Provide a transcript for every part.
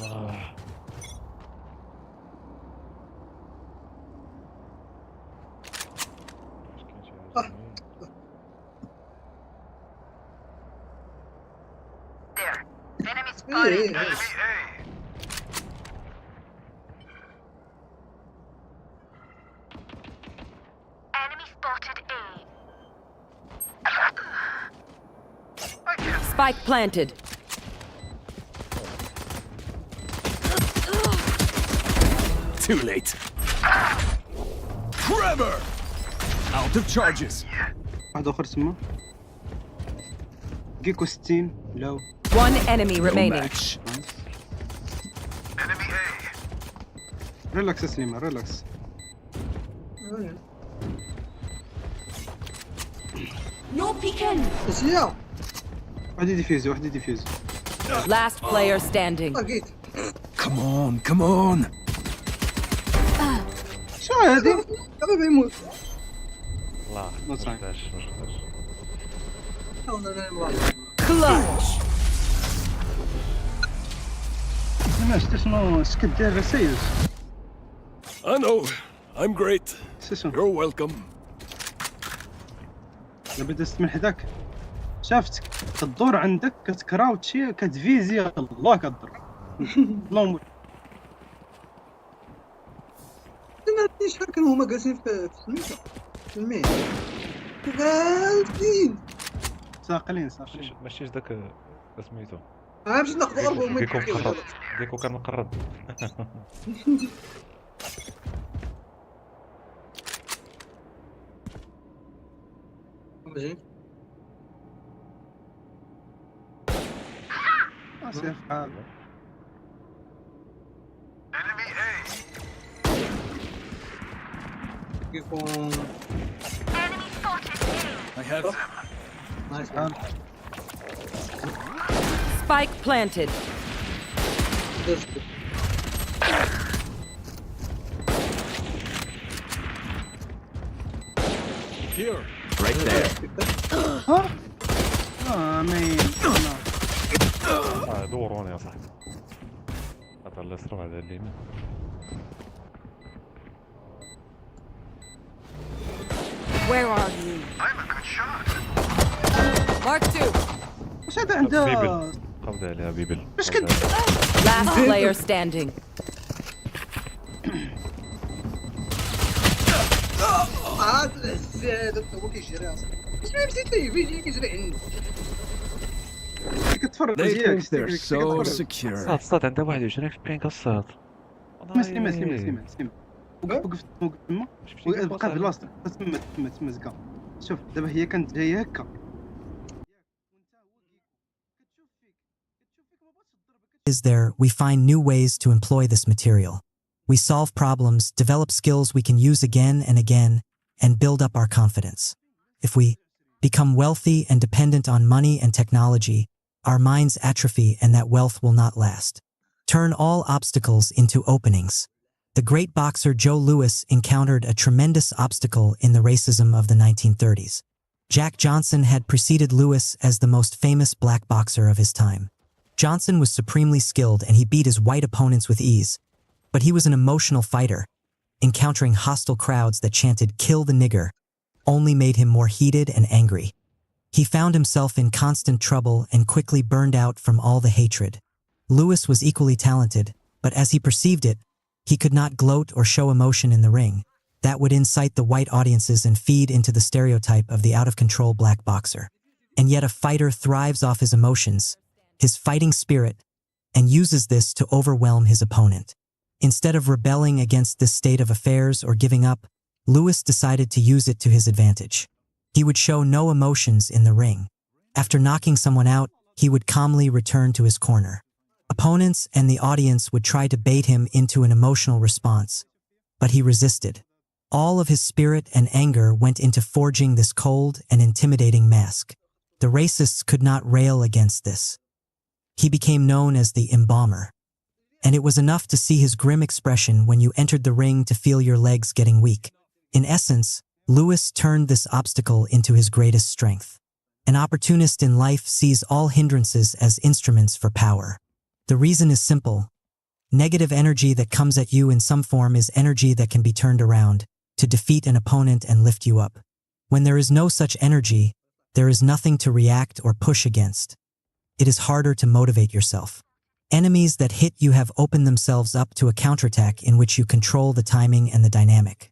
آه. كاين شي حاجة آه. زوين. ايه Spike planted. Too late. Trevor! Out of charges. واحد اخر تما جيكو 60 لو One enemy No remaining. match. ريلاكس يا سليمان ريلاكس. No peeking. اسيا واحد يديفيوز واحد يديفيوز. Last player standing. لقيت Come on, come on. شو هادي دابا بيموت. الله No ما time. شفتهاش ما شفتهاش. Clutch. ما شفت شنو سكت ديال رسايل. I know. I'm great. سيسون You're welcome. دابا دزت من حداك شافت كدور عندك كتكراوتشي كتفيزي الله كضرب. اللهم انا شحال كانوا هما جالسين في سميتو في المين غالطين ساقلين ماشي داك سميتو باش ناخذ اربعه وما ديكو مقرب ديكو كان مقرب. مزيان اسير حال يكون I have نايس حال Spike planted. here. Right there. ها مين دوروني يا صاحبي. هذا اليسار وهذا اليمين. Where are you? Mark 2. واش هذا عنده بيبل قبض عليها بيبل. واش كد Last player standing. هذا الزاد هو كيجري اصاحبي واش ما مشيت ليه فيجي كيجري عنده كتفرج They مزيان think they're so secure. الصاد عندها 21 في بينك الصاد. سليمان سليمان وقف تما وبقى في بلاصتك تما زكا شوف دابا هي كانت جايه هكا Is there, we find new ways to employ this material. We solve problems, develop skills we can use again and again, and build up our confidence. If we become wealthy and dependent on money and technology, our minds atrophy and that wealth will not last. Turn all obstacles into openings. The great boxer Joe Louis encountered a tremendous obstacle in the racism of the 1930s. Jack Johnson had preceded Louis as the most famous black boxer of his time. Johnson was supremely skilled and he beat his white opponents with ease, but he was an emotional fighter. Encountering hostile crowds that chanted "Kill the nigger" only made him more heated and angry. He found himself in constant trouble and quickly burned out from all the hatred. Louis was equally talented, but as he perceived it, he could not gloat or show emotion in the ring. That would incite the white audiences and feed into the stereotype of the out-of-control black boxer. And yet a fighter thrives off his emotions, his fighting spirit, and uses this to overwhelm his opponent. Instead of rebelling against this state of affairs or giving up, Louis decided to use it to his advantage. He would show no emotions in the ring. After knocking someone out, he would calmly return to his corner. Opponents and the audience would try to bait him into an emotional response, but he resisted. All of his spirit and anger went into forging this cold and intimidating mask. The racists could not rail against this. He became known as the Embalmer. And it was enough to see his grim expression when you entered the ring to feel your legs getting weak. In essence, Louis turned this obstacle into his greatest strength. An opportunist in life sees all hindrances as instruments for power. The reason is simple. Negative energy that comes at you in some form is energy that can be turned around to defeat an opponent and lift you up. When there is no such energy, there is nothing to react or push against. It is harder to motivate yourself. Enemies that hit you have opened themselves up to a counterattack in which you control the timing and the dynamic.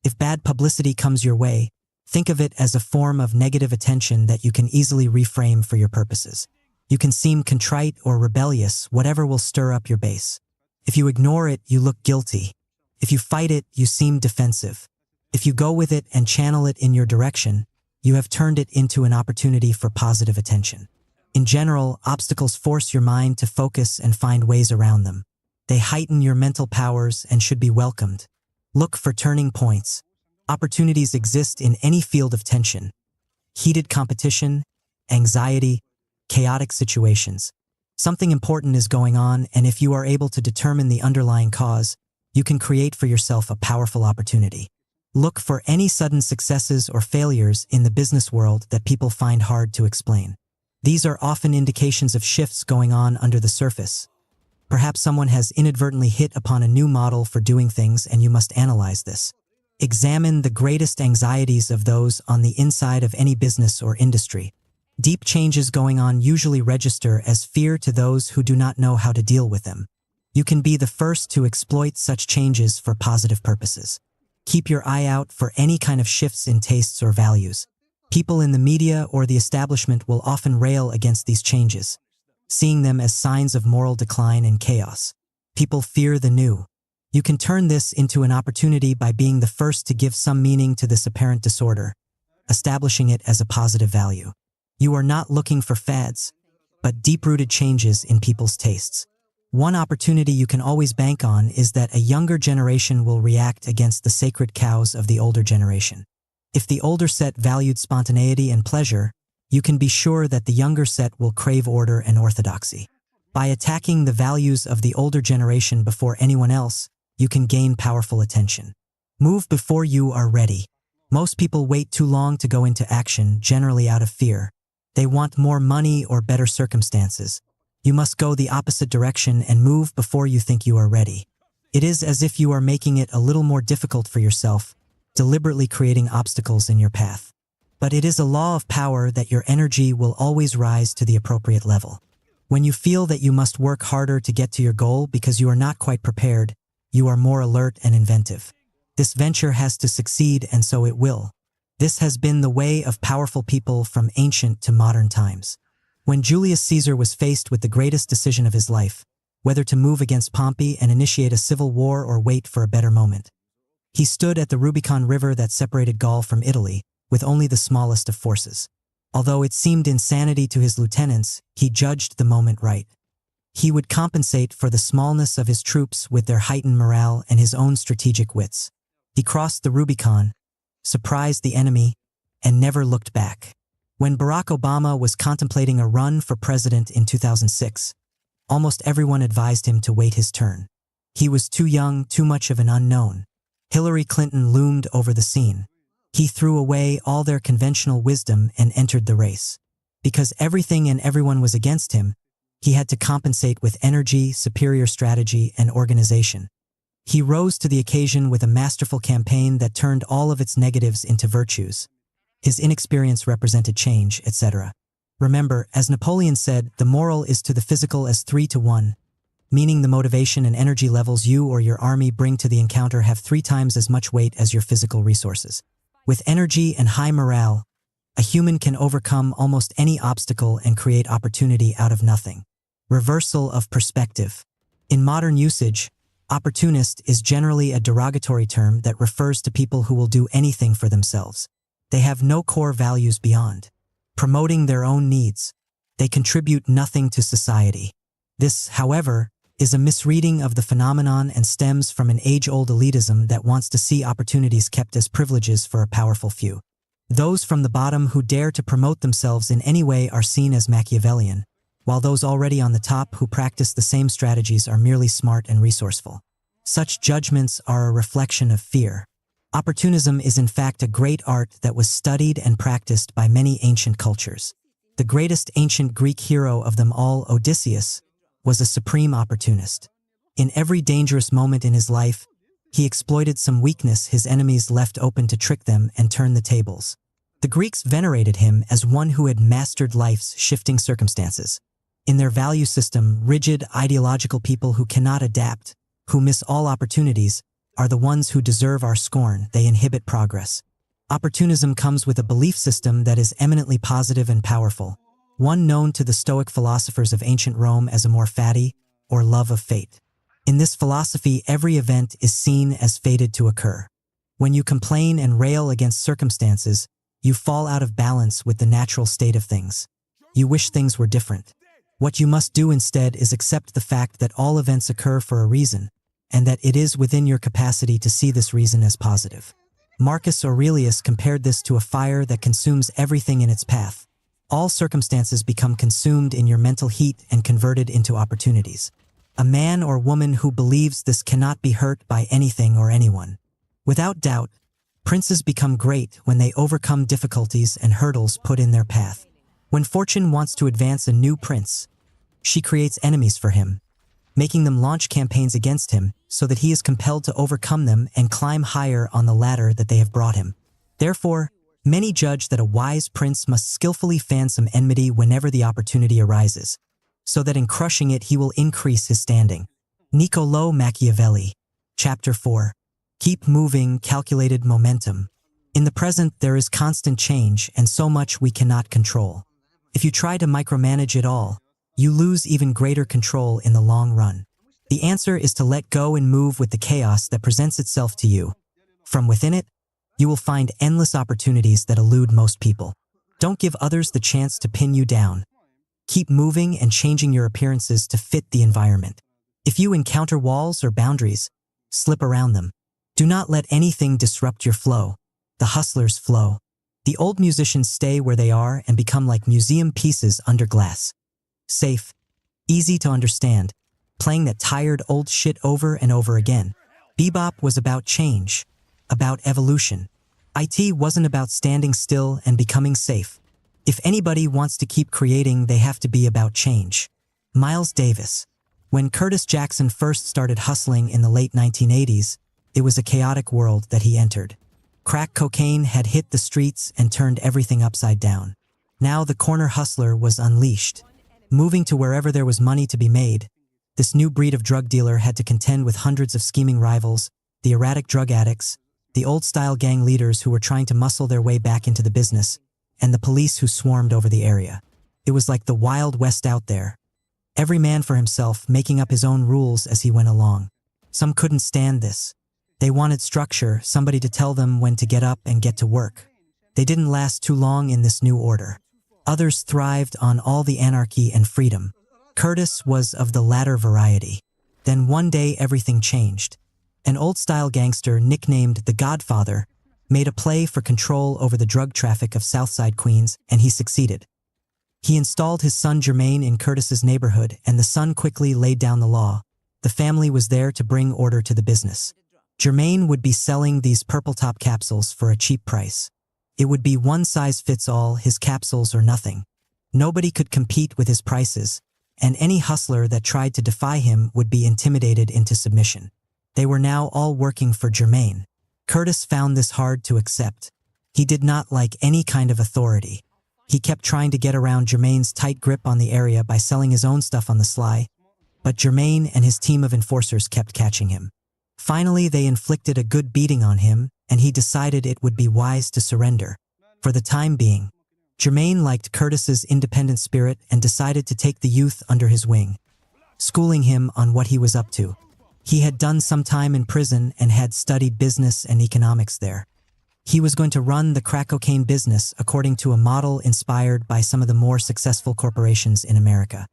If bad publicity comes your way, think of it as a form of negative attention that you can easily reframe for your purposes. You can seem contrite or rebellious, whatever will stir up your base. If you ignore it, you look guilty. If you fight it, you seem defensive. If you go with it and channel it in your direction, you have turned it into an opportunity for positive attention. In general, obstacles force your mind to focus and find ways around them. They heighten your mental powers and should be welcomed. Look for turning points. Opportunities exist in any field of tension. Heated competition, anxiety, chaotic situations. Something important is going on, and if you are able to determine the underlying cause, you can create for yourself a powerful opportunity. Look for any sudden successes or failures in the business world that people find hard to explain. These are often indications of shifts going on under the surface. Perhaps someone has inadvertently hit upon a new model for doing things, and you must analyze this. Examine the greatest anxieties of those on the inside of any business or industry. Deep changes going on usually register as fear to those who do not know how to deal with them. You can be the first to exploit such changes for positive purposes. Keep your eye out for any kind of shifts in tastes or values. People in the media or the establishment will often rail against these changes, seeing them as signs of moral decline and chaos. People fear the new. You can turn this into an opportunity by being the first to give some meaning to this apparent disorder, establishing it as a positive value. You are not looking for fads, but deep-rooted changes in people's tastes. One opportunity you can always bank on is that a younger generation will react against the sacred cows of the older generation. If the older set valued spontaneity and pleasure, you can be sure that the younger set will crave order and orthodoxy. By attacking the values of the older generation before anyone else, you can gain powerful attention. Move before you are ready. Most people wait too long to go into action, generally out of fear. They want more money or better circumstances. You must go the opposite direction and move before you think you are ready. It is as if you are making it a little more difficult for yourself, deliberately creating obstacles in your path. But it is a law of power that your energy will always rise to the appropriate level. When you feel that you must work harder to get to your goal because you are not quite prepared, you are more alert and inventive. This venture has to succeed, and so it will. This has been the way of powerful people from ancient to modern times. When Julius Caesar was faced with the greatest decision of his life, whether to move against Pompey and initiate a civil war or wait for a better moment, he stood at the Rubicon River that separated Gaul from Italy with only the smallest of forces. Although it seemed insanity to his lieutenants, he judged the moment right. He would compensate for the smallness of his troops with their heightened morale and his own strategic wits. He crossed the Rubicon, surprised the enemy, and never looked back. When Barack Obama was contemplating a run for president in 2006, almost everyone advised him to wait his turn. He was too young, too much of an unknown. Hillary Clinton loomed over the scene. He threw away all their conventional wisdom and entered the race. Because everything and everyone was against him, he had to compensate with energy, superior strategy, and organization. He rose to the occasion with a masterful campaign that turned all of its negatives into virtues. His inexperience represented change, etc. Remember, as Napoleon said, the moral is to the physical as 3 to 1, meaning the motivation and energy levels you or your army bring to the encounter have 3 times as much weight as your physical resources. With energy and high morale, a human can overcome almost any obstacle and create opportunity out of nothing. Reversal of perspective. In modern usage, opportunist is generally a derogatory term that refers to people who will do anything for themselves. They have no core values beyond promoting their own needs. They contribute nothing to society. This, however, is a misreading of the phenomenon and stems from an age-old elitism that wants to see opportunities kept as privileges for a powerful few. Those from the bottom who dare to promote themselves in any way are seen as Machiavellian, while those already on the top who practice the same strategies are merely smart and resourceful. Such judgments are a reflection of fear. Opportunism is in fact a great art that was studied and practiced by many ancient cultures. The greatest ancient Greek hero of them all, Odysseus, was a supreme opportunist. In every dangerous moment in his life, he exploited some weakness his enemies left open to trick them and turn the tables. The Greeks venerated him as one who had mastered life's shifting circumstances. In their value system, rigid, ideological people who cannot adapt, who miss all opportunities, are the ones who deserve our scorn. They inhibit progress. Opportunism comes with a belief system that is eminently positive and powerful, one known to the Stoic philosophers of ancient Rome as amor fati, or love of fate. In this philosophy, every event is seen as fated to occur. When you complain and rail against circumstances, you fall out of balance with the natural state of things. You wish things were different. What you must do instead is accept the fact that all events occur for a reason, and that it is within your capacity to see this reason as positive. Marcus Aurelius compared this to a fire that consumes everything in its path. All circumstances become consumed in your mental heat and converted into opportunities. A man or woman who believes this cannot be hurt by anything or anyone. Without doubt, princes become great when they overcome difficulties and hurdles put in their path. When fortune wants to advance a new prince, she creates enemies for him, making them launch campaigns against him so that he is compelled to overcome them and climb higher on the ladder that they have brought him. Therefore, many judge that a wise prince must skillfully fan some enmity whenever the opportunity arises, so that in crushing it he will increase his standing. Niccolò Machiavelli. Chapter 4. Keep moving, calculated momentum. In the present, there is constant change and so much we cannot control. If you try to micromanage it all, you lose even greater control in the long run. The answer is to let go and move with the chaos that presents itself to you. From within it, you will find endless opportunities that elude most people. Don't give others the chance to pin you down. Keep moving and changing your appearances to fit the environment. If you encounter walls or boundaries, slip around them. Do not let anything disrupt your flow. The hustlers flow. The old musicians stay where they are and become like museum pieces under glass. Safe, easy to understand, playing that tired old shit over and over again. Bebop was about change, about evolution. IT wasn't about standing still and becoming safe. If anybody wants to keep creating, they have to be about change. Miles Davis. When Curtis Jackson first started hustling in the late 1980s, it was a chaotic world that he entered. Crack cocaine had hit the streets and turned everything upside down. Now the corner hustler was unleashed. Moving to wherever there was money to be made, this new breed of drug dealer had to contend with hundreds of scheming rivals, the erratic drug addicts, the old-style gang leaders who were trying to muscle their way back into the business, and the police who swarmed over the area. It was like the Wild West out there. Every man for himself, making up his own rules as he went along. Some couldn't stand this. They wanted structure, somebody to tell them when to get up and get to work. They didn't last too long in this new order. Others thrived on all the anarchy and freedom. Curtis was of the latter variety. Then one day everything changed. An old-style gangster nicknamed the Godfather made a play for control over the drug traffic of Southside Queens, and he succeeded. He installed his son Jermaine in Curtis's neighborhood, and the son quickly laid down the law. The family was there to bring order to the business. Jermaine would be selling these purple top capsules for a cheap price. It would be one size fits all, his capsules or nothing. Nobody could compete with his prices, and any hustler that tried to defy him would be intimidated into submission. They were now all working for Jermaine. Curtis found this hard to accept. He did not like any kind of authority. He kept trying to get around Jermaine's tight grip on the area by selling his own stuff on the sly, but Jermaine and his team of enforcers kept catching him. Finally, they inflicted a good beating on him, and he decided it would be wise to surrender. For the time being, Jermaine liked Curtis's independent spirit and decided to take the youth under his wing, schooling him on what he was up to. He had done some time in prison and had studied business and economics there. He was going to run the crack cocaine business according to a model inspired by some of the more successful corporations in America.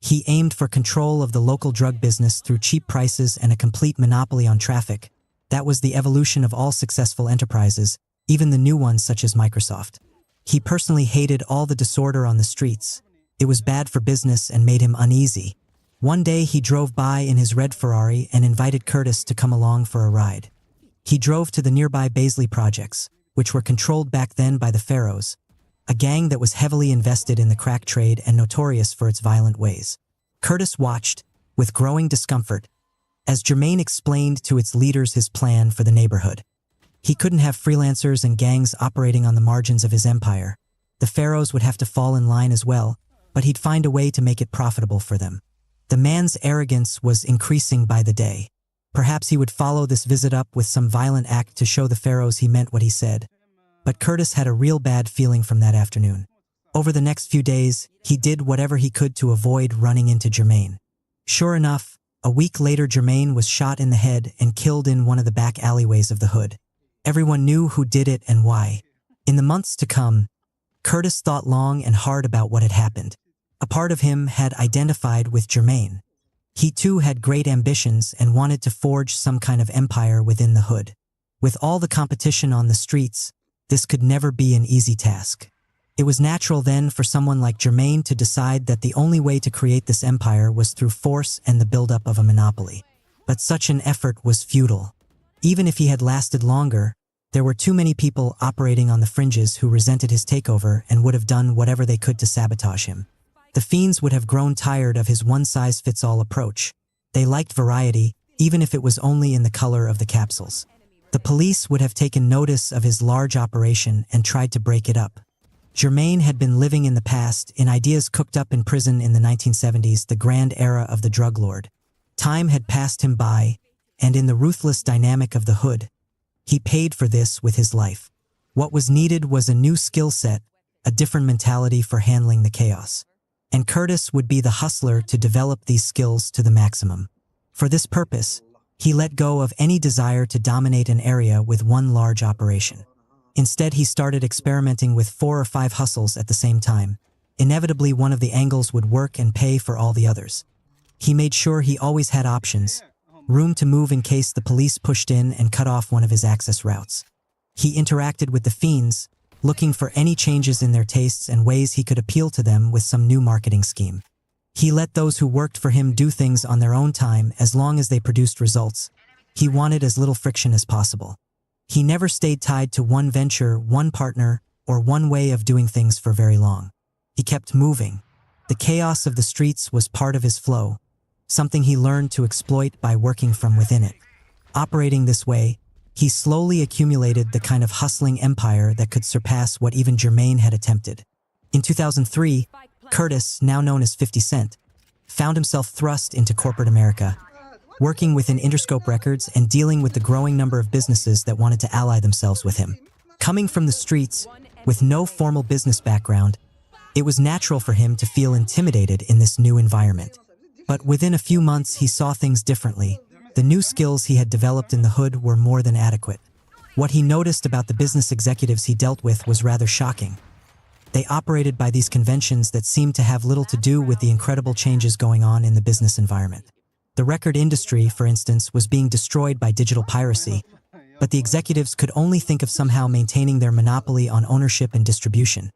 He aimed for control of the local drug business through cheap prices and a complete monopoly on traffic. That was the evolution of all successful enterprises, even the new ones such as Microsoft. He personally hated all the disorder on the streets. It was bad for business and made him uneasy. One day he drove by in his red Ferrari and invited Curtis to come along for a ride. He drove to the nearby Baisley projects, which were controlled back then by the Pharaohs, a gang that was heavily invested in the crack trade and notorious for its violent ways. Curtis watched, with growing discomfort, as Jermaine explained to its leaders his plan for the neighborhood. He couldn't have freelancers and gangs operating on the margins of his empire. The pharaohs would have to fall in line as well, but he'd find a way to make it profitable for them. The man's arrogance was increasing by the day. Perhaps he would follow this visit up with some violent act to show the pharaohs he meant what he said. But Curtis had a real bad feeling from that afternoon. Over the next few days, he did whatever he could to avoid running into Jermaine. Sure enough, a week later Jermaine was shot in the head and killed in one of the back alleyways of the hood. Everyone knew who did it and why. In the months to come, Curtis thought long and hard about what had happened. A part of him had identified with Jermaine. He too had great ambitions and wanted to forge some kind of empire within the hood. With all the competition on the streets, this could never be an easy task. It was natural then for someone like Jermaine to decide that the only way to create this empire was through force and the buildup of a monopoly. But such an effort was futile. Even if he had lasted longer, there were too many people operating on the fringes who resented his takeover and would have done whatever they could to sabotage him. The fiends would have grown tired of his one-size-fits-all approach. They liked variety, even if it was only in the color of the capsules. The police would have taken notice of his large operation and tried to break it up. Jermaine had been living in the past, in ideas cooked up in prison in the 1970s, the grand era of the drug lord. Time had passed him by, and in the ruthless dynamic of the hood, he paid for this with his life. What was needed was a new skill set, a different mentality for handling the chaos. And Curtis would be the hustler to develop these skills to the maximum. For this purpose, he let go of any desire to dominate an area with one large operation. Instead, he started experimenting with 4 or 5 hustles at the same time. Inevitably, one of the angles would work and pay for all the others. He made sure he always had options, room to move in case the police pushed in and cut off one of his access routes. He interacted with the fiends, looking for any changes in their tastes and ways he could appeal to them with some new marketing scheme. He let those who worked for him do things on their own time as long as they produced results. He wanted as little friction as possible. He never stayed tied to one venture, one partner, or one way of doing things for very long. He kept moving. The chaos of the streets was part of his flow, something he learned to exploit by working from within it. Operating this way, he slowly accumulated the kind of hustling empire that could surpass what even Jermaine had attempted. In 2003, Curtis, now known as 50 Cent, found himself thrust into corporate America, working within Interscope Records and dealing with the growing number of businesses that wanted to ally themselves with him. Coming from the streets, with no formal business background, it was natural for him to feel intimidated in this new environment. But within a few months, he saw things differently. The new skills he had developed in the hood were more than adequate. What he noticed about the business executives he dealt with was rather shocking. They operated by these conventions that seemed to have little to do with the incredible changes going on in the business environment. The record industry, for instance, was being destroyed by digital piracy, but the executives could only think of somehow maintaining their monopoly on ownership and distribution.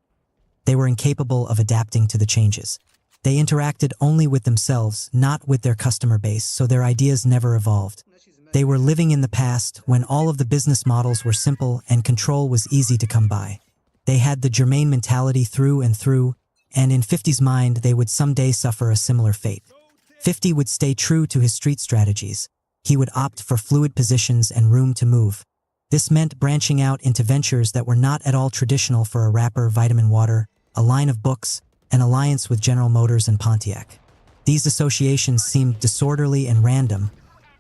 They were incapable of adapting to the changes. They interacted only with themselves, not with their customer base, so their ideas never evolved. They were living in the past when all of the business models were simple and control was easy to come by. They had the Jermaine mentality through and through, and in 50's mind, they would someday suffer a similar fate. 50 would stay true to his street strategies. He would opt for fluid positions and room to move. This meant branching out into ventures that were not at all traditional for a rapper, Vitamin Water, a line of books, an alliance with General Motors and Pontiac. These associations seemed disorderly and random,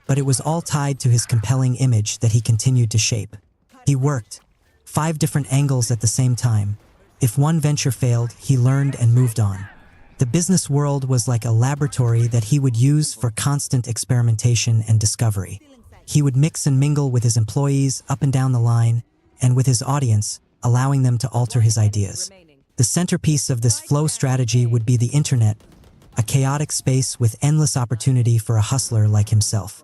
but it was all tied to his compelling image that he continued to shape. He worked 5 different angles at the same time. If one venture failed, he learned and moved on. The business world was like a laboratory that he would use for constant experimentation and discovery. He would mix and mingle with his employees up and down the line, and with his audience, allowing them to alter his ideas. The centerpiece of this flow strategy would be the internet, a chaotic space with endless opportunity for a hustler like himself.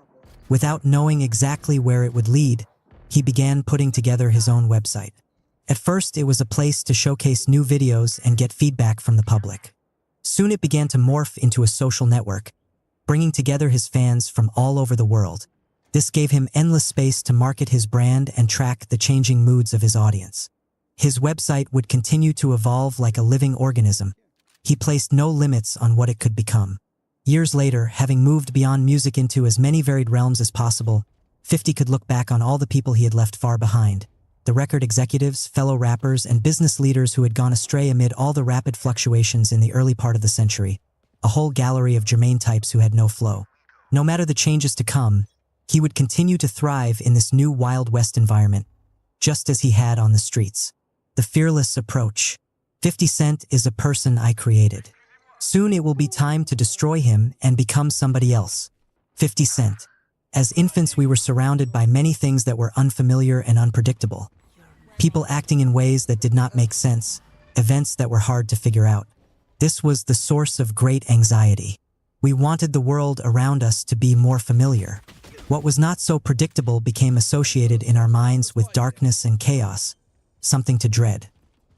Without knowing exactly where it would lead, he began putting together his own website. At first, it was a place to showcase new videos and get feedback from the public. Soon it began to morph into a social network, bringing together his fans from all over the world. This gave him endless space to market his brand and track the changing moods of his audience. His website would continue to evolve like a living organism. He placed no limits on what it could become. Years later, having moved beyond music into as many varied realms as possible, 50 could look back on all the people he had left far behind. The record executives, fellow rappers, and business leaders who had gone astray amid all the rapid fluctuations in the early part of the century. A whole gallery of Jermaine types who had no flow. No matter the changes to come, he would continue to thrive in this new Wild West environment, just as he had on the streets. The fearless approach. 50 Cent is a person I created. Soon it will be time to destroy him and become somebody else. 50 Cent. As infants, we were surrounded by many things that were unfamiliar and unpredictable. People acting in ways that did not make sense, events that were hard to figure out. This was the source of great anxiety. We wanted the world around us to be more familiar. What was not so predictable became associated in our minds with darkness and chaos, something to dread.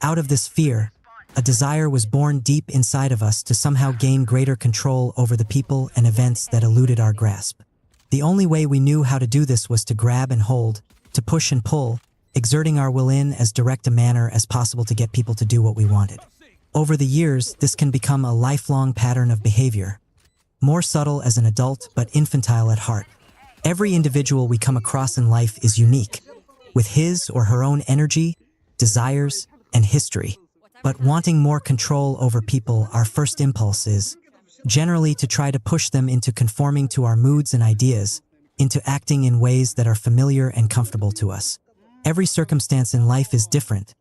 Out of this fear, a desire was born deep inside of us to somehow gain greater control over the people and events that eluded our grasp. The only way we knew how to do this was to grab and hold, to push and pull, exerting our will in as direct a manner as possible to get people to do what we wanted. Over the years, this can become a lifelong pattern of behavior, more subtle as an adult but infantile at heart. Every individual we come across in life is unique, with his or her own energy, desires, and history. But wanting more control over people, our first impulse is generally to try to push them into conforming to our moods and ideas, into acting in ways that are familiar and comfortable to us. Every circumstance in life is different,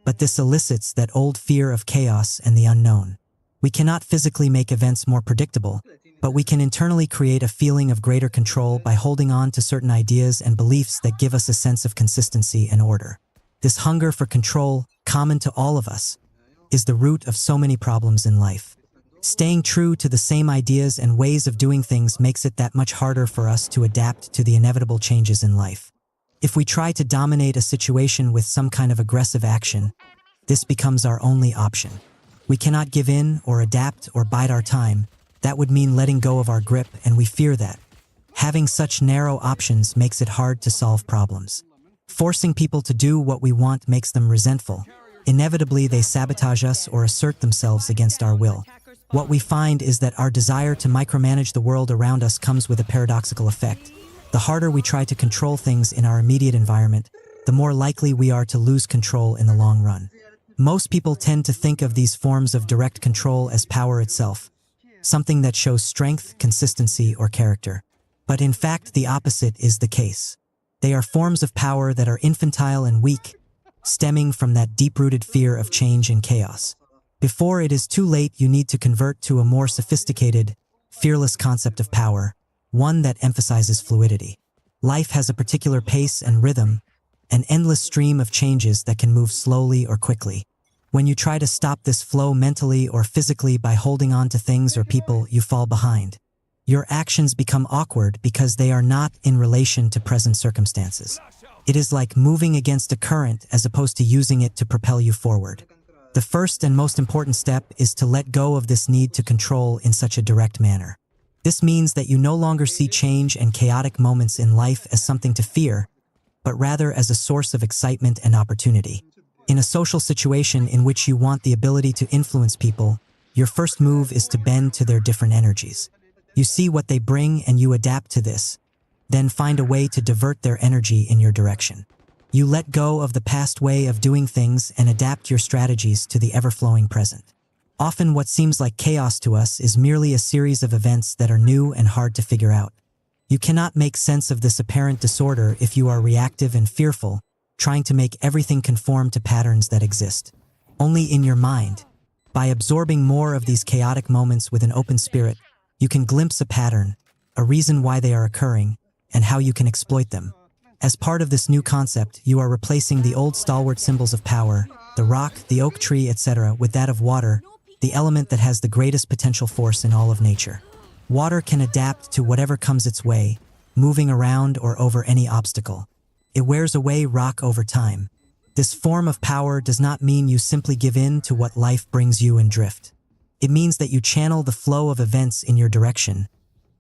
but this elicits that old fear of chaos and the unknown. We cannot physically make events more predictable, but we can internally create a feeling of greater control by holding on to certain ideas and beliefs that give us a sense of consistency and order. This hunger for control, common to all of us, is the root of so many problems in life. Staying true to the same ideas and ways of doing things makes it that much harder for us to adapt to the inevitable changes in life. If we try to dominate a situation with some kind of aggressive action, this becomes our only option. We cannot give in or adapt or bide our time. That would mean letting go of our grip, and we fear that. Having such narrow options makes it hard to solve problems. Forcing people to do what we want makes them resentful. Inevitably, they sabotage us or assert themselves against our will. What we find is that our desire to micromanage the world around us comes with a paradoxical effect. The harder we try to control things in our immediate environment, the more likely we are to lose control in the long run. Most people tend to think of these forms of direct control as power itself, something that shows strength, consistency, or character. But in fact, the opposite is the case. They are forms of power that are infantile and weak, stemming from that deep-rooted fear of change and chaos. Before it is too late, you need to convert to a more sophisticated, fearless concept of power, one that emphasizes fluidity. Life has a particular pace and rhythm, an endless stream of changes that can move slowly or quickly. When you try to stop this flow mentally or physically by holding on to things or people, you fall behind. Your actions become awkward because they are not in relation to present circumstances. It is like moving against a current as opposed to using it to propel you forward. The first and most important step is to let go of this need to control in such a direct manner. This means that you no longer see change and chaotic moments in life as something to fear, but rather as a source of excitement and opportunity. In a social situation in which you want the ability to influence people, your first move is to bend to their different energies. You see what they bring and you adapt to this, then find a way to divert their energy in your direction. You let go of the past way of doing things and adapt your strategies to the ever-flowing present. Often what seems like chaos to us is merely a series of events that are new and hard to figure out. You cannot make sense of this apparent disorder if you are reactive and fearful, trying to make everything conform to patterns that exist. Only in your mind. By absorbing more of these chaotic moments with an open spirit, you can glimpse a pattern, a reason why they are occurring, and how you can exploit them. As part of this new concept, you are replacing the old stalwart symbols of power, the rock, the oak tree, etc., with that of water, the element that has the greatest potential force in all of nature. Water can adapt to whatever comes its way, moving around or over any obstacle. It wears away rock over time. This form of power does not mean you simply give in to what life brings you and drift. It means that you channel the flow of events in your direction,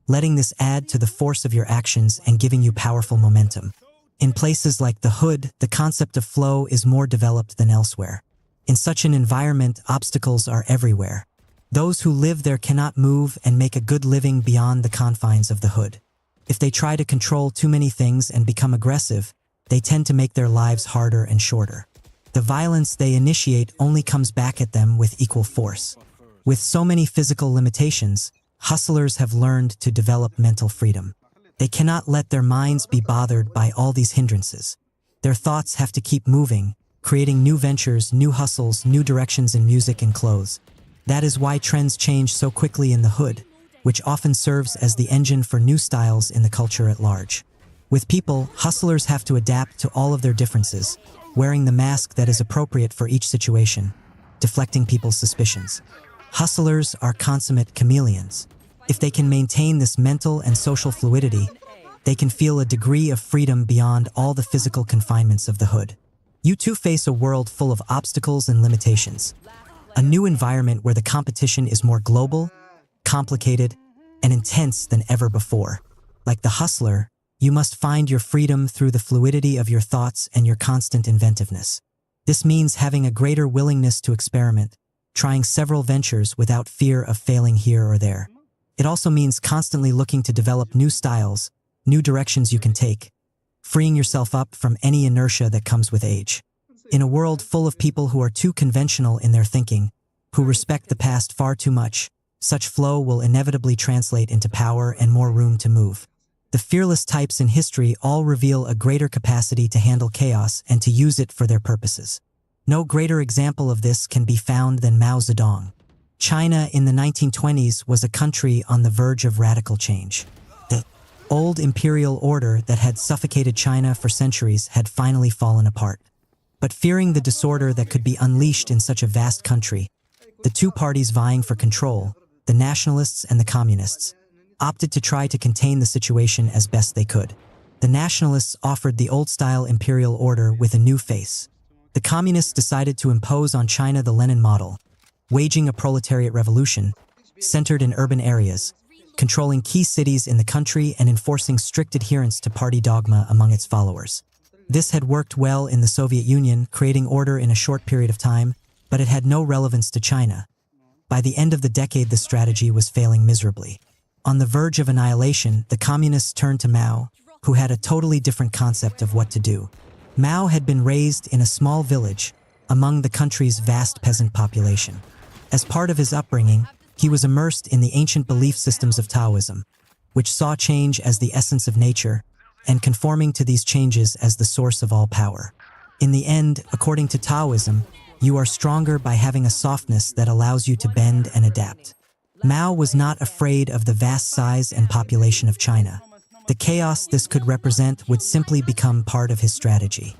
letting this add to the force of your actions and giving you powerful momentum. In places like the hood, the concept of flow is more developed than elsewhere. In such an environment, obstacles are everywhere. Those who live there cannot move and make a good living beyond the confines of the hood. If they try to control too many things and become aggressive, they tend to make their lives harder and shorter. The violence they initiate only comes back at them with equal force. With so many physical limitations, hustlers have learned to develop mental freedom. They cannot let their minds be bothered by all these hindrances. Their thoughts have to keep moving, creating new ventures, new hustles, new directions in music and clothes. That is why trends change so quickly in the hood, which often serves as the engine for new styles in the culture at large. With people, hustlers have to adapt to all of their differences, wearing the mask that is appropriate for each situation, deflecting people's suspicions. Hustlers are consummate chameleons. If they can maintain this mental and social fluidity, they can feel a degree of freedom beyond all the physical confinements of the hood. You too face a world full of obstacles and limitations. A new environment where the competition is more global, complicated, and intense than ever before. Like the hustler, you must find your freedom through the fluidity of your thoughts and your constant inventiveness. This means having a greater willingness to experiment, trying several ventures without fear of failing here or there. It also means constantly looking to develop new styles, new directions you can take, freeing yourself up from any inertia that comes with age. In a world full of people who are too conventional in their thinking, who respect the past far too much, such flow will inevitably translate into power and more room to move. The fearless types in history all reveal a greater capacity to handle chaos and to use it for their purposes. No greater example of this can be found than Mao Zedong. China in the 1920s was a country on the verge of radical change. The old imperial order that had suffocated China for centuries had finally fallen apart. But fearing the disorder that could be unleashed in such a vast country, the two parties vying for control, the nationalists and the communists, opted to try to contain the situation as best they could. The nationalists offered the old-style imperial order with a new face. The communists decided to impose on China the Lenin model, waging a proletariat revolution, centered in urban areas, controlling key cities in the country and enforcing strict adherence to party dogma among its followers. This had worked well in the Soviet Union, creating order in a short period of time, but it had no relevance to China. By the end of the decade, the strategy was failing miserably. On the verge of annihilation, the communists turned to Mao, who had a totally different concept of what to do. Mao had been raised in a small village among the country's vast peasant population. As part of his upbringing, he was immersed in the ancient belief systems of Taoism, which saw change as the essence of nature, and conforming to these changes as the source of all power. In the end, according to Taoism, you are stronger by having a softness that allows you to bend and adapt. Mao was not afraid of the vast size and population of China. The chaos this could represent would simply become part of his strategy.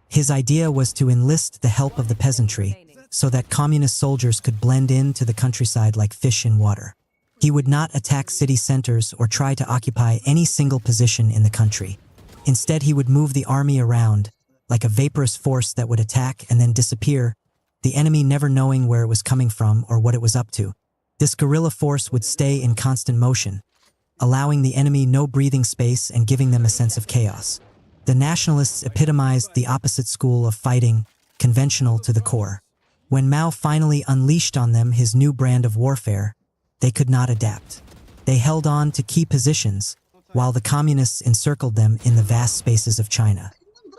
His idea was to enlist the help of the peasantry so that communist soldiers could blend into the countryside like fish in water. He would not attack city centers or try to occupy any single position in the country. Instead, he would move the army around, like a vaporous force that would attack and then disappear, the enemy never knowing where it was coming from or what it was up to. This guerrilla force would stay in constant motion, allowing the enemy no breathing space and giving them a sense of chaos. The nationalists epitomized the opposite school of fighting, conventional to the core. When Mao finally unleashed on them his new brand of warfare, they could not adapt. They held on to key positions, while the communists encircled them in the vast spaces of China.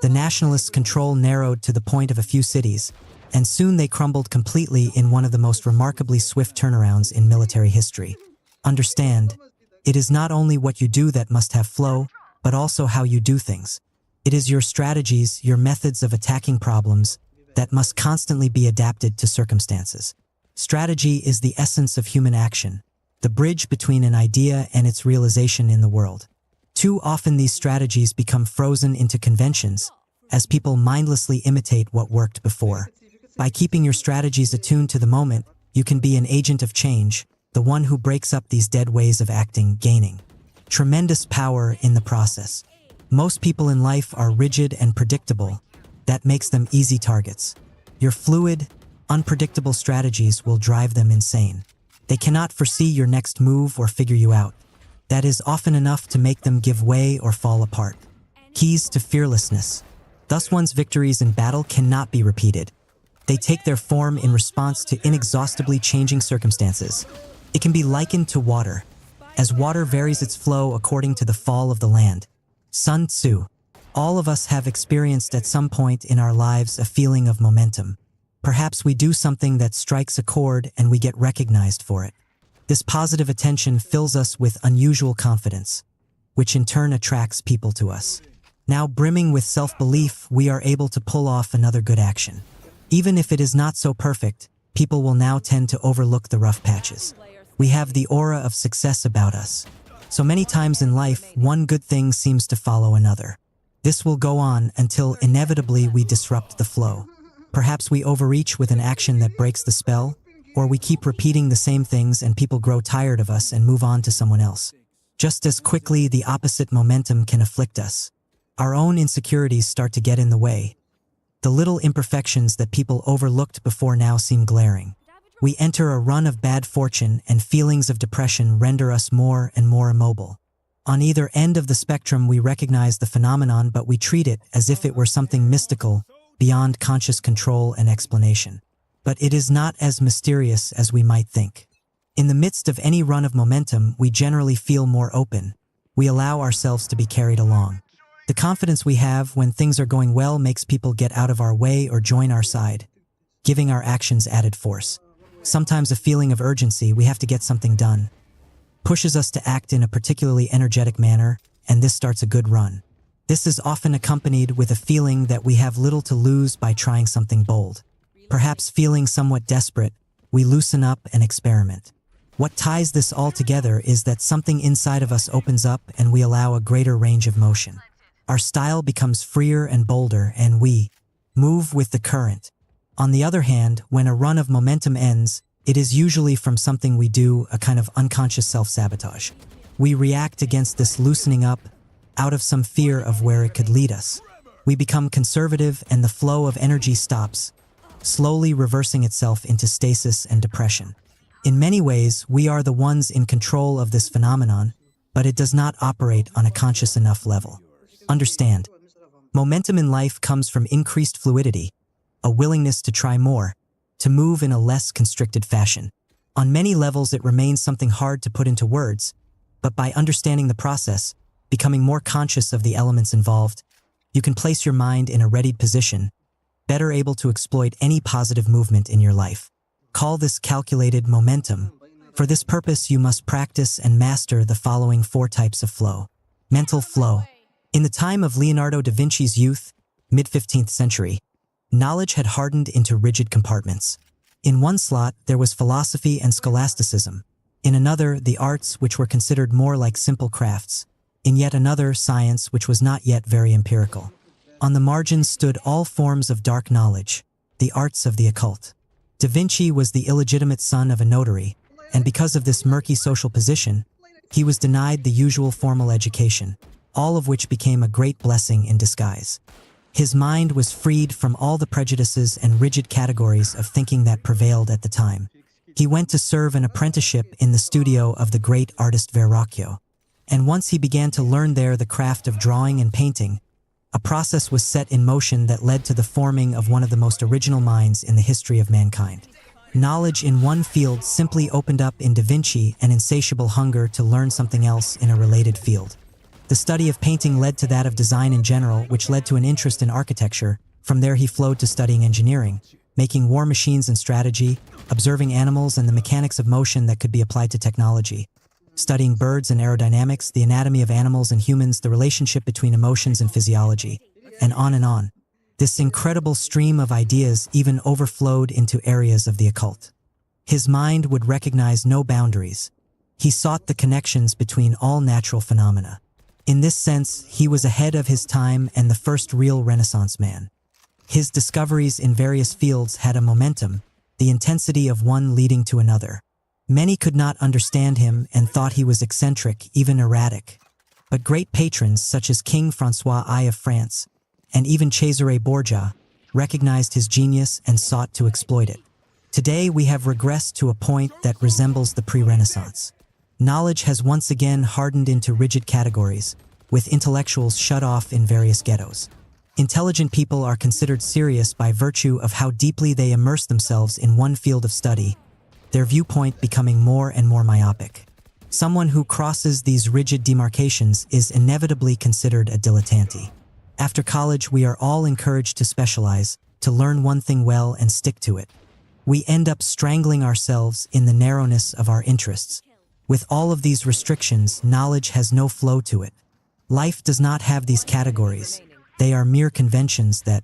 The nationalists' control narrowed to the point of a few cities, and soon they crumbled completely in one of the most remarkably swift turnarounds in military history. Understand, it is not only what you do that must have flow, but also how you do things. It is your strategies, your methods of attacking problems, that must constantly be adapted to circumstances. Strategy is the essence of human action, the bridge between an idea and its realization in the world. Too often these strategies become frozen into conventions, as people mindlessly imitate what worked before. By keeping your strategies attuned to the moment, you can be an agent of change, the one who breaks up these dead ways of acting, gaining tremendous power in the process. Most people in life are rigid and predictable. That makes them easy targets. Your fluid, unpredictable strategies will drive them insane. They cannot foresee your next move or figure you out. That is often enough to make them give way or fall apart. Keys to fearlessness. Thus one's victories in battle cannot be repeated. They take their form in response to inexhaustibly changing circumstances. It can be likened to water, as water varies its flow according to the fall of the land. Sun Tzu. All of us have experienced at some point in our lives a feeling of momentum. Perhaps we do something that strikes a chord and we get recognized for it. This positive attention fills us with unusual confidence, which in turn attracts people to us. Now brimming with self-belief, we are able to pull off another good action. Even if it is not so perfect, people will now tend to overlook the rough patches. We have the aura of success about us. So many times in life, one good thing seems to follow another. This will go on until inevitably we disrupt the flow. Perhaps we overreach with an action that breaks the spell, or we keep repeating the same things and people grow tired of us and move on to someone else. Just as quickly, the opposite momentum can afflict us. Our own insecurities start to get in the way. The little imperfections that people overlooked before now seem glaring. We enter a run of bad fortune and feelings of depression render us more and more immobile. On either end of the spectrum, we recognize the phenomenon, but we treat it as if it were something mystical, beyond conscious control and explanation. But it is not as mysterious as we might think. In the midst of any run of momentum, we generally feel more open. We allow ourselves to be carried along. The confidence we have when things are going well makes people get out of our way or join our side, giving our actions added force. Sometimes a feeling of urgency, we have to get something done, pushes us to act in a particularly energetic manner, and this starts a good run. This is often accompanied with a feeling that we have little to lose by trying something bold. Perhaps feeling somewhat desperate, we loosen up and experiment. What ties this all together is that something inside of us opens up and we allow a greater range of motion. Our style becomes freer and bolder, and we move with the current. On the other hand, when a run of momentum ends, it is usually from something we do, a kind of unconscious self-sabotage. We react against this loosening up out of some fear of where it could lead us. We become conservative and the flow of energy stops, slowly reversing itself into stasis and depression. In many ways, we are the ones in control of this phenomenon, but it does not operate on a conscious enough level. Understand, momentum in life comes from increased fluidity, a willingness to try more, to move in a less constricted fashion. On many levels, it remains something hard to put into words, but by understanding the process, becoming more conscious of the elements involved, you can place your mind in a readied position, better able to exploit any positive movement in your life. Call this calculated momentum. For this purpose, you must practice and master the following 4 types of flow. Mental flow. In the time of Leonardo da Vinci's youth, mid-15th century, knowledge had hardened into rigid compartments. In one slot, there was philosophy and scholasticism. In another, the arts, which were considered more like simple crafts. In yet another, science, which was not yet very empirical. On the margins stood all forms of dark knowledge, the arts of the occult. Da Vinci was the illegitimate son of a notary, and because of this murky social position, he was denied the usual formal education, all of which became a great blessing in disguise. His mind was freed from all the prejudices and rigid categories of thinking that prevailed at the time. He went to serve an apprenticeship in the studio of the great artist Verrocchio, and once he began to learn there the craft of drawing and painting, a process was set in motion that led to the forming of one of the most original minds in the history of mankind. Knowledge in one field simply opened up in Da Vinci an insatiable hunger to learn something else in a related field. The study of painting led to that of design in general, which led to an interest in architecture. From there he flowed to studying engineering, making war machines and strategy, observing animals and the mechanics of motion that could be applied to technology, studying birds and aerodynamics, the anatomy of animals and humans, the relationship between emotions and physiology, and on and on. This incredible stream of ideas even overflowed into areas of the occult. His mind would recognize no boundaries. He sought the connections between all natural phenomena. In this sense, he was ahead of his time and the first real Renaissance man. His discoveries in various fields had a momentum, the intensity of one leading to another. Many could not understand him and thought he was eccentric, even erratic. But great patrons such as King François I of France and even Cesare Borgia recognized his genius and sought to exploit it. Today we have regressed to a point that resembles the pre-Renaissance. Knowledge has once again hardened into rigid categories, with intellectuals shut off in various ghettos. Intelligent people are considered serious by virtue of how deeply they immerse themselves in one field of study, their viewpoint becoming more and more myopic. Someone who crosses these rigid demarcations is inevitably considered a dilettante. After college, we are all encouraged to specialize, to learn one thing well and stick to it. We end up strangling ourselves in the narrowness of our interests. With all of these restrictions, knowledge has no flow to it. Life does not have these categories. They are mere conventions that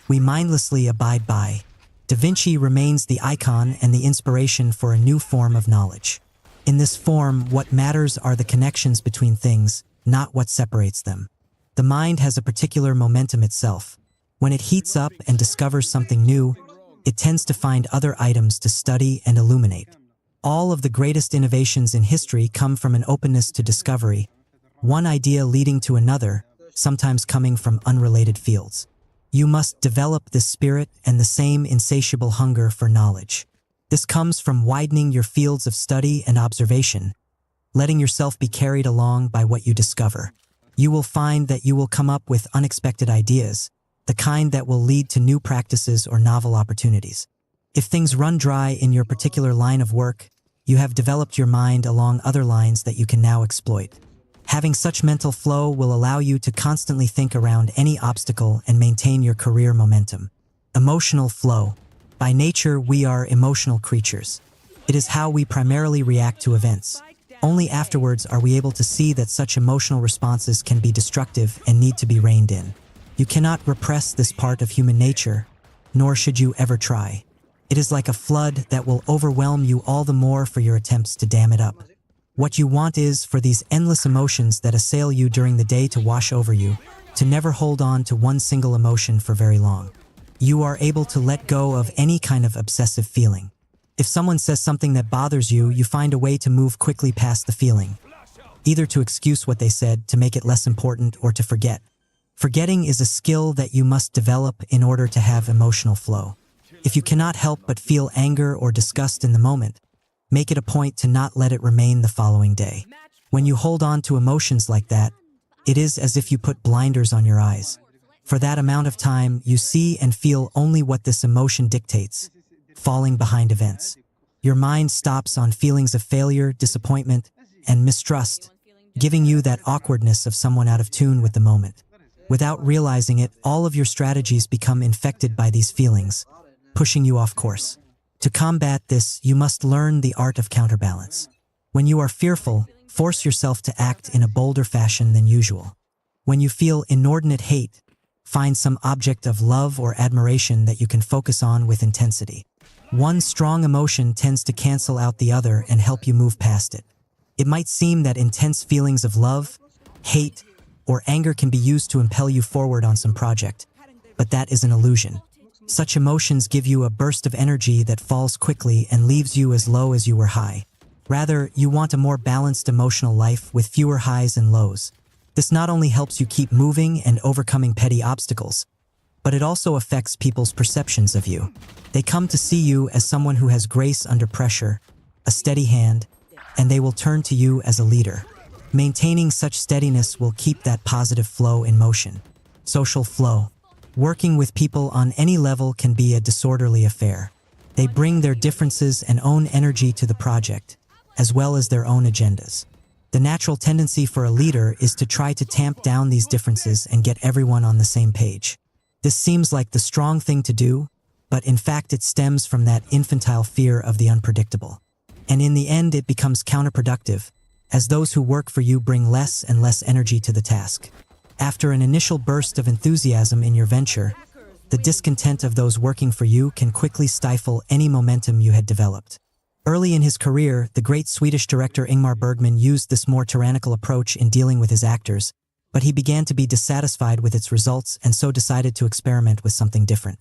we mindlessly abide by. Da Vinci remains the icon and the inspiration for a new form of knowledge. In this form, what matters are the connections between things, not what separates them. The mind has a particular momentum itself. When it heats up and discovers something new, it tends to find other items to study and illuminate. All of the greatest innovations in history come from an openness to discovery, one idea leading to another, sometimes coming from unrelated fields. You must develop this spirit and the same insatiable hunger for knowledge. This comes from widening your fields of study and observation, letting yourself be carried along by what you discover. You will find that you will come up with unexpected ideas, the kind that will lead to new practices or novel opportunities. If things run dry in your particular line of work, you have developed your mind along other lines that you can now exploit. Having such mental flow will allow you to constantly think around any obstacle and maintain your career momentum. Emotional flow. By nature, we are emotional creatures. It is how we primarily react to events. Only afterwards are we able to see that such emotional responses can be destructive and need to be reined in. You cannot repress this part of human nature, nor should you ever try. It is like a flood that will overwhelm you all the more for your attempts to dam it up. What you want is for these endless emotions that assail you during the day to wash over you, to never hold on to one single emotion for very long. You are able to let go of any kind of obsessive feeling. If someone says something that bothers you, you find a way to move quickly past the feeling, either to excuse what they said, to make it less important, or to forget. Forgetting is a skill that you must develop in order to have emotional flow. If you cannot help but feel anger or disgust in the moment, make it a point to not let it remain the following day. When you hold on to emotions like that, it is as if you put blinders on your eyes. For that amount of time, you see and feel only what this emotion dictates, falling behind events. Your mind stops on feelings of failure, disappointment, and mistrust, giving you that awkwardness of someone out of tune with the moment. Without realizing it, all of your strategies become infected by these feelings, pushing you off course. To combat this, you must learn the art of counterbalance. When you are fearful, force yourself to act in a bolder fashion than usual. When you feel inordinate hate, find some object of love or admiration that you can focus on with intensity. One strong emotion tends to cancel out the other and help you move past it. It might seem that intense feelings of love, hate, or anger can be used to impel you forward on some project, but that is an illusion. Such emotions give you a burst of energy that falls quickly and leaves you as low as you were high. Rather, you want a more balanced emotional life with fewer highs and lows. This not only helps you keep moving and overcoming petty obstacles, but it also affects people's perceptions of you. They come to see you as someone who has grace under pressure, a steady hand, and they will turn to you as a leader. Maintaining such steadiness will keep that positive flow in motion. Social flow. Working with people on any level can be a disorderly affair. They bring their differences and own energy to the project, as well as their own agendas. The natural tendency for a leader is to try to tamp down these differences and get everyone on the same page. This seems like the strong thing to do, but in fact it stems from that infantile fear of the unpredictable. And in the end it becomes counterproductive, as those who work for you bring less and less energy to the task. After an initial burst of enthusiasm in your venture, the discontent of those working for you can quickly stifle any momentum you had developed. Early in his career, the great Swedish director Ingmar Bergman used this more tyrannical approach in dealing with his actors, but he began to be dissatisfied with its results and so decided to experiment with something different.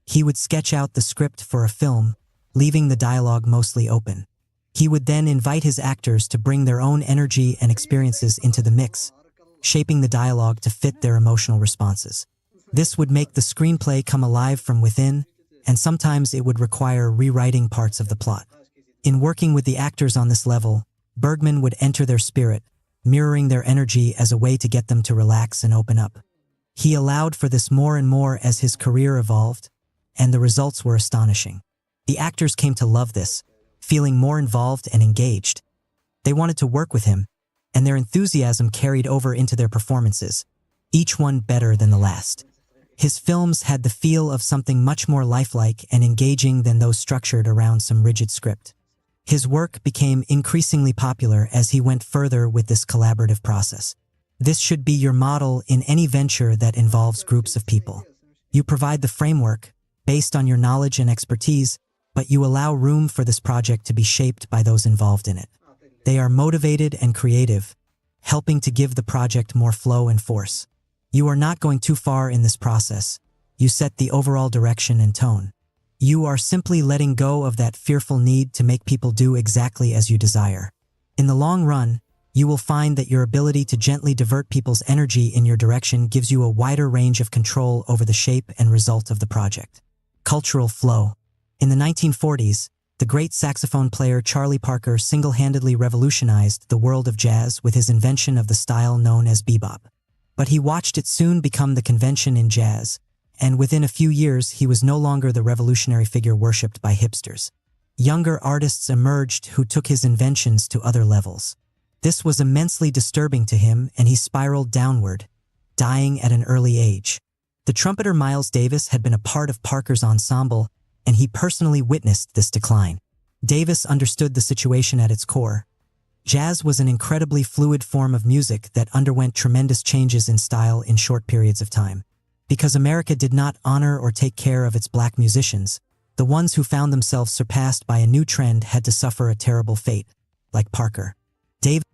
He would sketch out the script for a film, leaving the dialogue mostly open. He would then invite his actors to bring their own energy and experiences into the mix, shaping the dialogue to fit their emotional responses. This would make the screenplay come alive from within, and sometimes it would require rewriting parts of the plot. In working with the actors on this level, Bergman would enter their spirit, mirroring their energy as a way to get them to relax and open up. He allowed for this more and more as his career evolved, and the results were astonishing. The actors came to love this, feeling more involved and engaged. They wanted to work with him, and their enthusiasm carried over into their performances, each one better than the last. His films had the feel of something much more lifelike and engaging than those structured around some rigid script. His work became increasingly popular as he went further with this collaborative process. This should be your model in any venture that involves groups of people. You provide the framework, based on your knowledge and expertise, but you allow room for this project to be shaped by those involved in it. They are motivated and creative, helping to give the project more flow and force. You are not going too far in this process. You set the overall direction and tone. You are simply letting go of that fearful need to make people do exactly as you desire. In the long run, you will find that your ability to gently divert people's energy in your direction gives you a wider range of control over the shape and result of the project. Cultural flow. In the 1940s, the great saxophone player Charlie Parker single-handedly revolutionized the world of jazz with his invention of the style known as bebop. But he watched it soon become the convention in jazz, and within a few years he was no longer the revolutionary figure worshipped by hipsters. Younger artists emerged who took his inventions to other levels. This was immensely disturbing to him, and he spiraled downward, dying at an early age. The trumpeter Miles Davis had been a part of Parker's ensemble, and he personally witnessed this decline. Davis understood the situation at its core. Jazz was an incredibly fluid form of music that underwent tremendous changes in style in short periods of time. Because America did not honor or take care of its black musicians, the ones who found themselves surpassed by a new trend had to suffer a terrible fate, like Parker.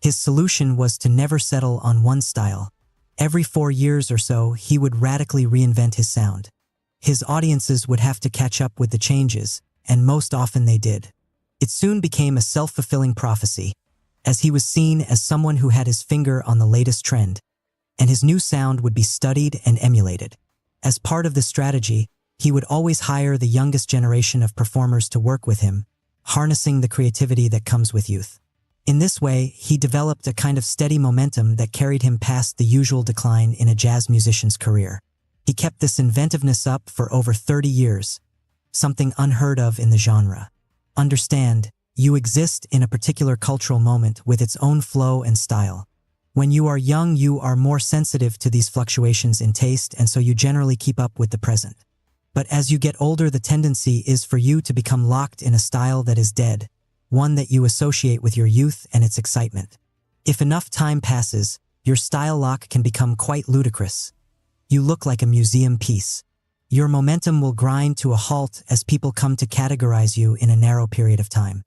His solution was to never settle on one style. Every 4 years or so, he would radically reinvent his sound. His audiences would have to catch up with the changes, and most often they did. It soon became a self-fulfilling prophecy, as he was seen as someone who had his finger on the latest trend, and his new sound would be studied and emulated. As part of this strategy, he would always hire the youngest generation of performers to work with him, harnessing the creativity that comes with youth. In this way, he developed a kind of steady momentum that carried him past the usual decline in a jazz musician's career. He kept this inventiveness up for over 30 years, something unheard of in the genre. Understand, you exist in a particular cultural moment with its own flow and style. When you are young, you are more sensitive to these fluctuations in taste, and so you generally keep up with the present. But as you get older, the tendency is for you to become locked in a style that is dead, one that you associate with your youth and its excitement. If enough time passes, your style lock can become quite ludicrous. You look like a museum piece. Your momentum will grind to a halt as people come to categorize you in a narrow period of time.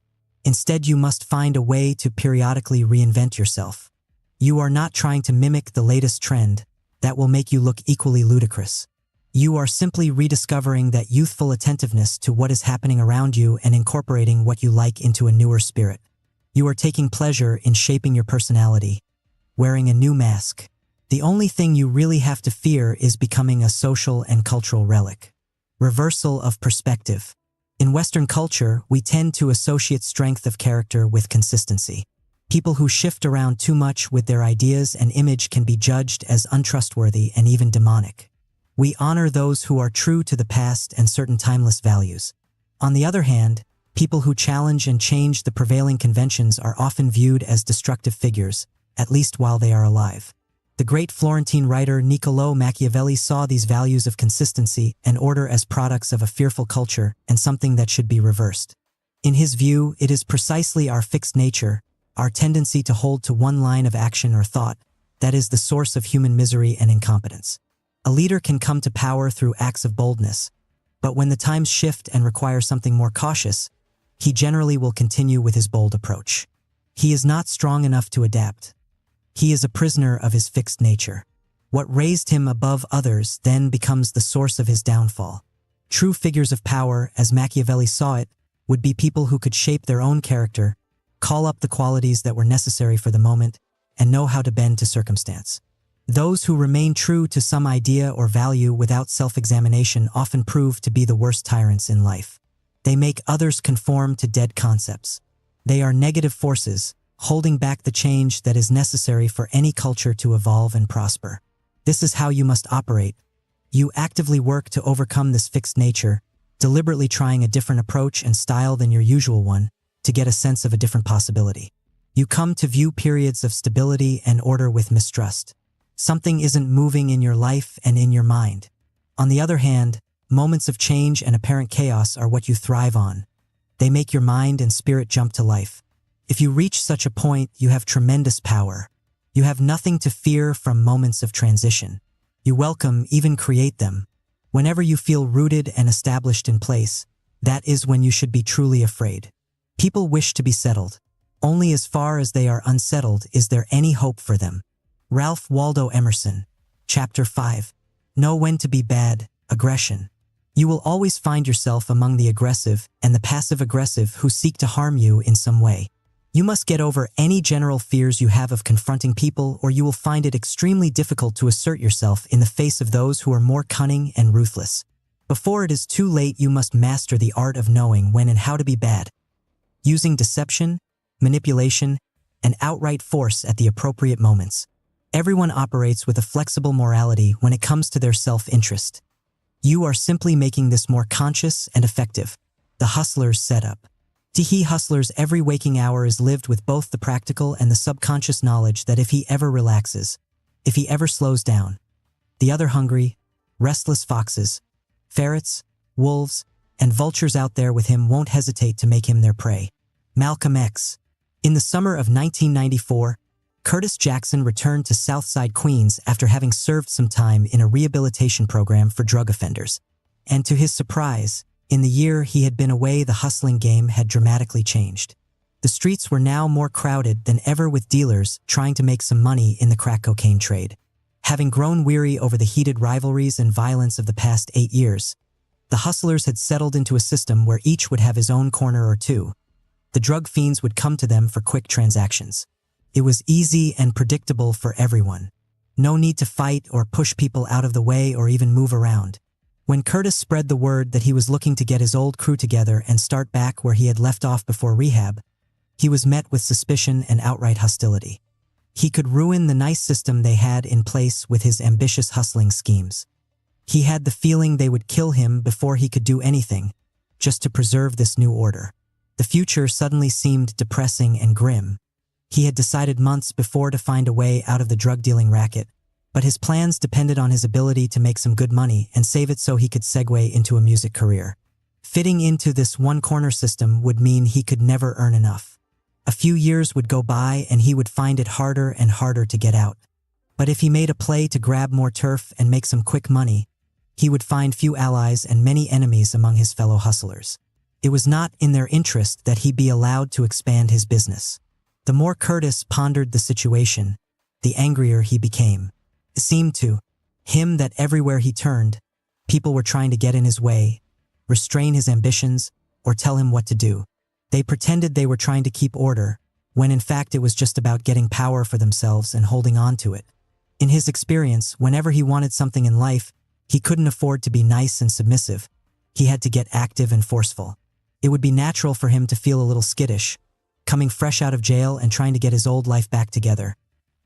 Instead, you must find a way to periodically reinvent yourself. You are not trying to mimic the latest trend that will make you look equally ludicrous. You are simply rediscovering that youthful attentiveness to what is happening around you and incorporating what you like into a newer spirit. You are taking pleasure in shaping your personality, wearing a new mask. The only thing you really have to fear is becoming a social and cultural relic. Reversal of perspective. In Western culture, we tend to associate strength of character with consistency. People who shift around too much with their ideas and image can be judged as untrustworthy and even demonic. We honor those who are true to the past and certain timeless values. On the other hand, people who challenge and change the prevailing conventions are often viewed as destructive figures, at least while they are alive. The great Florentine writer Niccolò Machiavelli saw these values of consistency and order as products of a fearful culture and something that should be reversed. In his view, it is precisely our fixed nature, our tendency to hold to one line of action or thought, that is the source of human misery and incompetence. A leader can come to power through acts of boldness, but when the times shift and require something more cautious, he generally will continue with his bold approach. He is not strong enough to adapt. He is a prisoner of his fixed nature. What raised him above others then becomes the source of his downfall. True figures of power, as Machiavelli saw it, would be people who could shape their own character, call up the qualities that were necessary for the moment, and know how to bend to circumstance. Those who remain true to some idea or value without self-examination often prove to be the worst tyrants in life. They make others conform to dead concepts. They are negative forces, holding back the change that is necessary for any culture to evolve and prosper. This is how you must operate. You actively work to overcome this fixed nature, deliberately trying a different approach and style than your usual one to get a sense of a different possibility. You come to view periods of stability and order with mistrust. Something isn't moving in your life and in your mind. On the other hand, moments of change and apparent chaos are what you thrive on. They make your mind and spirit jump to life. If you reach such a point, you have tremendous power. You have nothing to fear from moments of transition. You welcome, even create them. Whenever you feel rooted and established in place, that is when you should be truly afraid. People wish to be settled. Only as far as they are unsettled is there any hope for them. Ralph Waldo Emerson, Chapter 5. Know when to be bad. Aggression. You will always find yourself among the aggressive and the passive-aggressive who seek to harm you in some way. You must get over any general fears you have of confronting people, or you will find it extremely difficult to assert yourself in the face of those who are more cunning and ruthless. Before it is too late, you must master the art of knowing when and how to be bad, using deception, manipulation, and outright force at the appropriate moments. Everyone operates with a flexible morality when it comes to their self-interest. You are simply making this more conscious and effective. The hustler's setup. He hustler's every waking hour is lived with both the practical and the subconscious knowledge that if he ever relaxes, if he ever slows down, the other hungry, restless foxes, ferrets, wolves, and vultures out there with him won't hesitate to make him their prey. Malcolm X. In the summer of 1994, Curtis Jackson returned to Southside Queens after having served some time in a rehabilitation program for drug offenders. And to his surprise, in the year he had been away, the hustling game had dramatically changed. The streets were now more crowded than ever with dealers trying to make some money in the crack cocaine trade. Having grown weary over the heated rivalries and violence of the past 8 years, the hustlers had settled into a system where each would have his own corner or two. The drug fiends would come to them for quick transactions. It was easy and predictable for everyone. No need to fight or push people out of the way or even move around. When Curtis spread the word that he was looking to get his old crew together and start back where he had left off before rehab, he was met with suspicion and outright hostility. He could ruin the nice system they had in place with his ambitious hustling schemes. He had the feeling they would kill him before he could do anything, just to preserve this new order. The future suddenly seemed depressing and grim. He had decided months before to find a way out of the drug-dealing racket, but his plans depended on his ability to make some good money and save it so he could segue into a music career. Fitting into this one-corner system would mean he could never earn enough. A few years would go by and he would find it harder and harder to get out. But if he made a play to grab more turf and make some quick money, he would find few allies and many enemies among his fellow hustlers. It was not in their interest that he be allowed to expand his business. The more Curtis pondered the situation, the angrier he became. It seemed to him that everywhere he turned, people were trying to get in his way, restrain his ambitions, or tell him what to do. They pretended they were trying to keep order, when in fact it was just about getting power for themselves and holding on to it. In his experience, whenever he wanted something in life, he couldn't afford to be nice and submissive. He had to get active and forceful. It would be natural for him to feel a little skittish, coming fresh out of jail and trying to get his old life back together.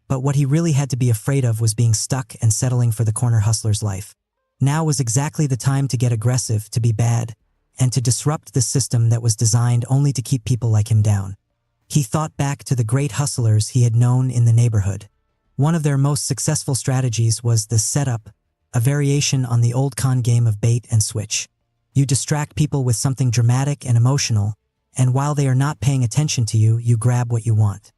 But what he really had to be afraid of was being stuck and settling for the corner hustler's life. Now was exactly the time to get aggressive, to be bad, and to disrupt the system that was designed only to keep people like him down. He thought back to the great hustlers he had known in the neighborhood. One of their most successful strategies was the setup, a variation on the old con game of bait and switch. You distract people with something dramatic and emotional, and while they are not paying attention to you, you grab what you want.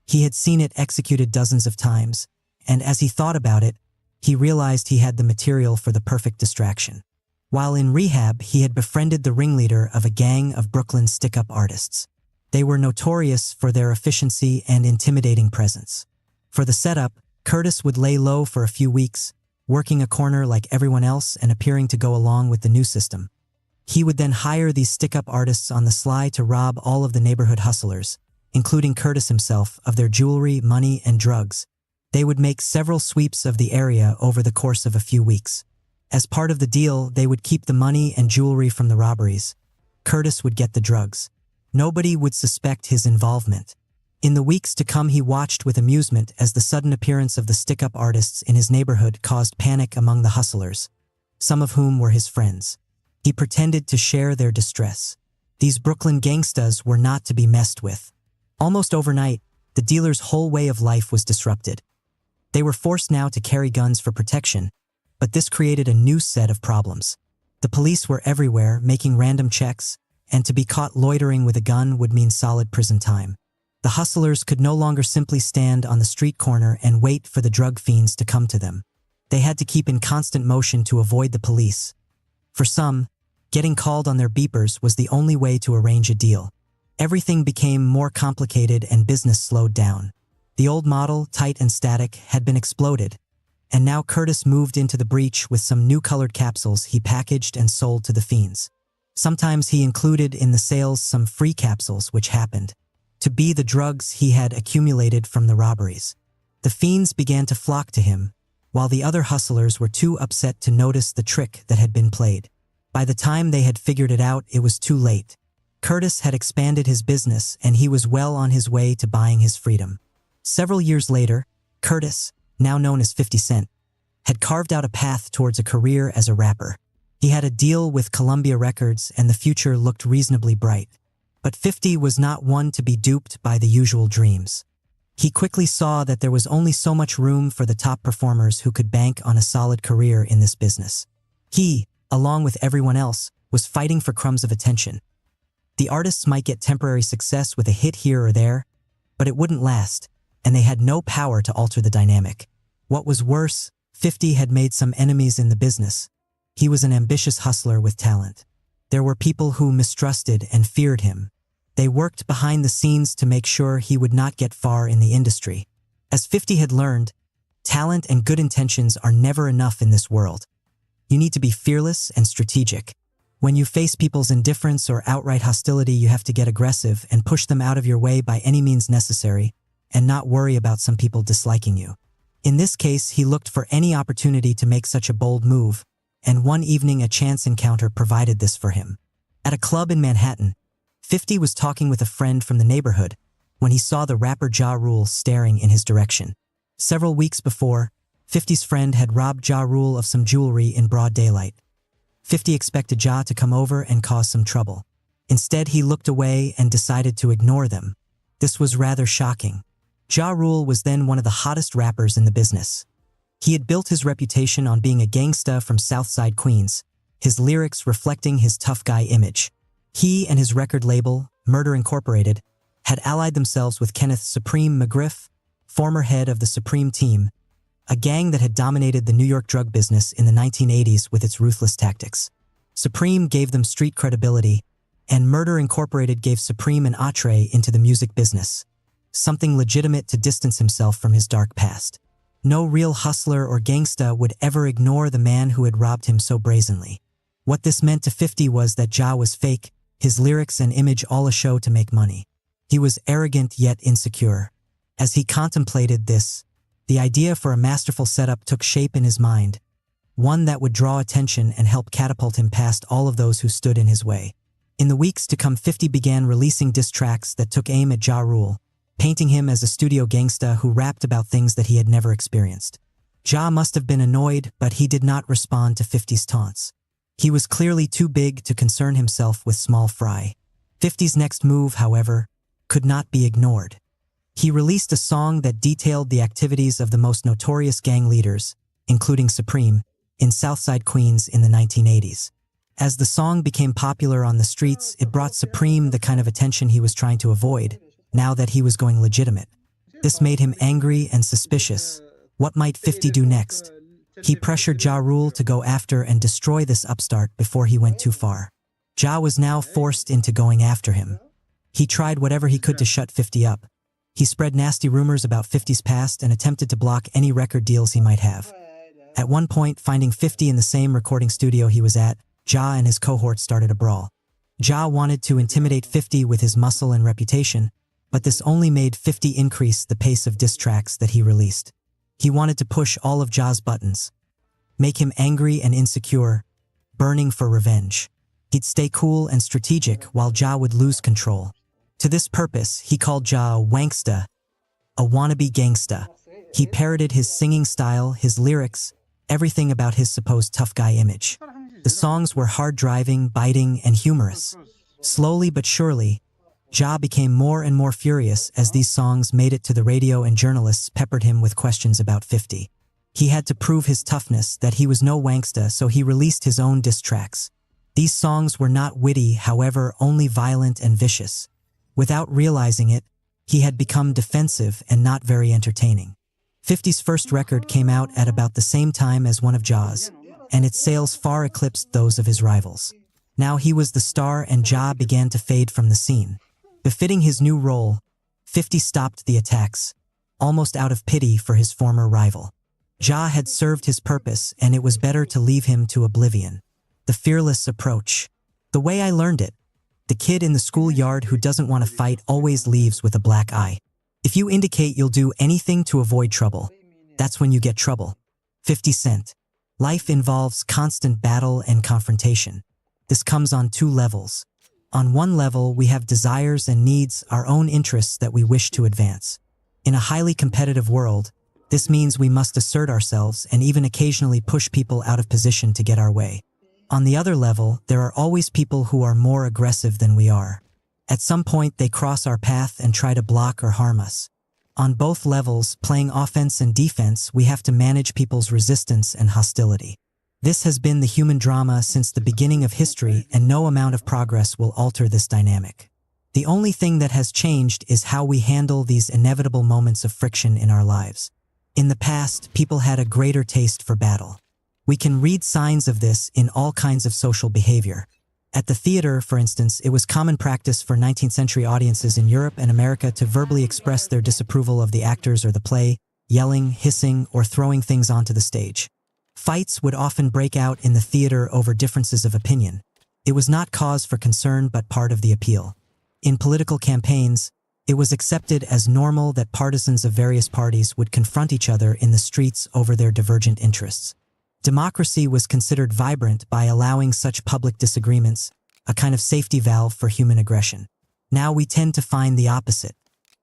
He had seen it executed dozens of times, and as he thought about it, he realized he had the material for the perfect distraction. While in rehab, he had befriended the ringleader of a gang of Brooklyn stick-up artists. They were notorious for their efficiency and intimidating presence. For the setup, Curtis would lay low for a few weeks, working a corner like everyone else and appearing to go along with the new system. He would then hire these stick-up artists on the sly to rob all of the neighborhood hustlers, including Curtis himself, of their jewelry, money, and drugs. They would make several sweeps of the area over the course of a few weeks. As part of the deal, they would keep the money and jewelry from the robberies. Curtis would get the drugs. Nobody would suspect his involvement. In the weeks to come, he watched with amusement as the sudden appearance of the stick-up artists in his neighborhood caused panic among the hustlers, some of whom were his friends. He pretended to share their distress. These Brooklyn gangstas were not to be messed with. Almost overnight, the dealers' whole way of life was disrupted. They were forced now to carry guns for protection, but this created a new set of problems. The police were everywhere, making random checks, and to be caught loitering with a gun would mean solid prison time. The hustlers could no longer simply stand on the street corner and wait for the drug fiends to come to them. They had to keep in constant motion to avoid the police. For some, getting called on their beepers was the only way to arrange a deal. Everything became more complicated and business slowed down. The old model, tight and static, had been exploded, and now Curtis moved into the breach with some new colored capsules he packaged and sold to the fiends. Sometimes he included in the sales some free capsules, which happened to be the drugs he had accumulated from the robberies. The fiends began to flock to him, while the other hustlers were too upset to notice the trick that had been played. By the time they had figured it out, it was too late. Curtis had expanded his business, and he was well on his way to buying his freedom. Several years later, Curtis, now known as 50 Cent, had carved out a path towards a career as a rapper. He had a deal with Columbia Records, and the future looked reasonably bright. But 50 was not one to be duped by the usual dreams. He quickly saw that there was only so much room for the top performers who could bank on a solid career in this business. He, along with everyone else, was fighting for crumbs of attention. The artists might get temporary success with a hit here or there, but it wouldn't last, and they had no power to alter the dynamic. What was worse, 50 had made some enemies in the business. He was an ambitious hustler with talent. There were people who mistrusted and feared him. They worked behind the scenes to make sure he would not get far in the industry. As 50 had learned, talent and good intentions are never enough in this world. You need to be fearless and strategic. When you face people's indifference or outright hostility, you have to get aggressive and push them out of your way by any means necessary, and not worry about some people disliking you. In this case, he looked for any opportunity to make such a bold move, and one evening a chance encounter provided this for him. At a club in Manhattan, 50 was talking with a friend from the neighborhood when he saw the rapper Ja Rule staring in his direction. Several weeks before, 50's friend had robbed Ja Rule of some jewelry in broad daylight. 50 expected Ja to come over and cause some trouble. Instead, he looked away and decided to ignore them. This was rather shocking. Ja Rule was then one of the hottest rappers in the business. He had built his reputation on being a gangsta from Southside Queens, his lyrics reflecting his tough guy image. He and his record label, Murder Incorporated, had allied themselves with Kenneth Supreme McGriff, former head of the Supreme Team, a gang that had dominated the New York drug business in the 1980s with its ruthless tactics. Supreme gave them street credibility, and Murder Incorporated gave Supreme an entree into the music business, something legitimate to distance himself from his dark past. No real hustler or gangsta would ever ignore the man who had robbed him so brazenly. What this meant to 50 was that Ja was fake, his lyrics and image all a show to make money. He was arrogant yet insecure. As he contemplated this, the idea for a masterful setup took shape in his mind, one that would draw attention and help catapult him past all of those who stood in his way. In the weeks to come, 50 began releasing diss tracks that took aim at Ja Rule, painting him as a studio gangsta who rapped about things that he had never experienced. Ja must have been annoyed, but he did not respond to 50's taunts. He was clearly too big to concern himself with small fry. 50's next move, however, could not be ignored. He released a song that detailed the activities of the most notorious gang leaders, including Supreme, in Southside Queens in the 1980s. As the song became popular on the streets, it brought Supreme the kind of attention he was trying to avoid, now that he was going legitimate. This made him angry and suspicious. What might 50 do next? He pressured Ja Rule to go after and destroy this upstart before he went too far. Ja was now forced into going after him. He tried whatever he could to shut 50 up. He spread nasty rumors about 50's past and attempted to block any record deals he might have. At one point, finding 50 in the same recording studio he was at, Ja and his cohort started a brawl. Ja wanted to intimidate 50 with his muscle and reputation, but this only made 50 increase the pace of diss tracks that he released. He wanted to push all of Ja's buttons, make him angry and insecure, burning for revenge. He'd stay cool and strategic while Ja would lose control. To this purpose, he called Ja a wanksta, a wannabe gangsta. He parroted his singing style, his lyrics, everything about his supposed tough guy image. The songs were hard-driving, biting, and humorous. Slowly but surely, Ja became more and more furious as these songs made it to the radio and journalists peppered him with questions about 50. He had to prove his toughness, that he was no wanksta, so he released his own diss tracks. These songs were not witty, however, only violent and vicious. Without realizing it, he had become defensive and not very entertaining. 50's first record came out at about the same time as one of Ja's, and its sales far eclipsed those of his rivals. Now he was the star and Ja began to fade from the scene. Befitting his new role, 50 stopped the attacks, almost out of pity for his former rival. Ja had served his purpose, and it was better to leave him to oblivion. The fearless approach. The way I learned it. The kid in the schoolyard who doesn't want to fight always leaves with a black eye. If you indicate you'll do anything to avoid trouble, that's when you get trouble. 50 Cent. Life involves constant battle and confrontation. This comes on two levels. On one level, we have desires and needs, our own interests that we wish to advance. In a highly competitive world, this means we must assert ourselves and even occasionally push people out of position to get our way. On the other level, there are always people who are more aggressive than we are. At some point, they cross our path and try to block or harm us. On both levels, playing offense and defense, we have to manage people's resistance and hostility. This has been the human drama since the beginning of history, and no amount of progress will alter this dynamic. The only thing that has changed is how we handle these inevitable moments of friction in our lives. In the past, people had a greater taste for battle. We can read signs of this in all kinds of social behavior. At the theater, for instance, it was common practice for 19th century audiences in Europe and America to verbally express their disapproval of the actors or the play, yelling, hissing, or throwing things onto the stage. Fights would often break out in the theater over differences of opinion. It was not cause for concern but part of the appeal. In political campaigns, it was accepted as normal that partisans of various parties would confront each other in the streets over their divergent interests. Democracy was considered vibrant by allowing such public disagreements, a kind of safety valve for human aggression. Now we tend to find the opposite.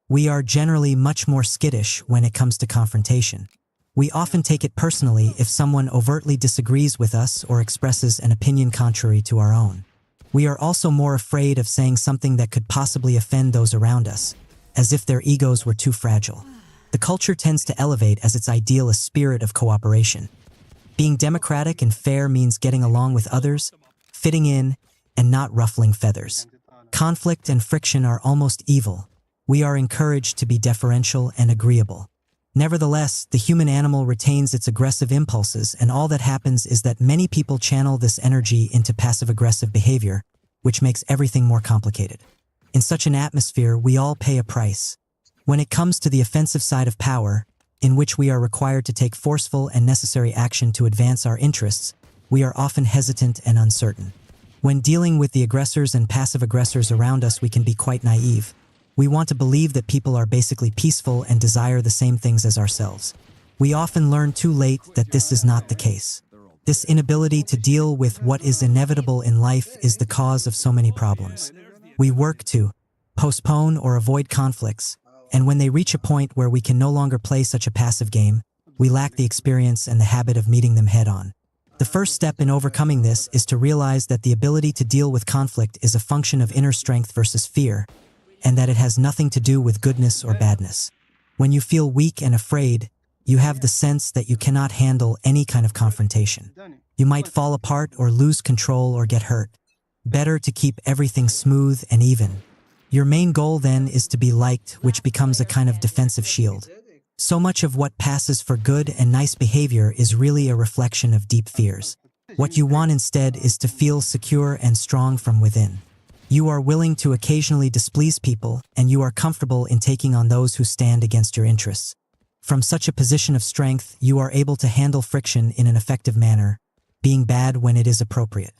We are generally much more skittish when it comes to confrontation. We often take it personally if someone overtly disagrees with us or expresses an opinion contrary to our own. We are also more afraid of saying something that could possibly offend those around us, as if their egos were too fragile. The culture tends to elevate as its ideal a spirit of cooperation. Being democratic and fair means getting along with others, fitting in, and not ruffling feathers. Conflict and friction are almost evil. We are encouraged to be deferential and agreeable. Nevertheless, the human animal retains its aggressive impulses, and all that happens is that many people channel this energy into passive-aggressive behavior, which makes everything more complicated. In such an atmosphere, we all pay a price. When it comes to the offensive side of power, in which we are required to take forceful and necessary action to advance our interests, we are often hesitant and uncertain. When dealing with the aggressors and passive aggressors around us, we can be quite naive. We want to believe that people are basically peaceful and desire the same things as ourselves. We often learn too late that this is not the case. This inability to deal with what is inevitable in life is the cause of so many problems. We work to postpone or avoid conflicts, and when they reach a point where we can no longer play such a passive game, we lack the experience and the habit of meeting them head-on. The first step in overcoming this is to realize that the ability to deal with conflict is a function of inner strength versus fear, and that it has nothing to do with goodness or badness. When you feel weak and afraid, you have the sense that you cannot handle any kind of confrontation. You might fall apart or lose control or get hurt. Better to keep everything smooth and even. Your main goal then is to be liked, which becomes a kind of defensive shield. So much of what passes for good and nice behavior is really a reflection of deep fears. What you want instead is to feel secure and strong from within. You are willing to occasionally displease people, and you are comfortable in taking on those who stand against your interests. From such a position of strength, you are able to handle friction in an effective manner, being bad when it is appropriate.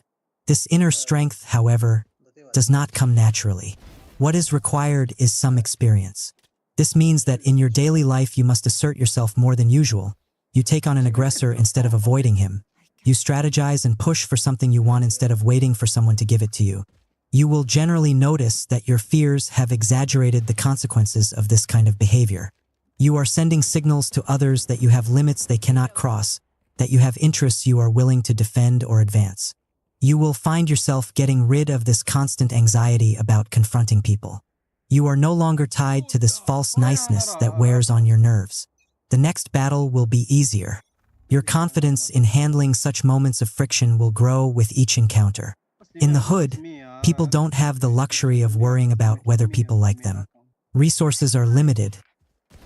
This inner strength, however, does not come naturally. What is required is some experience. This means that in your daily life you must assert yourself more than usual. You take on an aggressor instead of avoiding him. You strategize and push for something you want instead of waiting for someone to give it to you. you will generally notice that your fears have exaggerated the consequences of this kind of behavior. You are sending signals to others that you have limits they cannot cross, that you have interests you are willing to defend or advance. You will find yourself getting rid of this constant anxiety about confronting people. You are no longer tied to this false niceness that wears on your nerves. The next battle will be easier. Your confidence in handling such moments of friction will grow with each encounter. In the hood, people don't have the luxury of worrying about whether people like them. Resources are limited.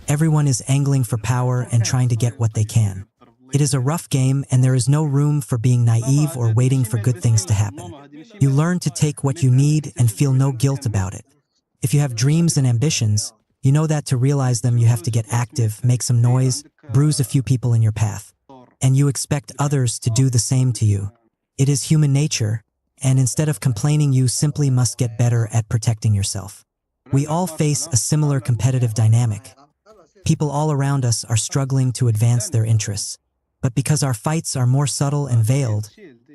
Everyone is angling for power and trying to get what they can. It is a rough game, and there is no room for being naive or waiting for good things to happen. You learn to take what you need and feel no guilt about it. If you have dreams and ambitions, you know that to realize them you have to get active, make some noise, bruise a few people in your path. And you expect others to do the same to you. It is human nature, and instead of complaining, you simply must get better at protecting yourself. We all face a similar competitive dynamic. People all around us are struggling to advance their interests. But because our fights are more subtle and veiled,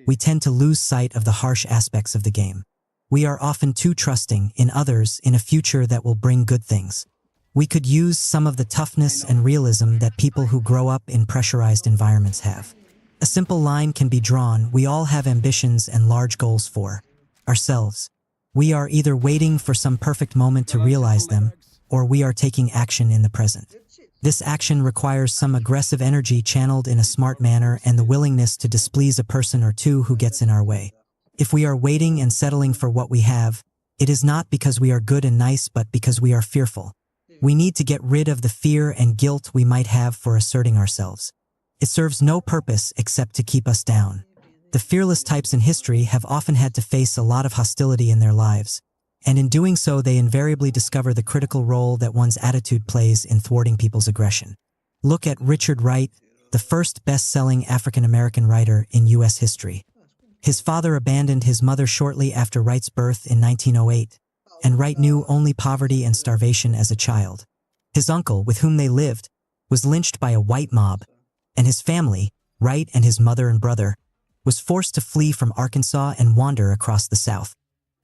we tend to lose sight of the harsh aspects of the game. We are often too trusting in others in a future that will bring good things. We could use some of the toughness and realism that people who grow up in pressurized environments have. A simple line can be drawn: we all have ambitions and large goals for ourselves. We are either waiting for some perfect moment to realize them, or we are taking action in the present. This action requires some aggressive energy channeled in a smart manner and the willingness to displease a person or two who gets in our way. If we are waiting and settling for what we have, it is not because we are good and nice, but because we are fearful. We need to get rid of the fear and guilt we might have for asserting ourselves. It serves no purpose except to keep us down. The fearless types in history have often had to face a lot of hostility in their lives, and in doing so they invariably discover the critical role that one's attitude plays in thwarting people's aggression. Look at Richard Wright, the first best-selling African-American writer in U.S. history. His father abandoned his mother shortly after Wright's birth in 1908, and Wright knew only poverty and starvation as a child. His uncle, with whom they lived, was lynched by a white mob, and his family, Wright and his mother and brother, was forced to flee from Arkansas and wander across the South.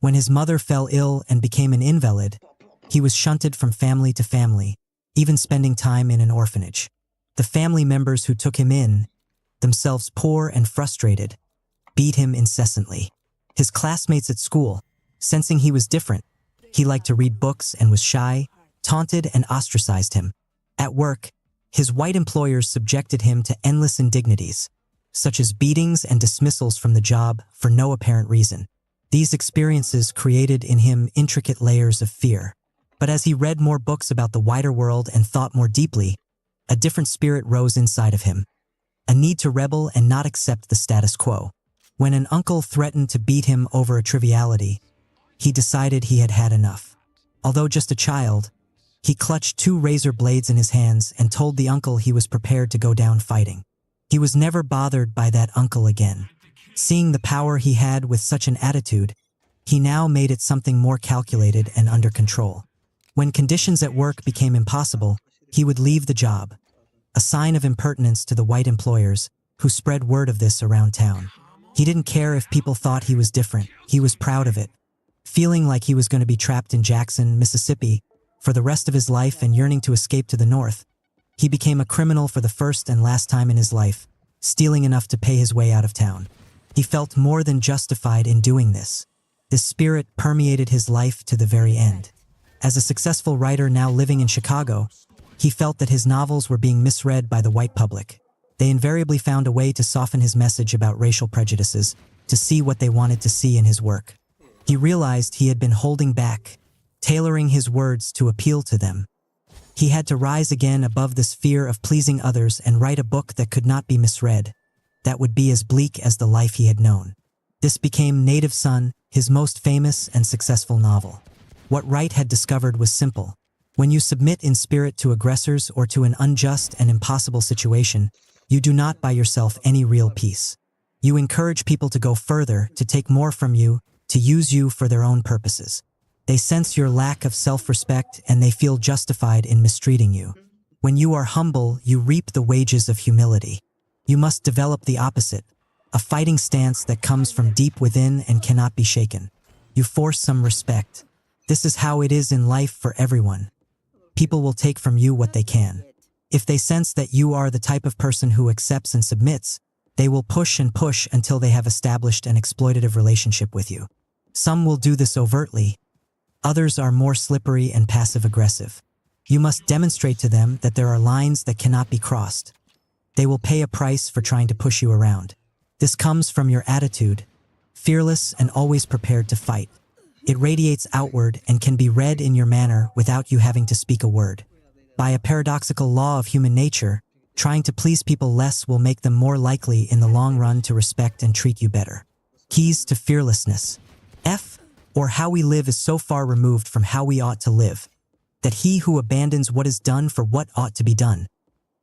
When his mother fell ill and became an invalid, he was shunted from family to family, even spending time in an orphanage. The family members who took him in, themselves poor and frustrated, beat him incessantly. His classmates at school, sensing he was different, he liked to read books and was shy, taunted and ostracized him. At work, his white employers subjected him to endless indignities, such as beatings and dismissals from the job for no apparent reason. These experiences created in him intricate layers of fear. But as he read more books about the wider world and thought more deeply, a different spirit rose inside of him, a need to rebel and not accept the status quo. When an uncle threatened to beat him over a triviality, he decided he had had enough. Although just a child, he clutched 2 razor blades in his hands and told the uncle he was prepared to go down fighting. He was never bothered by that uncle again. Seeing the power he had with such an attitude, he now made it something more calculated and under control. When conditions at work became impossible, he would leave the job, a sign of impertinence to the white employers, who spread word of this around town. He didn't care if people thought he was different. He was proud of it. Feeling like he was going to be trapped in Jackson, Mississippi, for the rest of his life and yearning to escape to the north, he became a criminal for the first and last time in his life, stealing enough to pay his way out of town. He felt more than justified in doing this. This spirit permeated his life to the very end. As a successful writer now living in Chicago, he felt that his novels were being misread by the white public. They invariably found a way to soften his message about racial prejudices, to see what they wanted to see in his work. He realized he had been holding back, tailoring his words to appeal to them. He had to rise again above this fear of pleasing others and write a book that could not be misread, that would be as bleak as the life he had known. This became Native Son, his most famous and successful novel. What Wright had discovered was simple. When you submit in spirit to aggressors or to an unjust and impossible situation, you do not buy yourself any real peace. You encourage people to go further, to take more from you, to use you for their own purposes. They sense your lack of self-respect and they feel justified in mistreating you. When you are humble, you reap the wages of humility. You must develop the opposite, a fighting stance that comes from deep within and cannot be shaken. You force some respect. This is how it is in life for everyone. People will take from you what they can. If they sense that you are the type of person who accepts and submits, they will push and push until they have established an exploitative relationship with you. Some will do this overtly. Others are more slippery and passive-aggressive. You must demonstrate to them that there are lines that cannot be crossed. They will pay a price for trying to push you around. This comes from your attitude, fearless and always prepared to fight. It radiates outward and can be read in your manner without you having to speak a word. By a paradoxical law of human nature, trying to please people less will make them more likely in the long run to respect and treat you better. Keys to fearlessness. Or how we live is so far removed from how we ought to live, that he who abandons what is done for what ought to be done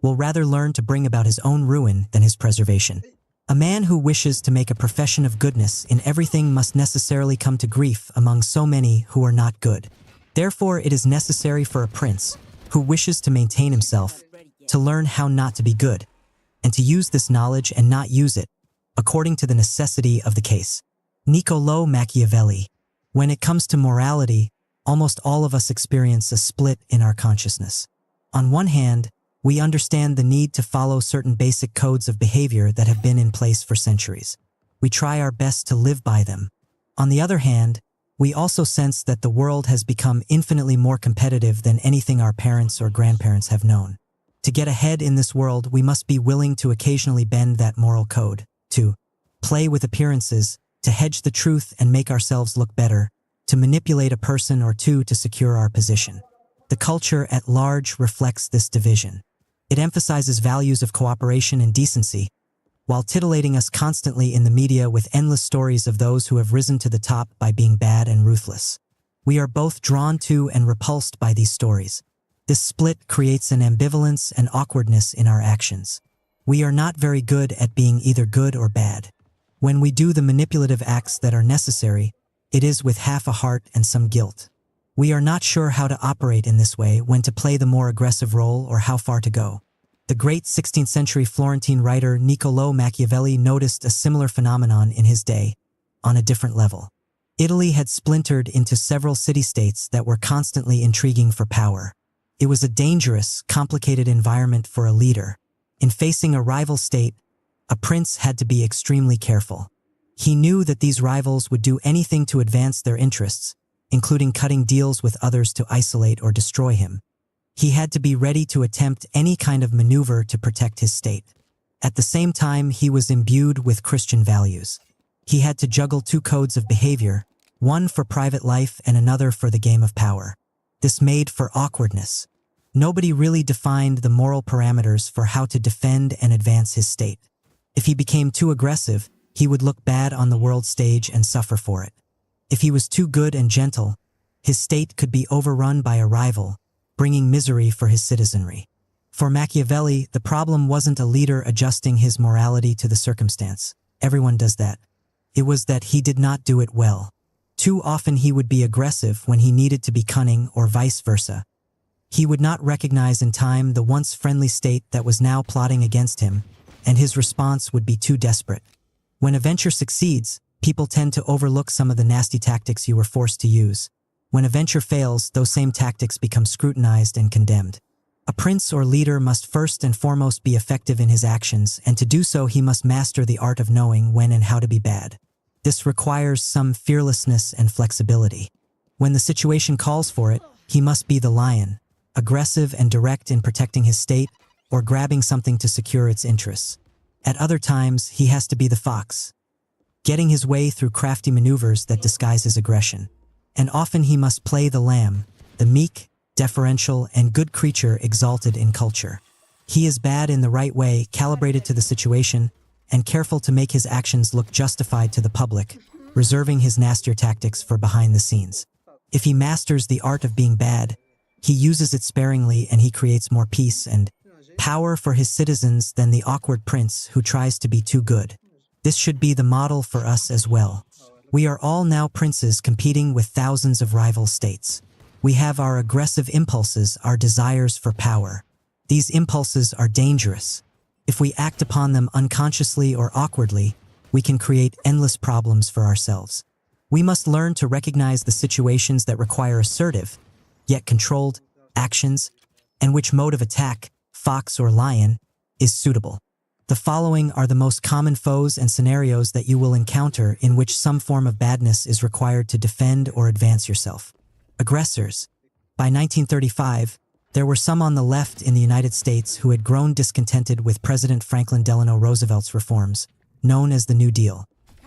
will rather learn to bring about his own ruin than his preservation. A man who wishes to make a profession of goodness in everything must necessarily come to grief among so many who are not good. Therefore, it is necessary for a prince who wishes to maintain himself to learn how not to be good, and to use this knowledge and not use it, according to the necessity of the case. Niccolò Machiavelli. When it comes to morality, almost all of us experience a split in our consciousness. On one hand, we understand the need to follow certain basic codes of behavior that have been in place for centuries. We try our best to live by them. On the other hand, we also sense that the world has become infinitely more competitive than anything our parents or grandparents have known. To get ahead in this world, we must be willing to occasionally bend that moral code, to play with appearances, to hedge the truth and make ourselves look better, to manipulate a person or two to secure our position. The culture at large reflects this division. It emphasizes values of cooperation and decency, while titillating us constantly in the media with endless stories of those who have risen to the top by being bad and ruthless. We are both drawn to and repulsed by these stories. This split creates an ambivalence and awkwardness in our actions. We are not very good at being either good or bad. When we do the manipulative acts that are necessary, it is with half a heart and some guilt. We are not sure how to operate in this way, when to play the more aggressive role or how far to go. The great 16th century Florentine writer Niccolò Machiavelli noticed a similar phenomenon in his day, on a different level. Italy had splintered into several city-states that were constantly intriguing for power. It was a dangerous, complicated environment for a leader. In facing a rival state, a prince had to be extremely careful. He knew that these rivals would do anything to advance their interests, including cutting deals with others to isolate or destroy him. He had to be ready to attempt any kind of maneuver to protect his state. At the same time, he was imbued with Christian values. He had to juggle two codes of behavior, one for private life and another for the game of power. This made for awkwardness. Nobody really defined the moral parameters for how to defend and advance his state. If he became too aggressive, he would look bad on the world stage and suffer for it. If he was too good and gentle, his state could be overrun by a rival, bringing misery for his citizenry. For Machiavelli, the problem wasn't a leader adjusting his morality to the circumstance. Everyone does that. It was that he did not do it well. Too often he would be aggressive when he needed to be cunning, or vice versa. He would not recognize in time the once friendly state that was now plotting against him, and his response would be too desperate. When a venture succeeds, people tend to overlook some of the nasty tactics you were forced to use. When a venture fails, those same tactics become scrutinized and condemned. A prince or leader must first and foremost be effective in his actions, and to do so he must master the art of knowing when and how to be bad. This requires some fearlessness and flexibility. When the situation calls for it, he must be the lion, aggressive and direct in protecting his state, or grabbing something to secure its interests. At other times, he has to be the fox, getting his way through crafty maneuvers that disguise his aggression. And often he must play the lamb, the meek, deferential, and good creature exalted in culture. He is bad in the right way, calibrated to the situation, and careful to make his actions look justified to the public, reserving his nastier tactics for behind the scenes. If he masters the art of being bad, he uses it sparingly, and he creates more peace and power for his citizens than the awkward prince who tries to be too good. This should be the model for us as well. We are all now princes competing with thousands of rival states. We have our aggressive impulses, our desires for power. These impulses are dangerous. If we act upon them unconsciously or awkwardly, we can create endless problems for ourselves. We must learn to recognize the situations that require assertive, yet controlled, actions, and which mode of attack, fox or lion, is suitable. The following are the most common foes and scenarios that you will encounter in which some form of badness is required to defend or advance yourself. Aggressors. By 1935, there were some on the left in the United States who had grown discontented with President Franklin Delano Roosevelt's reforms, known as the New Deal.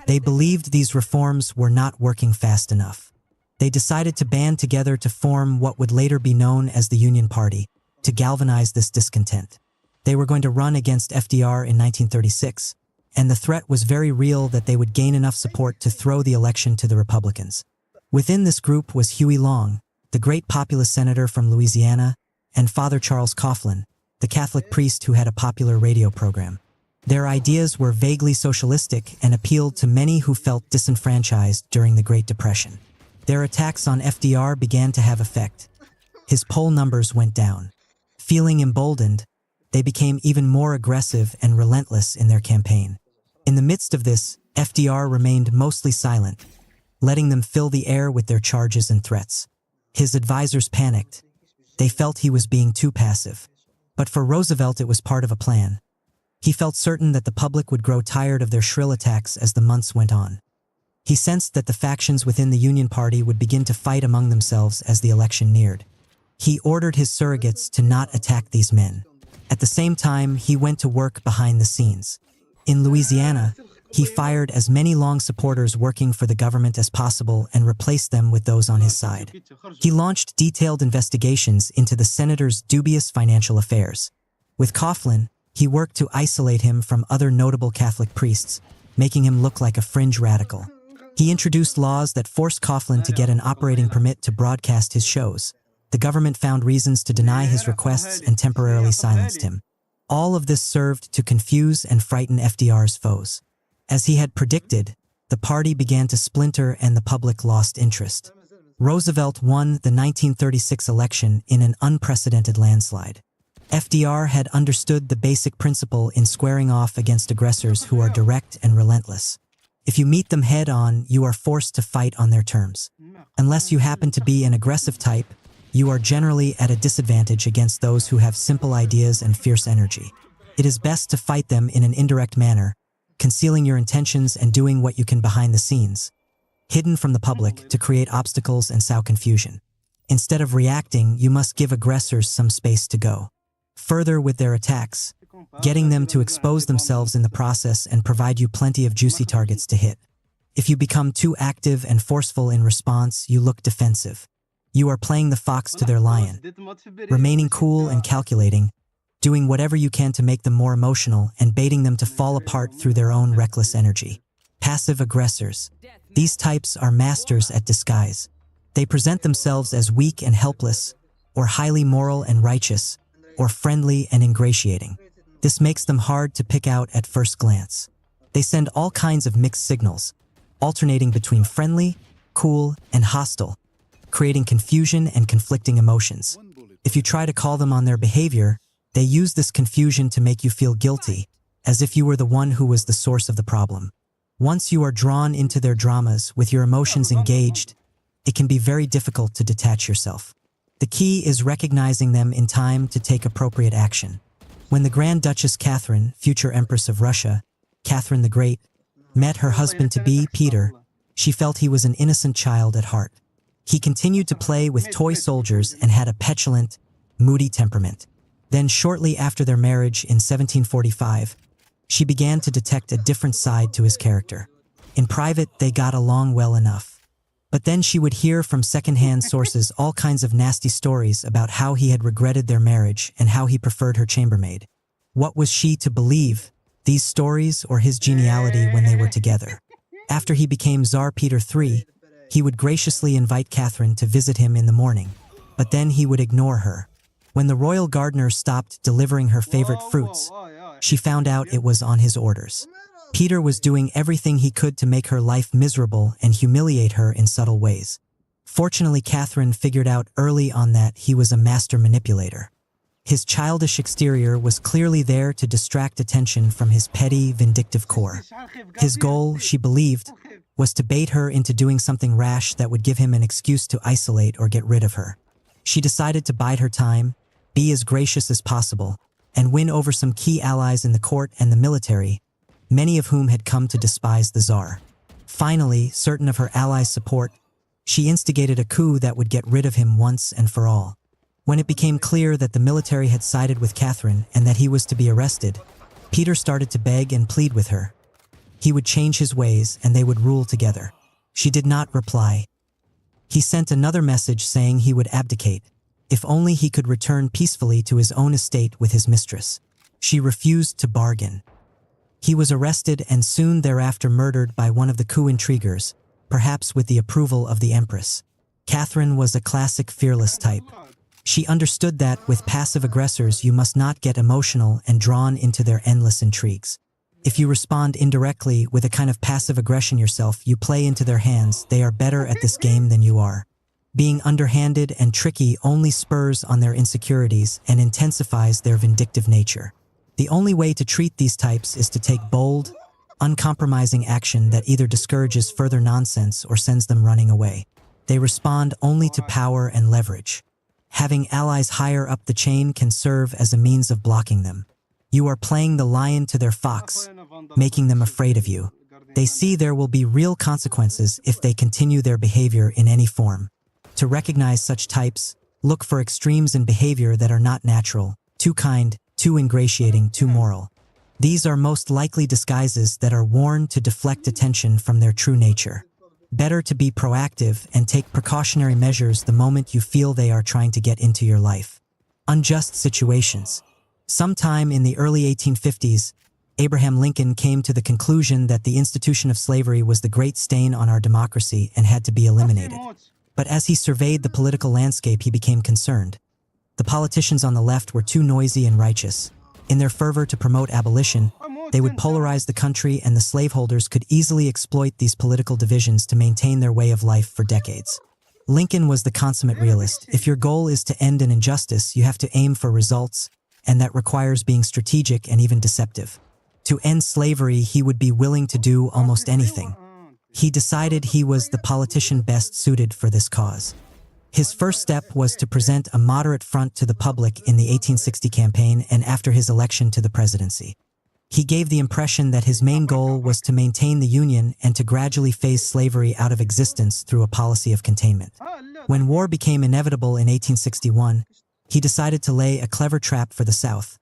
They believed these reforms were not working fast enough. They decided to band together to form what would later be known as the Union Party, to galvanize this discontent. They were going to run against FDR in 1936, and the threat was very real that they would gain enough support to throw the election to the Republicans. Within this group was Huey Long, the great populist senator from Louisiana, and Father Charles Coughlin, the Catholic priest who had a popular radio program. Their ideas were vaguely socialistic and appealed to many who felt disenfranchised during the Great Depression. Their attacks on FDR began to have effect. His poll numbers went down. Feeling emboldened, they became even more aggressive and relentless in their campaign. In the midst of this, FDR remained mostly silent, letting them fill the air with their charges and threats. His advisors panicked. They felt he was being too passive. But for Roosevelt, it was part of a plan. He felt certain that the public would grow tired of their shrill attacks as the months went on. He sensed that the factions within the Union Party would begin to fight among themselves as the election neared. He ordered his surrogates to not attack these men. At the same time, he went to work behind the scenes. In Louisiana, he fired as many Long supporters working for the government as possible and replaced them with those on his side. He launched detailed investigations into the senator's dubious financial affairs. With Coughlin, he worked to isolate him from other notable Catholic priests, making him look like a fringe radical. He introduced laws that forced Coughlin to get an operating permit to broadcast his shows. The government found reasons to deny his requests and temporarily silenced him. All of this served to confuse and frighten FDR's foes. As he had predicted, the party began to splinter and the public lost interest. Roosevelt won the 1936 election in an unprecedented landslide. FDR had understood the basic principle in squaring off against aggressors who are direct and relentless. If you meet them head-on, you are forced to fight on their terms. Unless you happen to be an aggressive type, you are generally at a disadvantage against those who have simple ideas and fierce energy. It is best to fight them in an indirect manner, concealing your intentions and doing what you can behind the scenes, hidden from the public to create obstacles and sow confusion. Instead of reacting, you must give aggressors some space to go. Further with their attacks, getting them to expose themselves in the process and provide you plenty of juicy targets to hit. If you become too active and forceful in response, you look defensive. You are playing the fox to their lion, remaining cool and calculating, doing whatever you can to make them more emotional and baiting them to fall apart through their own reckless energy. Passive aggressors. These types are masters at disguise. They present themselves as weak and helpless, or highly moral and righteous, or friendly and ingratiating. This makes them hard to pick out at first glance. They send all kinds of mixed signals, alternating between friendly, cool, and hostile, creating confusion and conflicting emotions. If you try to call them on their behavior, they use this confusion to make you feel guilty, as if you were the one who was the source of the problem. Once you are drawn into their dramas with your emotions engaged, it can be very difficult to detach yourself. The key is recognizing them in time to take appropriate action. When the Grand Duchess Catherine, future Empress of Russia, Catherine the Great, met her husband-to-be, Peter, she felt he was an innocent child at heart. He continued to play with toy soldiers and had a petulant, moody temperament. Then shortly after their marriage in 1745, she began to detect a different side to his character. In private, they got along well enough. But then she would hear from second-hand sources all kinds of nasty stories about how he had regretted their marriage and how he preferred her chambermaid. What was she to believe, these stories or his geniality when they were together? After he became Tsar Peter III, he would graciously invite Catherine to visit him in the morning, but then he would ignore her. When the royal gardener stopped delivering her favorite fruits, she found out it was on his orders. Peter was doing everything he could to make her life miserable and humiliate her in subtle ways. Fortunately, Catherine figured out early on that he was a master manipulator. His childish exterior was clearly there to distract attention from his petty, vindictive core. His goal, she believed, was to bait her into doing something rash that would give him an excuse to isolate or get rid of her. She decided to bide her time, be as gracious as possible, and win over some key allies in the court and the military, many of whom had come to despise the Tsar. Finally, certain of her allies' support, she instigated a coup that would get rid of him once and for all. When it became clear that the military had sided with Catherine and that he was to be arrested, Peter started to beg and plead with her. He would change his ways and they would rule together. She did not reply. He sent another message saying he would abdicate, if only he could return peacefully to his own estate with his mistress. She refused to bargain. He was arrested and soon thereafter murdered by one of the coup intriguers, perhaps with the approval of the Empress. Catherine was a classic fearless type. She understood that, with passive aggressors, you must not get emotional and drawn into their endless intrigues. If you respond indirectly with a kind of passive aggression yourself, you play into their hands. They are better at this game than you are. Being underhanded and tricky only spurs on their insecurities and intensifies their vindictive nature. The only way to treat these types is to take bold, uncompromising action that either discourages further nonsense or sends them running away. They respond only to power and leverage. Having allies higher up the chain can serve as a means of blocking them. You are playing the lion to their fox, making them afraid of you. They see there will be real consequences if they continue their behavior in any form. To recognize such types, look for extremes in behavior that are not natural, too kind, too ingratiating, too moral. These are most likely disguises that are worn to deflect attention from their true nature. Better to be proactive and take precautionary measures the moment you feel they are trying to get into your life. Unjust situations. Sometime in the early 1850s, Abraham Lincoln came to the conclusion that the institution of slavery was the great stain on our democracy and had to be eliminated. But as he surveyed the political landscape, he became concerned. The politicians on the left were too noisy and righteous. In their fervor to promote abolition, they would polarize the country, and the slaveholders could easily exploit these political divisions to maintain their way of life for decades. Lincoln was the consummate realist. If your goal is to end an injustice, you have to aim for results, and that requires being strategic and even deceptive. To end slavery, he would be willing to do almost anything. He decided he was the politician best suited for this cause. His first step was to present a moderate front to the public in the 1860 campaign and after his election to the presidency. He gave the impression that his main goal was to maintain the Union and to gradually phase slavery out of existence through a policy of containment. When war became inevitable in 1861, he decided to lay a clever trap for the South,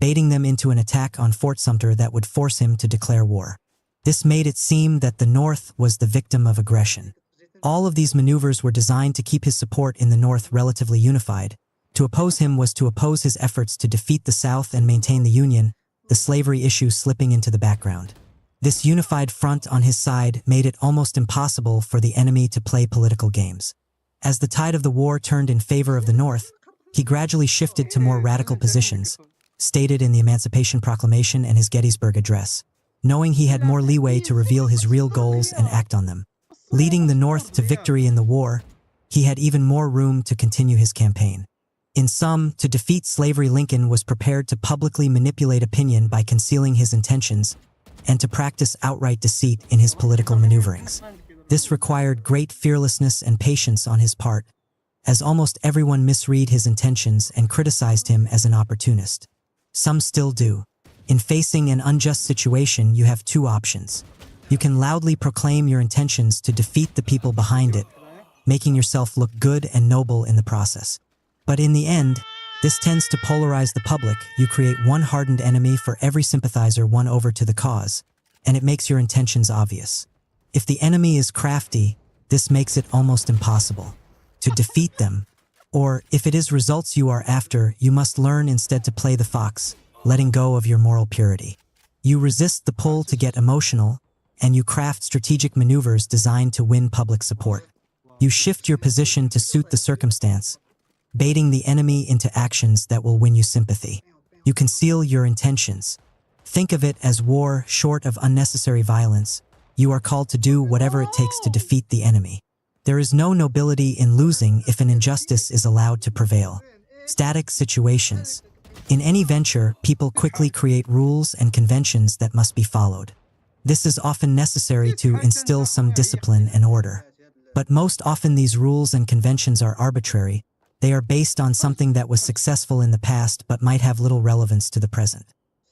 baiting them into an attack on Fort Sumter that would force him to declare war. This made it seem that the North was the victim of aggression. All of these maneuvers were designed to keep his support in the North relatively unified. To oppose him was to oppose his efforts to defeat the South and maintain the Union, the slavery issue slipping into the background. This unified front on his side made it almost impossible for the enemy to play political games. As the tide of the war turned in favor of the North, he gradually shifted to more radical positions, stated in the Emancipation Proclamation and his Gettysburg Address, knowing he had more leeway to reveal his real goals and act on them. Leading the North to victory in the war, he had even more room to continue his campaign. In sum, to defeat slavery, Lincoln was prepared to publicly manipulate opinion by concealing his intentions and to practice outright deceit in his political maneuverings. This required great fearlessness and patience on his part, as almost everyone misread his intentions and criticized him as an opportunist. Some still do. In facing an unjust situation, you have two options. You can loudly proclaim your intentions to defeat the people behind it, making yourself look good and noble in the process. But in the end, this tends to polarize the public. You create one hardened enemy for every sympathizer won over to the cause, and it makes your intentions obvious. If the enemy is crafty, this makes it almost impossible to defeat them. Or, if it is results you are after, you must learn instead to play the fox, letting go of your moral purity. You resist the pull to get emotional, and you craft strategic maneuvers designed to win public support. You shift your position to suit the circumstance, baiting the enemy into actions that will win you sympathy. You conceal your intentions. Think of it as war short of unnecessary violence. You are called to do whatever it takes to defeat the enemy. There is no nobility in losing if an injustice is allowed to prevail. Static situations. In any venture, people quickly create rules and conventions that must be followed. This is often necessary to instill some discipline and order. But most often these rules and conventions are arbitrary. They are based on something that was successful in the past but might have little relevance to the present.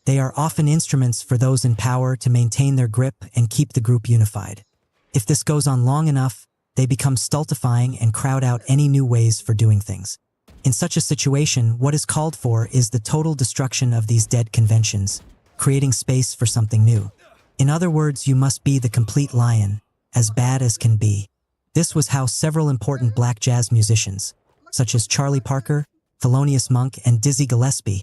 They are often instruments for those in power to maintain their grip and keep the group unified. If this goes on long enough, they become stultifying and crowd out any new ways for doing things. In such a situation, what is called for is the total destruction of these dead conventions, creating space for something new. In other words, you must be the complete lion, as bad as can be. This was how several important black jazz musicians, such as Charlie Parker, Thelonious Monk, and Dizzy Gillespie,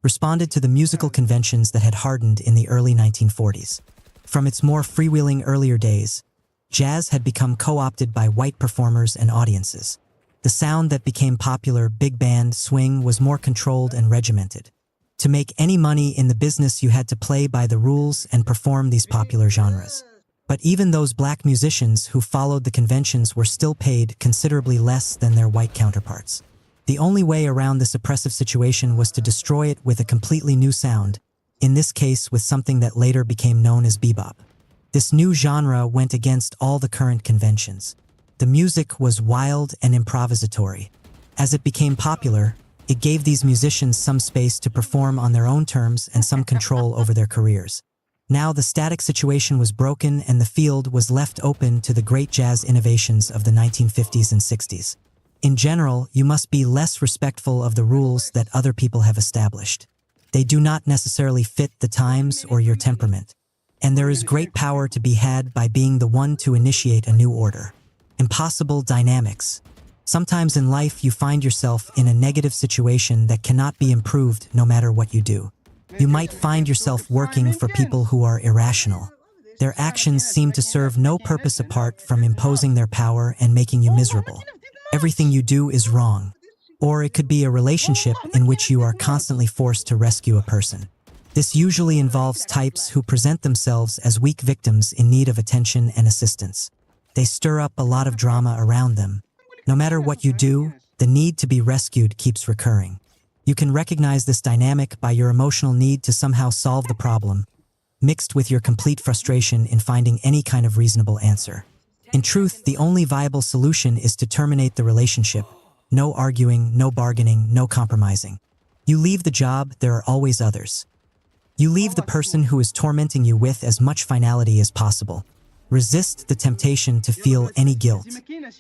responded to the musical conventions that had hardened in the early 1940s. From its more freewheeling earlier days, jazz had become co-opted by white performers and audiences. The sound that became popular, big band, swing, was more controlled and regimented. To make any money in the business, you had to play by the rules and perform these popular genres. But even those black musicians who followed the conventions were still paid considerably less than their white counterparts. The only way around this oppressive situation was to destroy it with a completely new sound, in this case with something that later became known as bebop. This new genre went against all the current conventions. The music was wild and improvisatory. As it became popular, it gave these musicians some space to perform on their own terms and some control over their careers. Now the static situation was broken and the field was left open to the great jazz innovations of the 1950s and 60s. In general, you must be less respectful of the rules that other people have established. They do not necessarily fit the times or your temperament. And there is great power to be had by being the one to initiate a new order. Impossible dynamics. Sometimes in life you find yourself in a negative situation that cannot be improved no matter what you do. You might find yourself working for people who are irrational. Their actions seem to serve no purpose apart from imposing their power and making you miserable. Everything you do is wrong. Or it could be a relationship in which you are constantly forced to rescue a person. This usually involves types who present themselves as weak victims in need of attention and assistance. They stir up a lot of drama around them. No matter what you do, the need to be rescued keeps recurring. You can recognize this dynamic by your emotional need to somehow solve the problem, mixed with your complete frustration in finding any kind of reasonable answer. In truth, the only viable solution is to terminate the relationship. No arguing, no bargaining, no compromising. You leave the job, there are always others. You leave the person who is tormenting you with as much finality as possible. Resist the temptation to feel any guilt.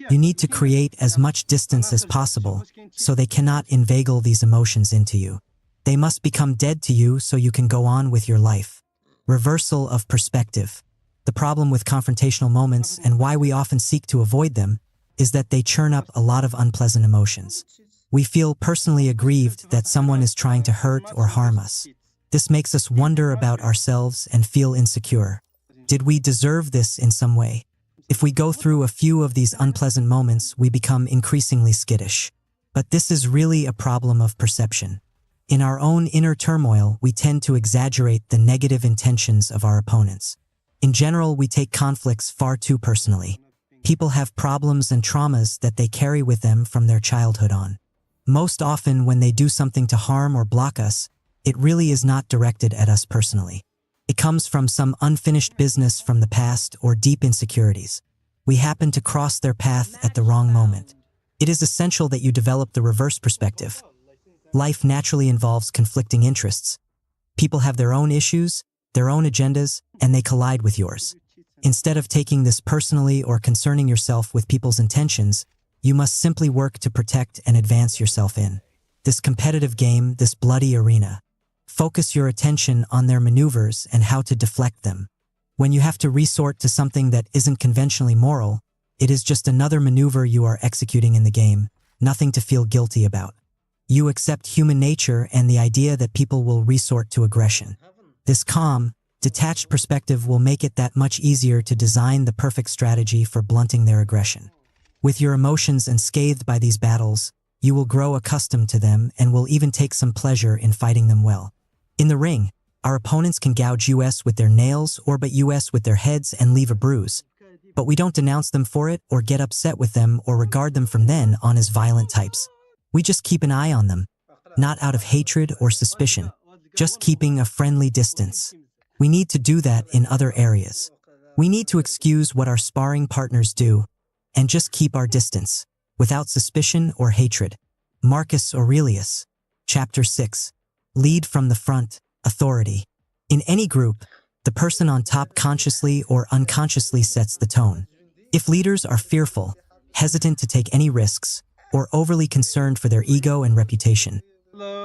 You need to create as much distance as possible so they cannot inveigle these emotions into you. They must become dead to you so you can go on with your life. Reversal of perspective. The problem with confrontational moments and why we often seek to avoid them is that they churn up a lot of unpleasant emotions. We feel personally aggrieved that someone is trying to hurt or harm us. This makes us wonder about ourselves and feel insecure. Did we deserve this in some way? If we go through a few of these unpleasant moments, we become increasingly skittish. But this is really a problem of perception. In our own inner turmoil, we tend to exaggerate the negative intentions of our opponents. In general, we take conflicts far too personally. People have problems and traumas that they carry with them from their childhood on. Most often, when they do something to harm or block us, it really is not directed at us personally. It comes from some unfinished business from the past or deep insecurities. We happen to cross their path at the wrong moment. It is essential that you develop the reverse perspective. Life naturally involves conflicting interests. People have their own issues, their own agendas, and they collide with yours. Instead of taking this personally or concerning yourself with people's intentions, you must simply work to protect and advance yourself in this competitive game, this bloody arena. Focus your attention on their maneuvers and how to deflect them. When you have to resort to something that isn't conventionally moral, it is just another maneuver you are executing in the game, nothing to feel guilty about. You accept human nature and the idea that people will resort to aggression. This calm, detached perspective will make it that much easier to design the perfect strategy for blunting their aggression. With your emotions unscathed by these battles, you will grow accustomed to them and will even take some pleasure in fighting them well. In the ring, our opponents can gouge us with their nails or butt us with their heads and leave a bruise. But we don't denounce them for it or get upset with them or regard them from then on as violent types. We just keep an eye on them, not out of hatred or suspicion, just keeping a friendly distance. We need to do that in other areas. We need to excuse what our sparring partners do and just keep our distance, without suspicion or hatred. Marcus Aurelius, Chapter 6. Lead from the front, authority. In any group, the person on top consciously or unconsciously sets the tone. If leaders are fearful, hesitant to take any risks, or overly concerned for their ego and reputation,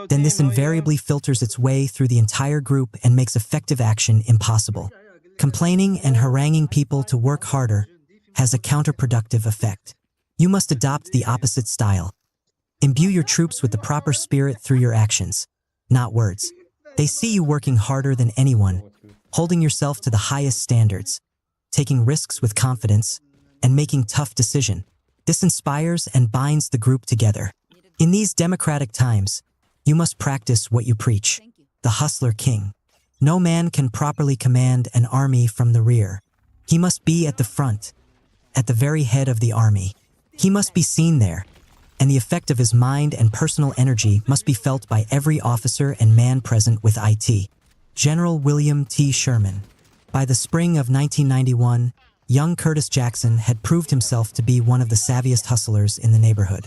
then this invariably filters its way through the entire group and makes effective action impossible. Complaining and haranguing people to work harder has a counterproductive effect. You must adopt the opposite style. Imbue your troops with the proper spirit through your actions, not words. They see you working harder than anyone, holding yourself to the highest standards, taking risks with confidence, and making tough decisions. This inspires and binds the group together. In these democratic times, you must practice what you preach. The hustler king. No man can properly command an army from the rear. He must be at the front, at the very head of the army. He must be seen there, and the effect of his mind and personal energy must be felt by every officer and man present with it. General William T. Sherman. By the spring of 1991, young Curtis Jackson had proved himself to be one of the savviest hustlers in the neighborhood.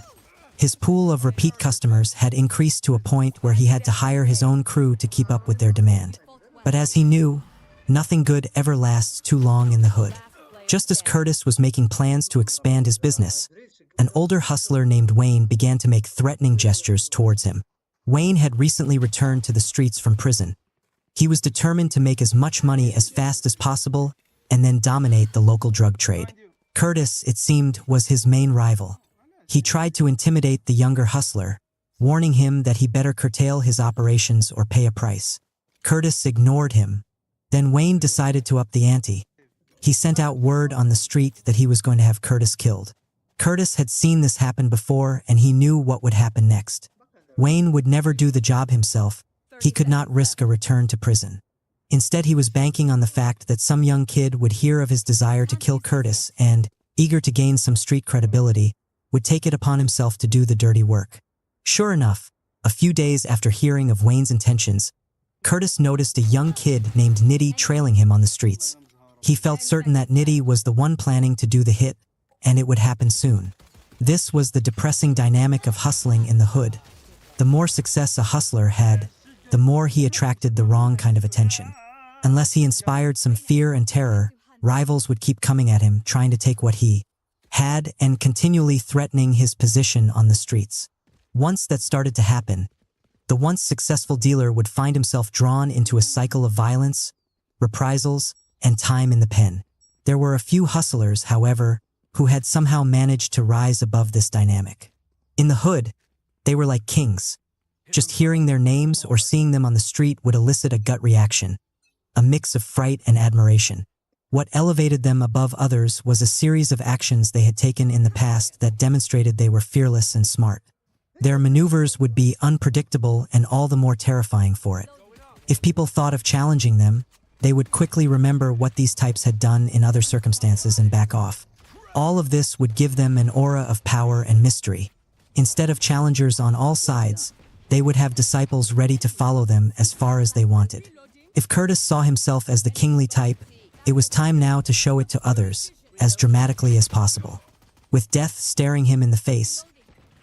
His pool of repeat customers had increased to a point where he had to hire his own crew to keep up with their demand. But as he knew, nothing good ever lasts too long in the hood. Just as Curtis was making plans to expand his business, an older hustler named Wayne began to make threatening gestures towards him. Wayne had recently returned to the streets from prison. He was determined to make as much money as fast as possible and then dominate the local drug trade. Curtis, it seemed, was his main rival. He tried to intimidate the younger hustler, warning him that he better curtail his operations or pay a price. Curtis ignored him. Then Wayne decided to up the ante. He sent out word on the street that he was going to have Curtis killed. Curtis had seen this happen before, and he knew what would happen next. Wayne would never do the job himself. He could not risk a return to prison. Instead, he was banking on the fact that some young kid would hear of his desire to kill Curtis and, eager to gain some street credibility, would take it upon himself to do the dirty work. Sure enough, a few days after hearing of Wayne's intentions, Curtis noticed a young kid named Nitty trailing him on the streets. He felt certain that Nitty was the one planning to do the hit, and it would happen soon. This was the depressing dynamic of hustling in the hood. The more success a hustler had, the more he attracted the wrong kind of attention. Unless he inspired some fear and terror, rivals would keep coming at him, trying to take what he had and continually threatening his position on the streets. Once that started to happen, the once successful dealer would find himself drawn into a cycle of violence, reprisals, and time in the pen. There were a few hustlers, however, who had somehow managed to rise above this dynamic. In the hood, they were like kings. Just hearing their names or seeing them on the street would elicit a gut reaction, a mix of fright and admiration. What elevated them above others was a series of actions they had taken in the past that demonstrated they were fearless and smart. Their maneuvers would be unpredictable and all the more terrifying for it. If people thought of challenging them, they would quickly remember what these types had done in other circumstances and back off. All of this would give them an aura of power and mystery. Instead of challengers on all sides, they would have disciples ready to follow them as far as they wanted. If Curtis saw himself as the kingly type, it was time now to show it to others, as dramatically as possible. With death staring him in the face,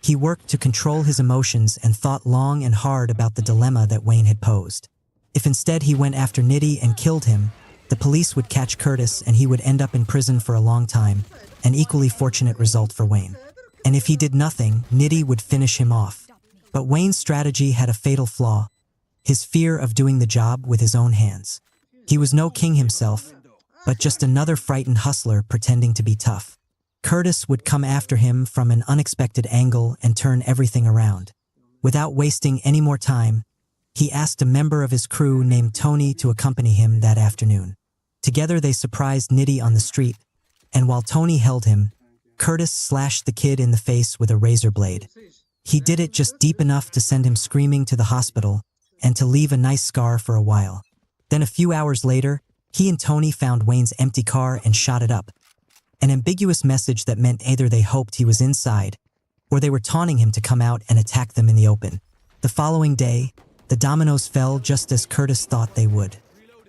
he worked to control his emotions and thought long and hard about the dilemma that Wayne had posed. If instead he went after Nitty and killed him, the police would catch Curtis and he would end up in prison for a long time, an equally fortunate result for Wayne. And if he did nothing, Nitty would finish him off. But Wayne's strategy had a fatal flaw: his fear of doing the job with his own hands. He was no king himself, but just another frightened hustler pretending to be tough. Curtis would come after him from an unexpected angle and turn everything around. Without wasting any more time, he asked a member of his crew named Tony to accompany him that afternoon. Together they surprised Nitty on the street, and while Tony held him, Curtis slashed the kid in the face with a razor blade. He did it just deep enough to send him screaming to the hospital and to leave a nice scar for a while. Then a few hours later, he and Tony found Wayne's empty car and shot it up. An ambiguous message that meant either they hoped he was inside, or they were taunting him to come out and attack them in the open. The following day, the dominoes fell just as Curtis thought they would.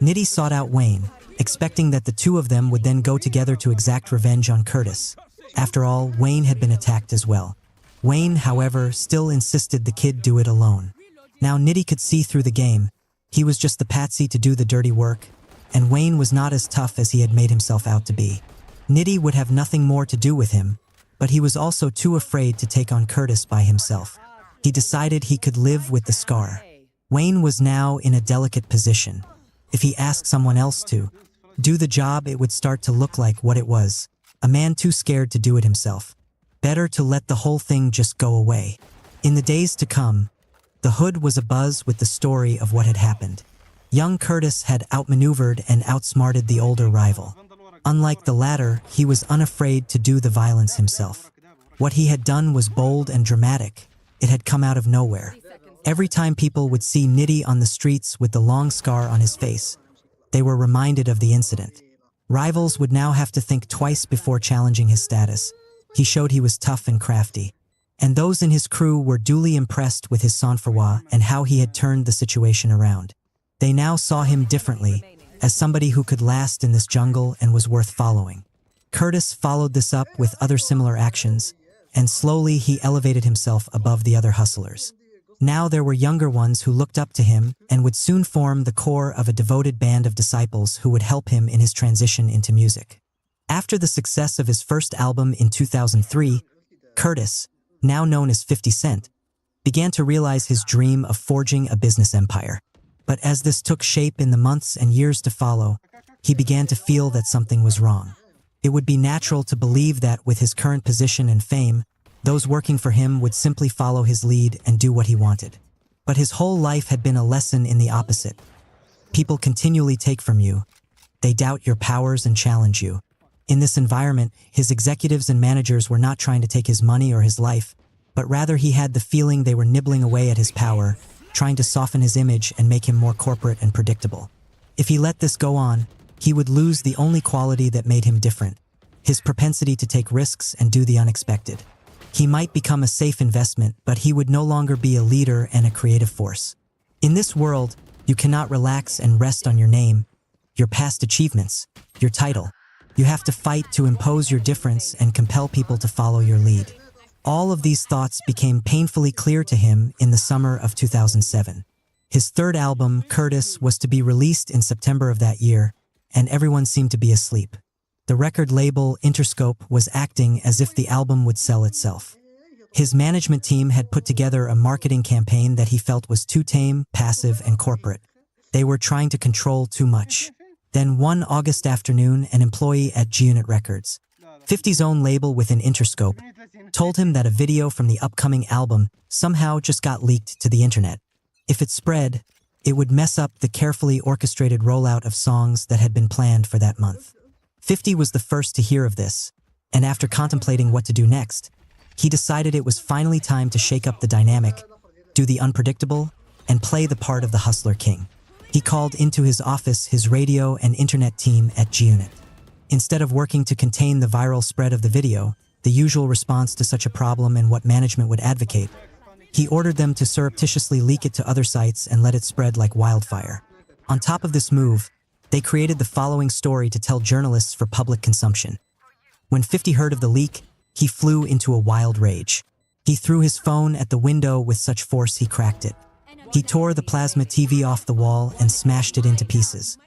Nitty sought out Wayne, expecting that the two of them would then go together to exact revenge on Curtis. After all, Wayne had been attacked as well. Wayne, however, still insisted the kid do it alone. Now Nitty could see through the game. He was just the patsy to do the dirty work, and Wayne was not as tough as he had made himself out to be. Nitty would have nothing more to do with him, but he was also too afraid to take on Curtis by himself. He decided he could live with the scar. Wayne was now in a delicate position. If he asked someone else to do the job, it would start to look like what it was, a man too scared to do it himself. Better to let the whole thing just go away. In the days to come, the hood was abuzz with the story of what had happened. Young Curtis had outmaneuvered and outsmarted the older rival. Unlike the latter, he was unafraid to do the violence himself. What he had done was bold and dramatic. It had come out of nowhere. Every time people would see Nitty on the streets with the long scar on his face, they were reminded of the incident. Rivals would now have to think twice before challenging his status. He showed he was tough and crafty. And those in his crew were duly impressed with his sang-froid and how he had turned the situation around. They now saw him differently, as somebody who could last in this jungle and was worth following. Curtis followed this up with other similar actions, and slowly he elevated himself above the other hustlers. Now there were younger ones who looked up to him and would soon form the core of a devoted band of disciples who would help him in his transition into music. After the success of his first album in 2003, Curtis, now known as 50 Cent, began to realize his dream of forging a business empire. But as this took shape in the months and years to follow, he began to feel that something was wrong. It would be natural to believe that with his current position and fame, those working for him would simply follow his lead and do what he wanted. But his whole life had been a lesson in the opposite. People continually take from you. They doubt your powers and challenge you. In this environment, his executives and managers were not trying to take his money or his life, but rather he had the feeling they were nibbling away at his power, trying to soften his image and make him more corporate and predictable. If he let this go on, he would lose the only quality that made him different, his propensity to take risks and do the unexpected. He might become a safe investment, but he would no longer be a leader and a creative force. In this world, you cannot relax and rest on your name, your past achievements, your title. You have to fight to impose your difference and compel people to follow your lead. All of these thoughts became painfully clear to him in the summer of 2007. His third album, Curtis, was to be released in September of that year, and everyone seemed to be asleep. The record label, Interscope, was acting as if the album would sell itself. His management team had put together a marketing campaign that he felt was too tame, passive, and corporate. They were trying to control too much. Then one August afternoon, an employee at G-Unit Records, 50's own label within Interscope, told him that a video from the upcoming album somehow just got leaked to the internet. If it spread, it would mess up the carefully orchestrated rollout of songs that had been planned for that month. 50 was the first to hear of this, and after contemplating what to do next, he decided it was finally time to shake up the dynamic, do the unpredictable, and play the part of the hustler king. He called into his office his radio and internet team at G-Unit. Instead of working to contain the viral spread of the video, the usual response to such a problem and what management would advocate, he ordered them to surreptitiously leak it to other sites and let it spread like wildfire. On top of this move, they created the following story to tell journalists for public consumption. When 50 heard of the leak, he flew into a wild rage. He threw his phone at the window with such force he cracked it. He tore the plasma TV off the wall and smashed it into pieces.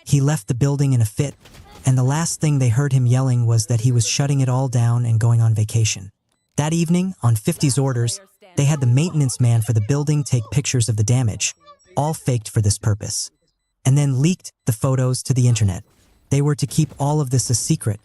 He left the building in a fit, and the last thing they heard him yelling was that he was shutting it all down and going on vacation. That evening, on 50's orders, they had the maintenance man for the building take pictures of the damage, all faked for this purpose, and then leaked the photos to the internet. They were to keep all of this a secret.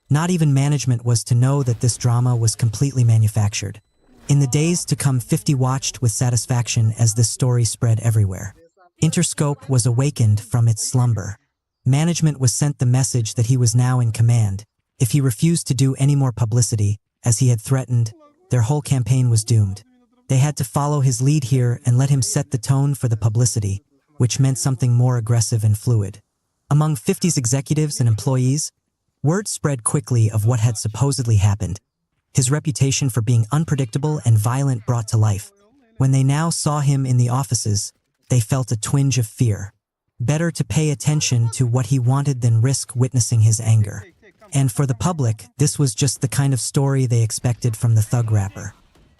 Not even management was to know that this drama was completely manufactured. In the days to come, 50 watched with satisfaction as this story spread everywhere. Interscope was awakened from its slumber. Management was sent the message that he was now in command. If he refused to do any more publicity, as he had threatened, their whole campaign was doomed. They had to follow his lead here and let him set the tone for the publicity, which meant something more aggressive and fluid. Among 50's executives and employees, word spread quickly of what had supposedly happened. His reputation for being unpredictable and violent brought to life. When they now saw him in the offices, they felt a twinge of fear. Better to pay attention to what he wanted than risk witnessing his anger. And for the public, this was just the kind of story they expected from the thug rapper.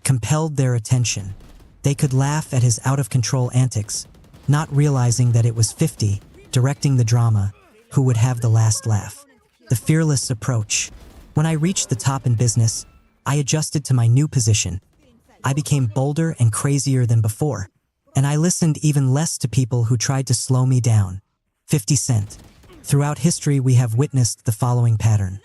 Compelled their attention. They could laugh at his out-of-control antics, not realizing that it was 50, directing the drama, who would have the last laugh. The fearless approach. When I reached the top in business, I adjusted to my new position. I became bolder and crazier than before, and I listened even less to people who tried to slow me down. 50 Cent. Throughout history, we have witnessed the following pattern.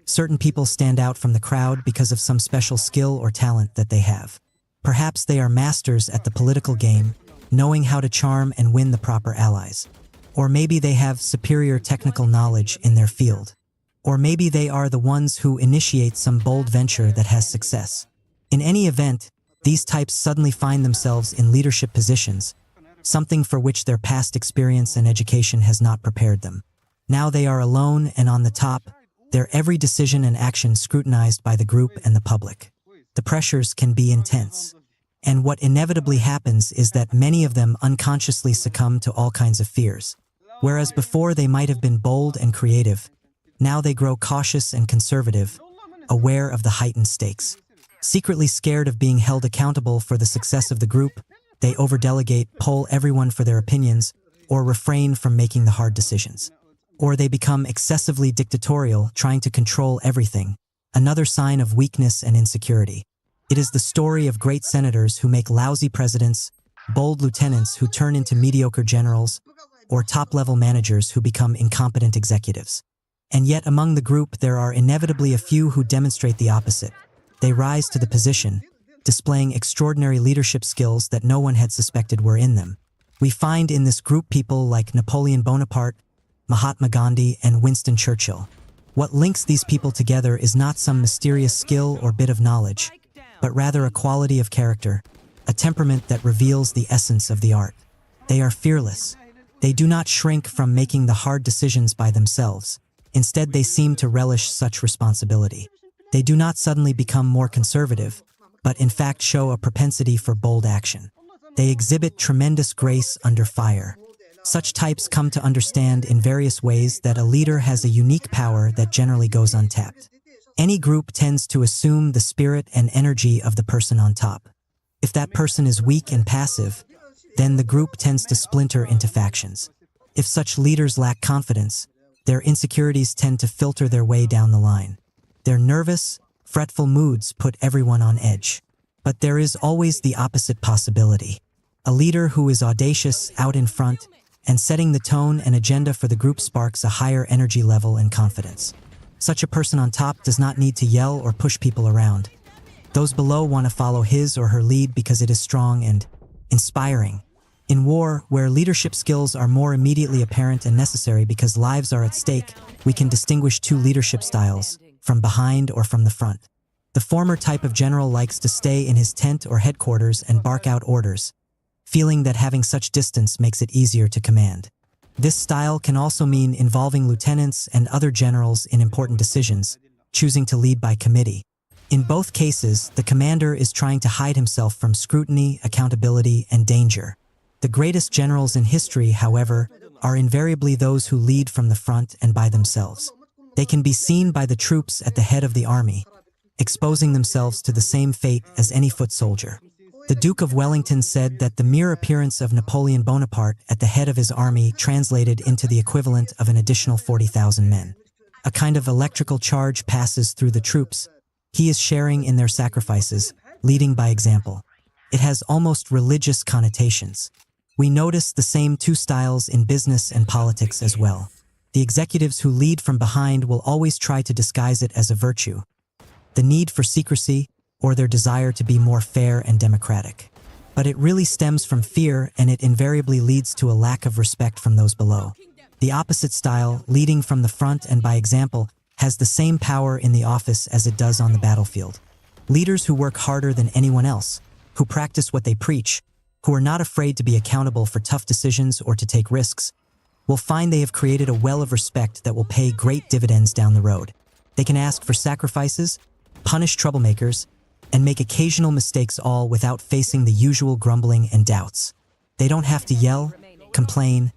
Certain people stand out from the crowd because of some special skill or talent that they have. Perhaps they are masters at the political game, knowing how to charm and win the proper allies. Or maybe they have superior technical knowledge in their field. Or maybe they are the ones who initiate some bold venture that has success. In any event, these types suddenly find themselves in leadership positions, something for which their past experience and education has not prepared them. Now they are alone and on the top, their every decision and action scrutinized by the group and the public. The pressures can be intense. And what inevitably happens is that many of them unconsciously succumb to all kinds of fears. Whereas before they might have been bold and creative, now they grow cautious and conservative, aware of the heightened stakes. Secretly scared of being held accountable for the success of the group, they overdelegate, poll everyone for their opinions, or refrain from making the hard decisions. Or they become excessively dictatorial, trying to control everything, another sign of weakness and insecurity. It is the story of great senators who make lousy presidents, bold lieutenants who turn into mediocre generals, or top-level managers who become incompetent executives. And yet among the group there are inevitably a few who demonstrate the opposite. They rise to the position, displaying extraordinary leadership skills that no one had suspected were in them. We find in this group people like Napoleon Bonaparte, Mahatma Gandhi, and Winston Churchill. What links these people together is not some mysterious skill or bit of knowledge, but rather a quality of character, a temperament that reveals the essence of the art. They are fearless. They do not shrink from making the hard decisions by themselves. Instead, they seem to relish such responsibility. They do not suddenly become more conservative, but in fact show a propensity for bold action. They exhibit tremendous grace under fire. Such types come to understand in various ways that a leader has a unique power that generally goes untapped. Any group tends to assume the spirit and energy of the person on top. If that person is weak and passive, then the group tends to splinter into factions. If such leaders lack confidence, their insecurities tend to filter their way down the line. Their nervous, fretful moods put everyone on edge. But there is always the opposite possibility. A leader who is audacious, out in front, and setting the tone and agenda for the group sparks a higher energy level and confidence. Such a person on top does not need to yell or push people around. Those below want to follow his or her lead because it is strong and inspiring. In war, where leadership skills are more immediately apparent and necessary because lives are at stake, we can distinguish two leadership styles, from behind or from the front. The former type of general likes to stay in his tent or headquarters and bark out orders, feeling that having such distance makes it easier to command. This style can also mean involving lieutenants and other generals in important decisions, choosing to lead by committee. In both cases, the commander is trying to hide himself from scrutiny, accountability, and danger. The greatest generals in history, however, are invariably those who lead from the front and by themselves. They can be seen by the troops at the head of the army, exposing themselves to the same fate as any foot soldier. The Duke of Wellington said that the mere appearance of Napoleon Bonaparte at the head of his army translated into the equivalent of an additional 40,000 men. A kind of electrical charge passes through the troops. He is sharing in their sacrifices, leading by example. It has almost religious connotations. We notice the same two styles in business and politics as well. The executives who lead from behind will always try to disguise it as a virtue, the need for secrecy, or their desire to be more fair and democratic. But it really stems from fear, and it invariably leads to a lack of respect from those below. The opposite style, leading from the front and by example, has the same power in the office as it does on the battlefield. Leaders who work harder than anyone else, who practice what they preach, who are not afraid to be accountable for tough decisions or to take risks, will find they have created a well of respect that will pay great dividends down the road. They can ask for sacrifices, punish troublemakers, and make occasional mistakes, all without facing the usual grumbling and doubts. They don't have to yell, complain,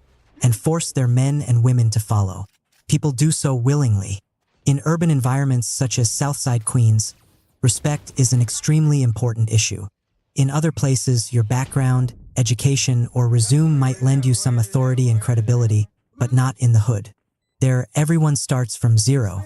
and force their men and women to follow. People do so willingly. In urban environments such as Southside Queens, respect is an extremely important issue. In other places, your background, education, or resume might lend you some authority and credibility, but not in the hood. There, everyone starts from zero.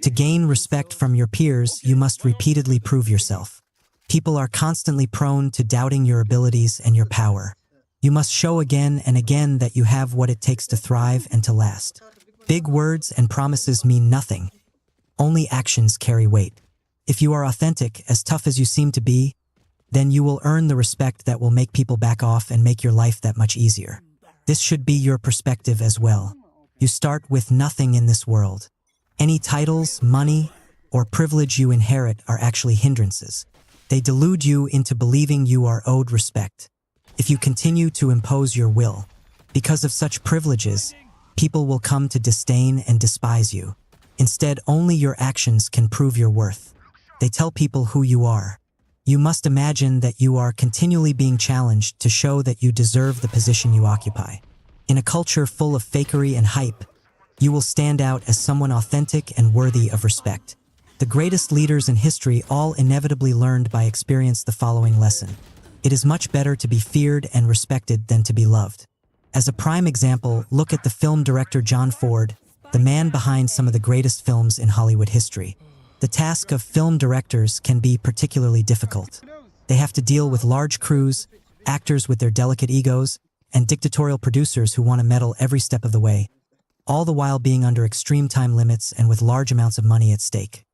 To gain respect from your peers, you must repeatedly prove yourself. People are constantly prone to doubting your abilities and your power. You must show again and again that you have what it takes to thrive and to last. Big words and promises mean nothing. Only actions carry weight. If you are authentic, as tough as you seem to be, then you will earn the respect that will make people back off and make your life that much easier. This should be your perspective as well. You start with nothing in this world. Any titles, money, or privilege you inherit are actually hindrances. They delude you into believing you are owed respect. If you continue to impose your will, because of such privileges, people will come to disdain and despise you. Instead, only your actions can prove your worth. They tell people who you are. You must imagine that you are continually being challenged to show that you deserve the position you occupy. In a culture full of fakery and hype, you will stand out as someone authentic and worthy of respect. The greatest leaders in history all inevitably learned by experience the following lesson. It is much better to be feared and respected than to be loved. As a prime example, look at the film director John Ford, the man behind some of the greatest films in Hollywood history. The task of film directors can be particularly difficult. They have to deal with large crews, actors with their delicate egos, and dictatorial producers who want to meddle every step of the way, all the while being under extreme time limits and with large amounts of money at stake.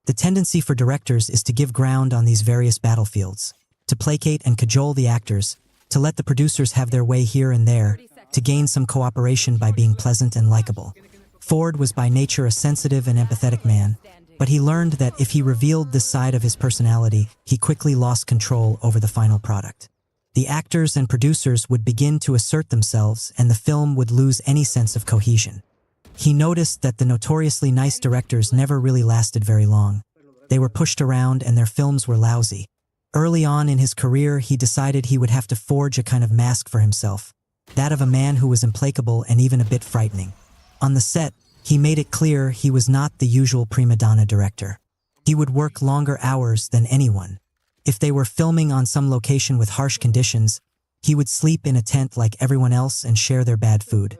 The tendency for directors is to give ground on these various battlefields, to placate and cajole the actors, to let the producers have their way here and there, to gain some cooperation by being pleasant and likable. Ford was by nature a sensitive and empathetic man, but he learned that if he revealed this side of his personality, he quickly lost control over the final product. The actors and producers would begin to assert themselves, and the film would lose any sense of cohesion. He noticed that the notoriously nice directors never really lasted very long. They were pushed around and their films were lousy. Early on in his career, he decided he would have to forge a kind of mask for himself, that of a man who was implacable and even a bit frightening. On the set, he made it clear he was not the usual prima donna director. He would work longer hours than anyone. If they were filming on some location with harsh conditions, he would sleep in a tent like everyone else and share their bad food.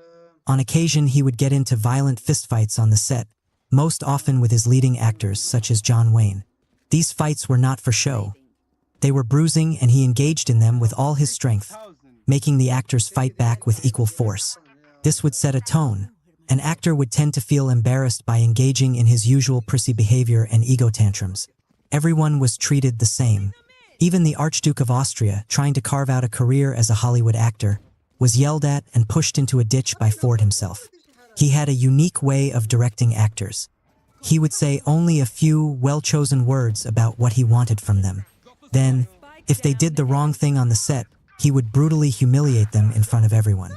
On occasion, he would get into violent fistfights on the set, most often with his leading actors, such as John Wayne. These fights were not for show. They were bruising, and he engaged in them with all his strength, making the actors fight back with equal force. This would set a tone. An actor would tend to feel embarrassed by engaging in his usual prissy behavior and ego tantrums. Everyone was treated the same. Even the Archduke of Austria, trying to carve out a career as a Hollywood actor, was yelled at and pushed into a ditch by Ford himself. He had a unique way of directing actors. He would say only a few well-chosen words about what he wanted from them. Then, if they did the wrong thing on the set, he would brutally humiliate them in front of everyone.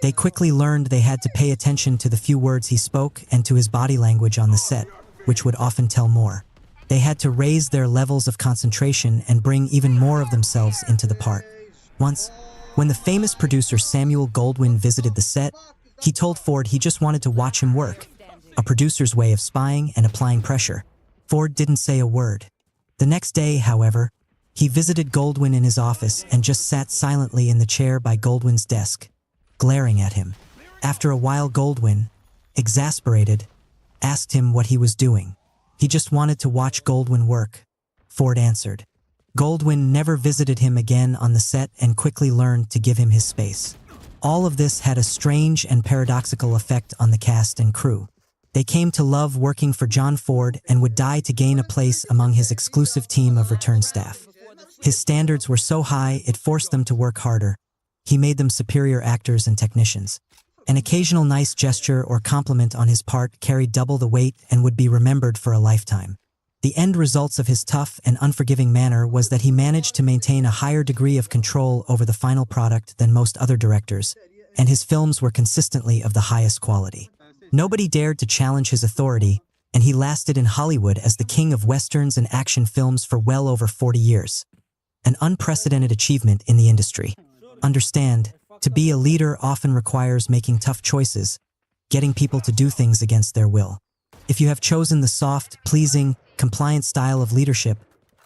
They quickly learned they had to pay attention to the few words he spoke and to his body language on the set, which would often tell more. They had to raise their levels of concentration and bring even more of themselves into the part. Once, when the famous producer Samuel Goldwyn visited the set, he told Ford he just wanted to watch him work, a producer's way of spying and applying pressure. Ford didn't say a word. The next day, however, he visited Goldwyn in his office and just sat silently in the chair by Goldwyn's desk, glaring at him. After a while, Goldwyn, exasperated, asked him what he was doing. He just wanted to watch Goldwyn work, Ford answered. Goldwyn never visited him again on the set and quickly learned to give him his space. All of this had a strange and paradoxical effect on the cast and crew. They came to love working for John Ford and would die to gain a place among his exclusive team of return staff. His standards were so high it forced them to work harder. He made them superior actors and technicians. An occasional nice gesture or compliment on his part carried double the weight and would be remembered for a lifetime. The end results of his tough and unforgiving manner was that he managed to maintain a higher degree of control over the final product than most other directors, and his films were consistently of the highest quality. Nobody dared to challenge his authority, and he lasted in Hollywood as the king of westerns and action films for well over 40 years. An unprecedented achievement in the industry. Understand, To be a leader often requires making tough choices, getting people to do things against their will. If you have chosen the soft, pleasing, compliant style of leadership,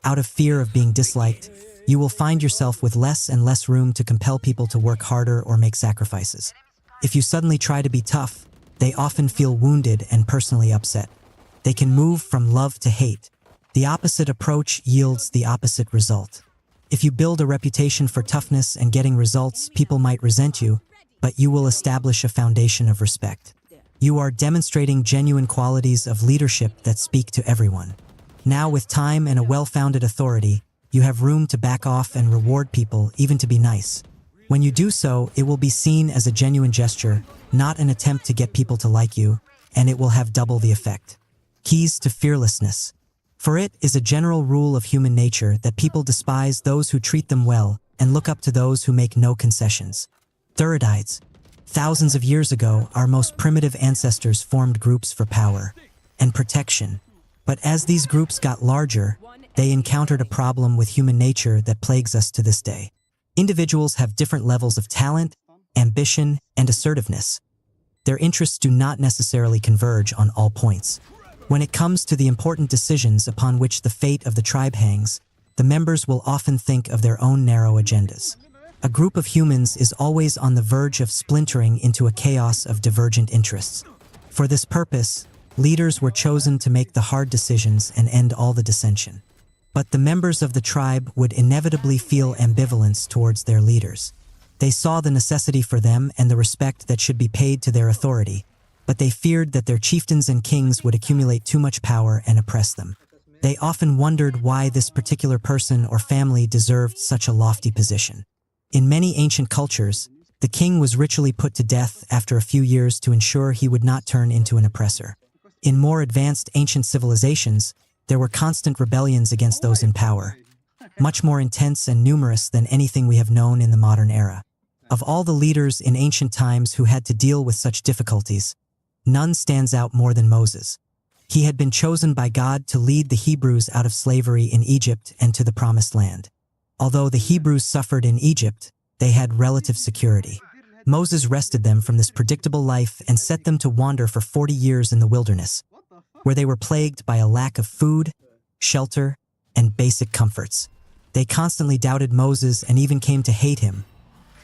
out of fear of being disliked, you will find yourself with less and less room to compel people to work harder or make sacrifices. If you suddenly try to be tough, they often feel wounded and personally upset. They can move from love to hate. The opposite approach yields the opposite result. If you build a reputation for toughness and getting results, people might resent you, but you will establish a foundation of respect. You are demonstrating genuine qualities of leadership that speak to everyone. Now, with time and a well-founded authority, you have room to back off and reward people, even to be nice. When you do so, it will be seen as a genuine gesture, not an attempt to get people to like you, and it will have double the effect. Keys to fearlessness. For it is a general rule of human nature that people despise those who treat them well and look up to those who make no concessions. Thuridides. Thousands of years ago, our most primitive ancestors formed groups for power and protection. But as these groups got larger, they encountered a problem with human nature that plagues us to this day. Individuals have different levels of talent, ambition, and assertiveness. Their interests do not necessarily converge on all points. When it comes to the important decisions upon which the fate of the tribe hangs, the members will often think of their own narrow agendas. A group of humans is always on the verge of splintering into a chaos of divergent interests. For this purpose, leaders were chosen to make the hard decisions and end all the dissension. But the members of the tribe would inevitably feel ambivalence towards their leaders. They saw the necessity for them and the respect that should be paid to their authority, but they feared that their chieftains and kings would accumulate too much power and oppress them. They often wondered why this particular person or family deserved such a lofty position. In many ancient cultures, the king was ritually put to death after a few years to ensure he would not turn into an oppressor. In more advanced ancient civilizations, there were constant rebellions against those in power, much more intense and numerous than anything we have known in the modern era. Of all the leaders in ancient times who had to deal with such difficulties, none stands out more than Moses. He had been chosen by God to lead the Hebrews out of slavery in Egypt and to the Promised Land. Although the Hebrews suffered in Egypt, they had relative security. Moses wrested them from this predictable life and set them to wander for 40 years in the wilderness, where they were plagued by a lack of food, shelter, and basic comforts. They constantly doubted Moses and even came to hate him,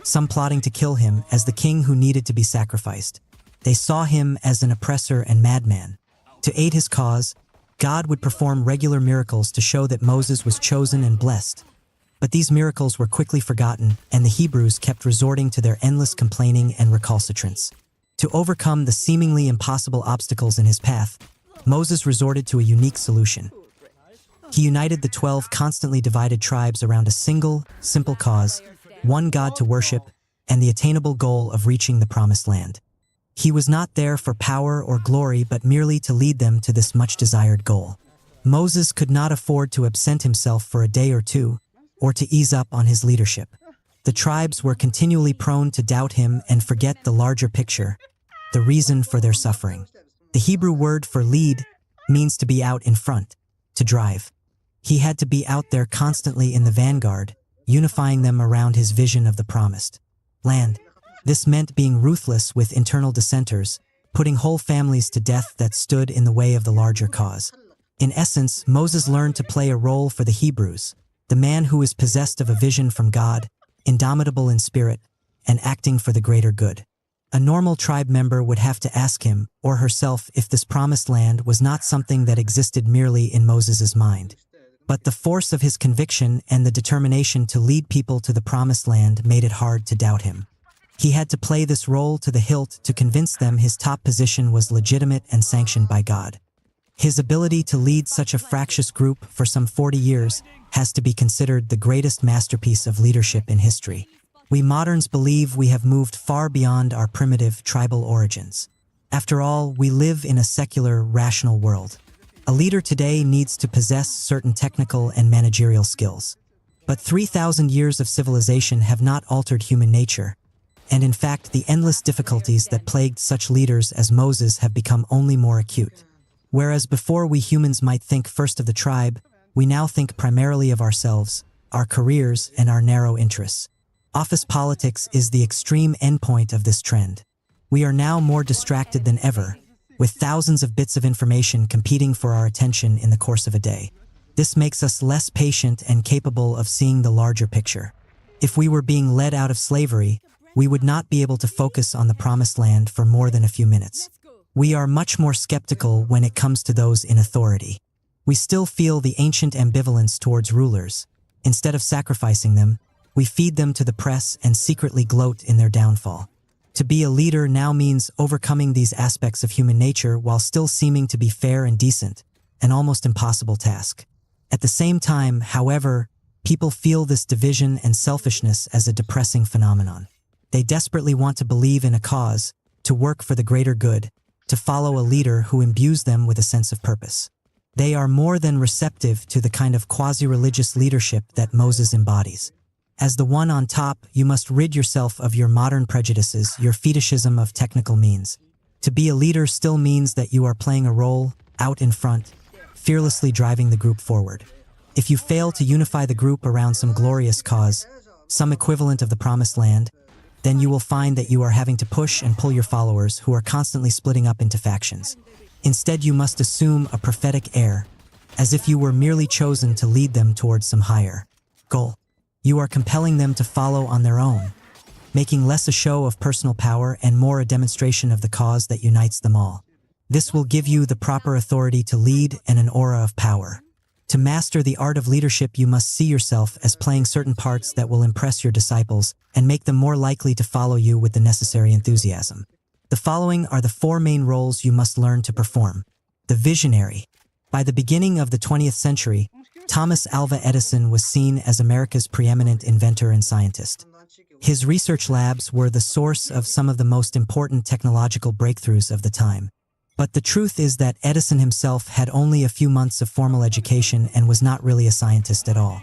some plotting to kill him as the king who needed to be sacrificed. They saw him as an oppressor and madman. To aid his cause, God would perform regular miracles to show that Moses was chosen and blessed. But these miracles were quickly forgotten, and the Hebrews kept resorting to their endless complaining and recalcitrance. To overcome the seemingly impossible obstacles in his path, Moses resorted to a unique solution. He united the 12 constantly divided tribes around a single, simple cause, one God to worship, and the attainable goal of reaching the Promised Land. He was not there for power or glory, but merely to lead them to this much-desired goal. Moses could not afford to absent himself for a day or two, or to ease up on his leadership. The tribes were continually prone to doubt him and forget the larger picture, the reason for their suffering. The Hebrew word for lead means to be out in front, to drive. He had to be out there constantly in the vanguard, unifying them around his vision of the Promised Land. This meant being ruthless with internal dissenters, putting whole families to death that stood in the way of the larger cause. In essence, Moses learned to play a role for the Hebrews, the man who is possessed of a vision from God, indomitable in spirit, and acting for the greater good. A normal tribe member would have to ask him or herself if this promised land was not something that existed merely in Moses's mind. But the force of his conviction and the determination to lead people to the promised land made it hard to doubt him. He had to play this role to the hilt to convince them his top position was legitimate and sanctioned by God. His ability to lead such a fractious group for some 40 years has to be considered the greatest masterpiece of leadership in history. We moderns believe we have moved far beyond our primitive tribal origins. After all, we live in a secular, rational world. A leader today needs to possess certain technical and managerial skills. But 3,000 years of civilization have not altered human nature, and in fact, the endless difficulties that plagued such leaders as Moses have become only more acute. Whereas before we humans might think first of the tribe, we now think primarily of ourselves, our careers, and our narrow interests. Office politics is the extreme endpoint of this trend. We are now more distracted than ever, with thousands of bits of information competing for our attention in the course of a day. This makes us less patient and capable of seeing the larger picture. If we were being led out of slavery, we would not be able to focus on the promised land for more than a few minutes. We are much more skeptical when it comes to those in authority. We still feel the ancient ambivalence towards rulers. Instead of sacrificing them, we feed them to the press and secretly gloat in their downfall. To be a leader now means overcoming these aspects of human nature while still seeming to be fair and decent, an almost impossible task. At the same time, however, people feel this division and selfishness as a depressing phenomenon. They desperately want to believe in a cause, to work for the greater good, to follow a leader who imbues them with a sense of purpose. They are more than receptive to the kind of quasi-religious leadership that Moses embodies. As the one on top, you must rid yourself of your modern prejudices, your fetishism of technical means. To be a leader still means that you are playing a role, out in front, fearlessly driving the group forward. If you fail to unify the group around some glorious cause, some equivalent of the promised land, then you will find that you are having to push and pull your followers who are constantly splitting up into factions. Instead, you must assume a prophetic air, as if you were merely chosen to lead them towards some higher goal. You are compelling them to follow on their own, making less a show of personal power and more a demonstration of the cause that unites them all. This will give you the proper authority to lead and an aura of power. To master the art of leadership, you must see yourself as playing certain parts that will impress your disciples and make them more likely to follow you with the necessary enthusiasm. The following are the 4 main roles you must learn to perform. The visionary. By the beginning of the 20th century, Thomas Alva Edison was seen as America's preeminent inventor and scientist. His research labs were the source of some of the most important technological breakthroughs of the time. But the truth is that Edison himself had only a few months of formal education and was not really a scientist at all.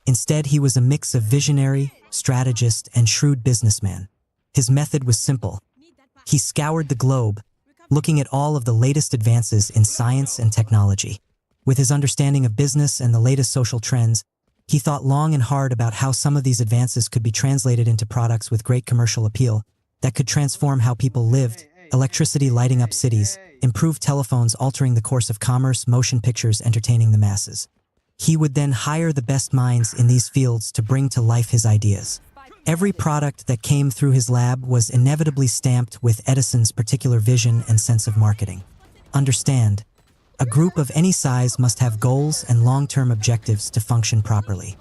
Instead, he was a mix of visionary, strategist, and shrewd businessman. His method was simple. He scoured the globe, looking at all of the latest advances in science and technology. With his understanding of business and the latest social trends, he thought long and hard about how some of these advances could be translated into products with great commercial appeal that could transform how people lived, electricity lighting up cities, improved telephones altering the course of commerce, motion pictures entertaining the masses. He would then hire the best minds in these fields to bring to life his ideas. Every product that came through his lab was inevitably stamped with Edison's particular vision and sense of marketing. Understand, a group of any size must have goals and long-term objectives to function properly.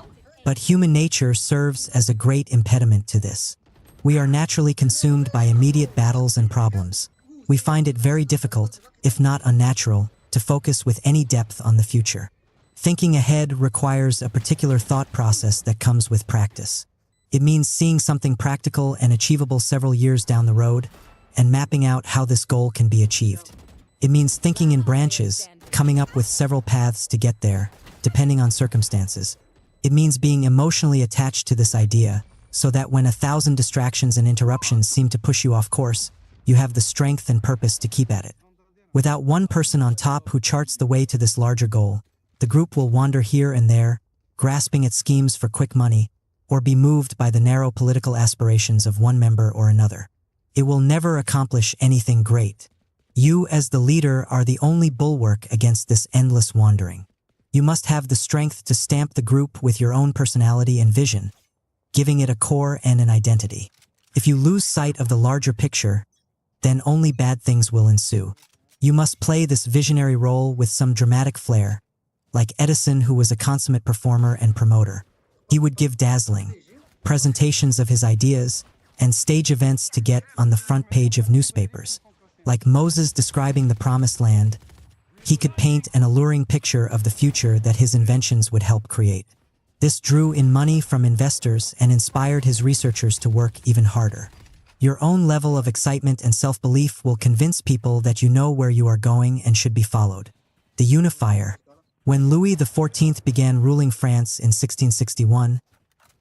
But human nature serves as a great impediment to this. We are naturally consumed by immediate battles and problems. We find it very difficult, if not unnatural, to focus with any depth on the future. Thinking ahead requires a particular thought process that comes with practice. It means seeing something practical and achievable several years down the road and mapping out how this goal can be achieved. It means thinking in branches, coming up with several paths to get there, depending on circumstances. It means being emotionally attached to this idea, so that when 1,000 distractions and interruptions seem to push you off course, you have the strength and purpose to keep at it. Without one person on top who charts the way to this larger goal, the group will wander here and there, grasping at schemes for quick money, or be moved by the narrow political aspirations of one member or another. It will never accomplish anything great. You, as the leader, are the only bulwark against this endless wandering. You must have the strength to stamp the group with your own personality and vision, giving it a core and an identity. If you lose sight of the larger picture, then only bad things will ensue. You must play this visionary role with some dramatic flair, like Edison, who was a consummate performer and promoter. He would give dazzling presentations of his ideas and stage events to get on the front page of newspapers. Like Moses describing the promised land, he could paint an alluring picture of the future that his inventions would help create. This drew in money from investors and inspired his researchers to work even harder. Your own level of excitement and self-belief will convince people that you know where you are going and should be followed. The unifier. When Louis XIV began ruling France in 1661,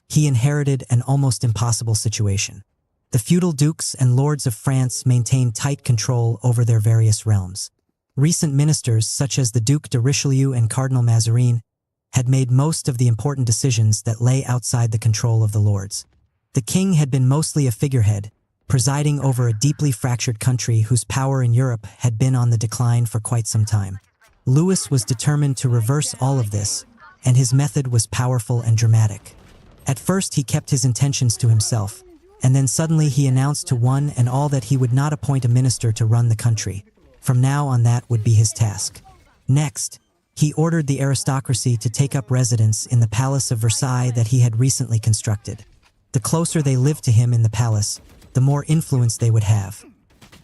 he inherited an almost impossible situation. The feudal dukes and lords of France maintained tight control over their various realms. Recent ministers, such as the Duc de Richelieu and Cardinal Mazarin, had made most of the important decisions that lay outside the control of the lords. The king had been mostly a figurehead, presiding over a deeply fractured country whose power in Europe had been on the decline for quite some time. Louis was determined to reverse all of this, and his method was powerful and dramatic. At first he kept his intentions to himself, and then suddenly he announced to one and all that he would not appoint a minister to run the country. From now on that would be his task. Next, he ordered the aristocracy to take up residence in the Palace of Versailles that he had recently constructed. The closer they lived to him in the palace, the more influence they would have.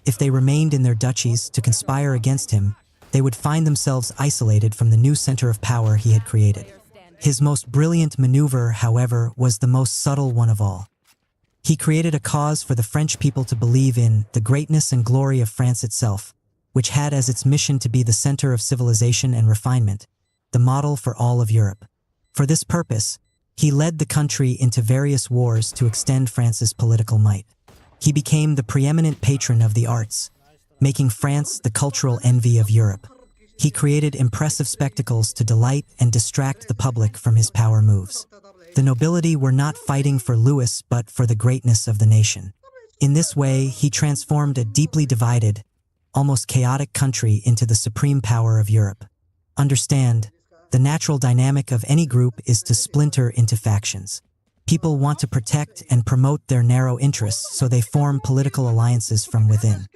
If they remained in their duchies to conspire against him, they would find themselves isolated from the new center of power he had created. His most brilliant maneuver, however, was the most subtle one of all. He created a cause for the French people to believe in the greatness and glory of France itself, which had as its mission to be the center of civilization and refinement, the model for all of Europe. For this purpose, he led the country into various wars to extend France's political might. He became the preeminent patron of the arts, making France the cultural envy of Europe. He created impressive spectacles to delight and distract the public from his power moves. The nobility were not fighting for Louis but for the greatness of the nation. In this way, he transformed a deeply divided, almost chaotic country into the supreme power of Europe. Understand, the natural dynamic of any group is to splinter into factions. People want to protect and promote their narrow interests, so they form political alliances from within.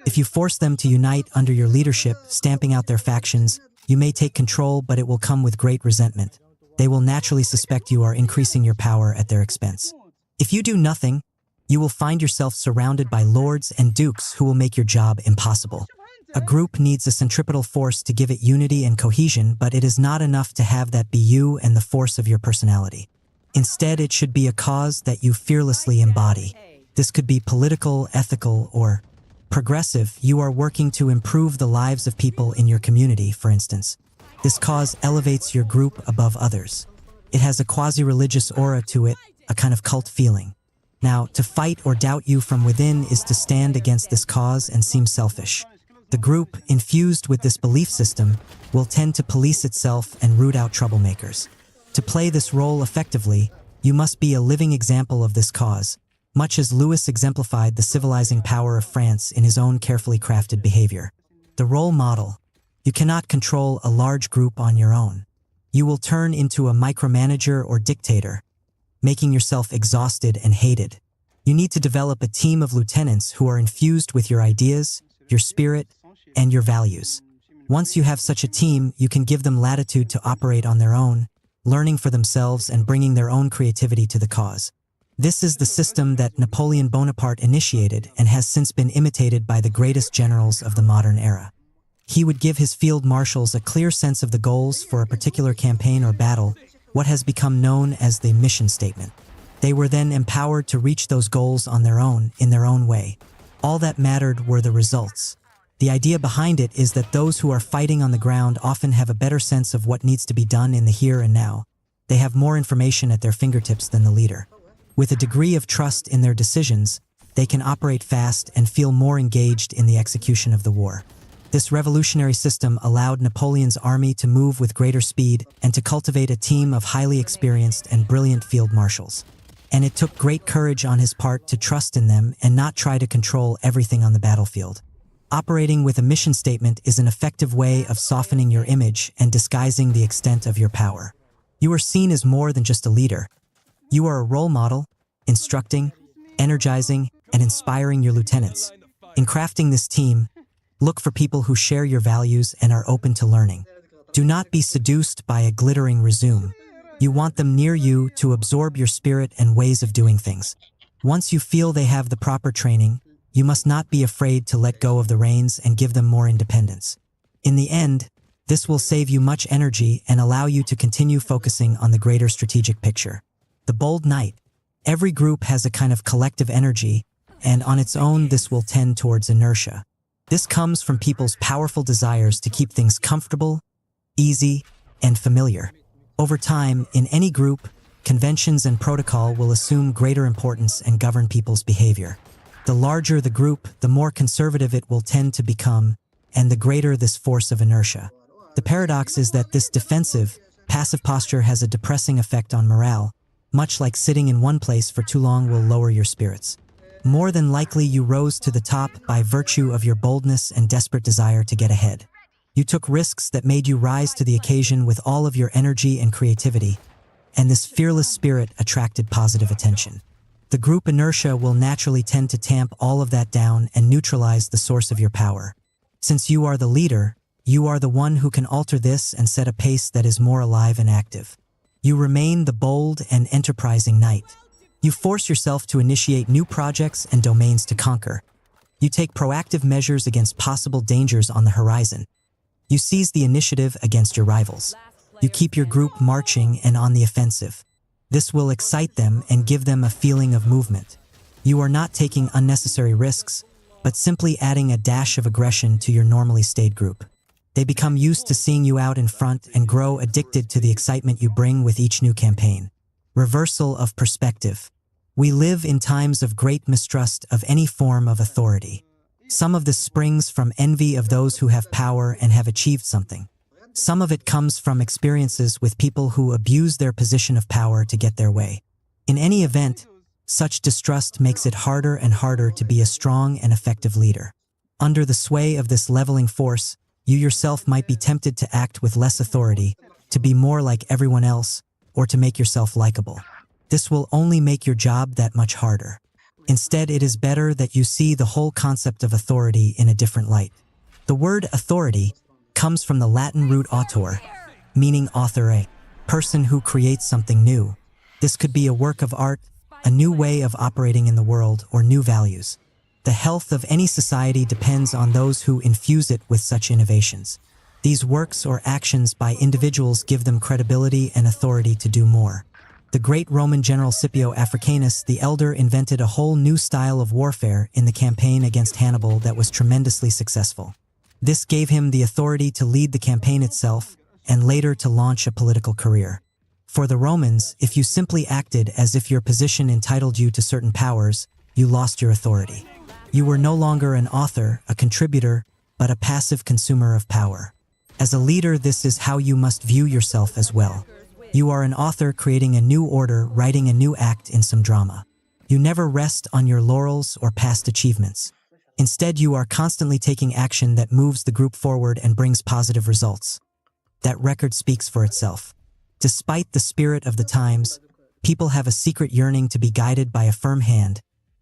If you force them to unite under your leadership, stamping out their factions, you may take control, but it will come with great resentment. They will naturally suspect you are increasing your power at their expense. If you do nothing, you will find yourself surrounded by lords and dukes who will make your job impossible. A group needs a centripetal force to give it unity and cohesion, but it is not enough to have that be you and the force of your personality. Instead, it should be a cause that you fearlessly embody. This could be political, ethical, or progressive. You are working to improve the lives of people in your community, for instance. This cause elevates your group above others. It has a quasi-religious aura to it, a kind of cult feeling. Now, to fight or doubt you from within is to stand against this cause and seem selfish. The group, infused with this belief system, will tend to police itself and root out troublemakers. To play this role effectively, you must be a living example of this cause, much as Louis exemplified the civilizing power of France in his own carefully crafted behavior. The role model. You cannot control a large group on your own. You will turn into a micromanager or dictator, making yourself exhausted and hated. You need to develop a team of lieutenants who are infused with your ideas, your spirit, and your values. Once you have such a team, you can give them latitude to operate on their own, learning for themselves and bringing their own creativity to the cause. This is the system that Napoleon Bonaparte initiated and has since been imitated by the greatest generals of the modern era. He would give his field marshals a clear sense of the goals for a particular campaign or battle, what has become known as the mission statement. They were then empowered to reach those goals on their own, in their own way. All that mattered were the results. The idea behind it is that those who are fighting on the ground often have a better sense of what needs to be done in the here and now. They have more information at their fingertips than the leader. With a degree of trust in their decisions, they can operate fast and feel more engaged in the execution of the war. This revolutionary system allowed Napoleon's army to move with greater speed and to cultivate a team of highly experienced and brilliant field marshals. And it took great courage on his part to trust in them and not try to control everything on the battlefield. Operating with a mission statement is an effective way of softening your image and disguising the extent of your power. You are seen as more than just a leader. You are a role model, instructing, energizing, and inspiring your lieutenants. In crafting this team, look for people who share your values and are open to learning. Do not be seduced by a glittering resume. You want them near you to absorb your spirit and ways of doing things. Once you feel they have the proper training, you must not be afraid to let go of the reins and give them more independence. In the end, this will save you much energy and allow you to continue focusing on the greater strategic picture. The bold knight. Every group has a kind of collective energy, and on its own this will tend towards inertia. This comes from people's powerful desires to keep things comfortable, easy, and familiar. Over time, in any group, conventions and protocol will assume greater importance and govern people's behavior. The larger the group, the more conservative it will tend to become, and the greater this force of inertia. The paradox is that this defensive, passive posture has a depressing effect on morale, much like sitting in one place for too long will lower your spirits. More than likely, you rose to the top by virtue of your boldness and desperate desire to get ahead. You took risks that made you rise to the occasion with all of your energy and creativity, and this fearless spirit attracted positive attention. The group inertia will naturally tend to tamp all of that down and neutralize the source of your power. Since you are the leader, you are the one who can alter this and set a pace that is more alive and active. You remain the bold and enterprising knight. You force yourself to initiate new projects and domains to conquer. You take proactive measures against possible dangers on the horizon. You seize the initiative against your rivals. You keep your group marching and on the offensive. This will excite them and give them a feeling of movement. You are not taking unnecessary risks, but simply adding a dash of aggression to your normally staid group. They become used to seeing you out in front and grow addicted to the excitement you bring with each new campaign. Reversal of perspective. We live in times of great mistrust of any form of authority. Some of this springs from envy of those who have power and have achieved something. Some of it comes from experiences with people who abuse their position of power to get their way. In any event, such distrust makes it harder and harder to be a strong and effective leader. Under the sway of this leveling force, you yourself might be tempted to act with less authority, to be more like everyone else, or to make yourself likable. This will only make your job that much harder. Instead, it is better that you see the whole concept of authority in a different light. The word authority comes from the Latin root autor, meaning authore, person who creates something new. This could be a work of art, a new way of operating in the world, or new values. The health of any society depends on those who infuse it with such innovations. These works or actions by individuals give them credibility and authority to do more. The great Roman general Scipio Africanus the Elder invented a whole new style of warfare in the campaign against Hannibal that was tremendously successful. This gave him the authority to lead the campaign itself and later to launch a political career. For the Romans, if you simply acted as if your position entitled you to certain powers, you lost your authority. You were no longer an author, a contributor, but a passive consumer of power. As a leader, this is how you must view yourself as well. You are an author creating a new order, writing a new act in some drama. You never rest on your laurels or past achievements. Instead, you are constantly taking action that moves the group forward and brings positive results. That record speaks for itself. Despite the spirit of the times, people have a secret yearning to be guided by a firm hand,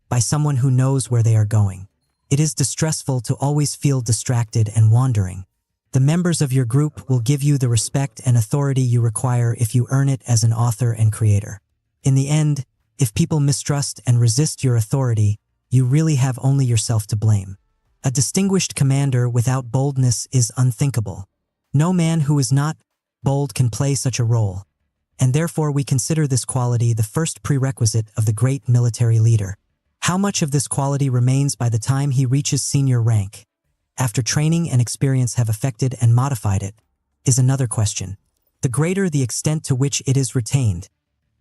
by someone who knows where they are going. It is distressful to always feel distracted and wandering. The members of your group will give you the respect and authority you require if you earn it as an author and creator. In the end, if people mistrust and resist your authority, you really have only yourself to blame. A distinguished commander without boldness is unthinkable. No man who is not bold can play such a role, and therefore we consider this quality the first prerequisite of the great military leader. How much of this quality remains by the time he reaches senior rank, after training and experience have affected and modified it, is another question. The greater the extent to which it is retained,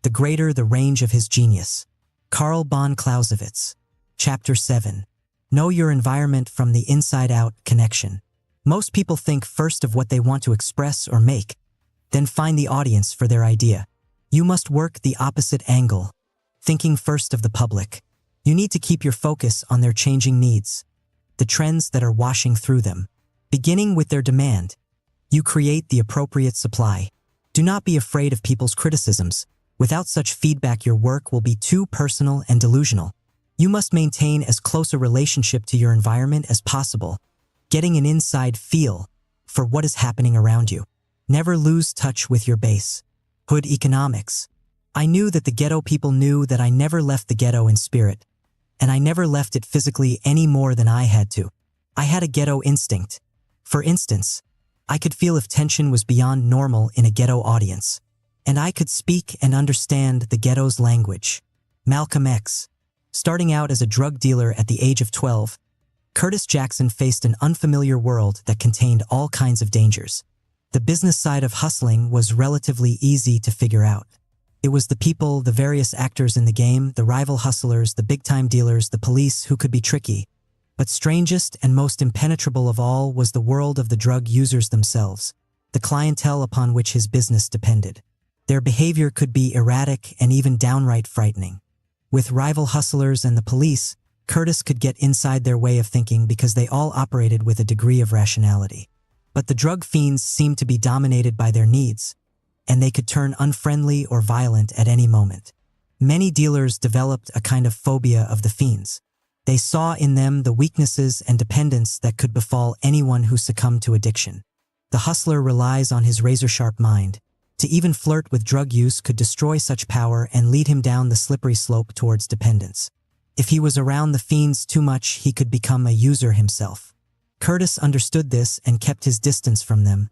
the greater the range of his genius. Karl von Clausewitz. Chapter 7. Know your environment from the inside-out connection. Most people think first of what they want to express or make, then find the audience for their idea. You must work the opposite angle, thinking first of the public. You need to keep your focus on their changing needs, the trends that are washing through them. Beginning with their demand, you create the appropriate supply. Do not be afraid of people's criticisms. Without such feedback, your work will be too personal and delusional. You must maintain as close a relationship to your environment as possible, getting an inside feel for what is happening around you. Never lose touch with your base. Hood economics. I knew that the ghetto people knew that I never left the ghetto in spirit, and I never left it physically any more than I had to. I had a ghetto instinct. For instance, I could feel if tension was beyond normal in a ghetto audience, and I could speak and understand the ghetto's language. Malcolm X. Starting out as a drug dealer at the age of 12, Curtis Jackson faced an unfamiliar world that contained all kinds of dangers. The business side of hustling was relatively easy to figure out. It was the people, the various actors in the game, the rival hustlers, the big-time dealers, the police who could be tricky. But strangest and most impenetrable of all was the world of the drug users themselves, the clientele upon which his business depended. Their behavior could be erratic and even downright frightening. With rival hustlers and the police, Curtis could get inside their way of thinking because they all operated with a degree of rationality. But the drug fiends seemed to be dominated by their needs, and they could turn unfriendly or violent at any moment. Many dealers developed a kind of phobia of the fiends. They saw in them the weaknesses and dependence that could befall anyone who succumbed to addiction. The hustler relies on his razor-sharp mind. To even flirt with drug use could destroy such power and lead him down the slippery slope towards dependence. If he was around the fiends too much, he could become a user himself. Curtis understood this and kept his distance from them,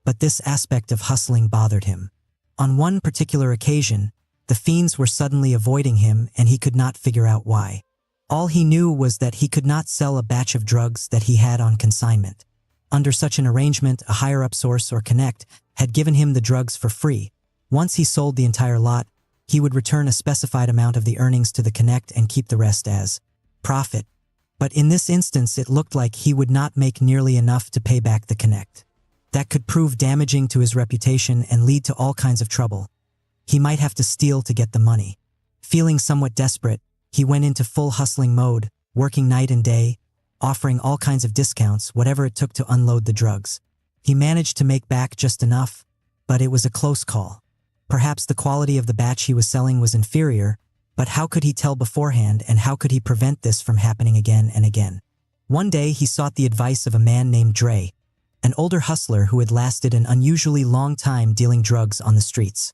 but this aspect of hustling bothered him. On one particular occasion, the fiends were suddenly avoiding him and he could not figure out why. All he knew was that he could not sell a batch of drugs that he had on consignment. Under such an arrangement, a higher-up source or connect had given him the drugs for free. Once he sold the entire lot, he would return a specified amount of the earnings to the connect and keep the rest as profit. But in this instance, it looked like he would not make nearly enough to pay back the connect. That could prove damaging to his reputation and lead to all kinds of trouble. He might have to steal to get the money. Feeling somewhat desperate, he went into full hustling mode, working night and day, offering all kinds of discounts, whatever it took to unload the drugs. He managed to make back just enough, but it was a close call. Perhaps the quality of the batch he was selling was inferior, but how could he tell beforehand, and how could he prevent this from happening again and again? One day he sought the advice of a man named Dre, an older hustler who had lasted an unusually long time dealing drugs on the streets.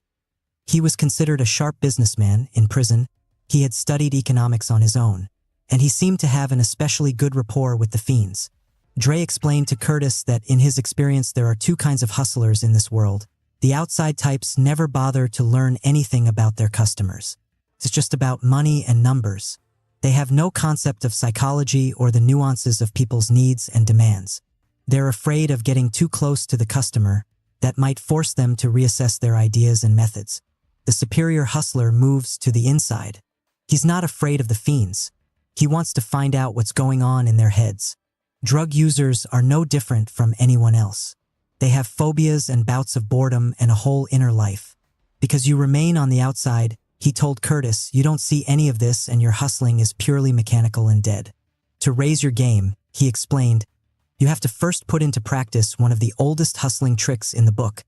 He was considered a sharp businessman. In prison, he had studied economics on his own, and he seemed to have an especially good rapport with the fiends. Dre explained to Curtis that in his experience there are two kinds of hustlers in this world. The outside types never bother to learn anything about their customers. It's just about money and numbers. They have no concept of psychology or the nuances of people's needs and demands. They're afraid of getting too close to the customer. That might force them to reassess their ideas and methods. The superior hustler moves to the inside. He's not afraid of the fiends. He wants to find out what's going on in their heads. Drug users are no different from anyone else. They have phobias and bouts of boredom and a whole inner life. Because you remain on the outside, he told Curtis, you don't see any of this and your hustling is purely mechanical and dead. To raise your game, he explained, you have to first put into practice one of the oldest hustling tricks in the book,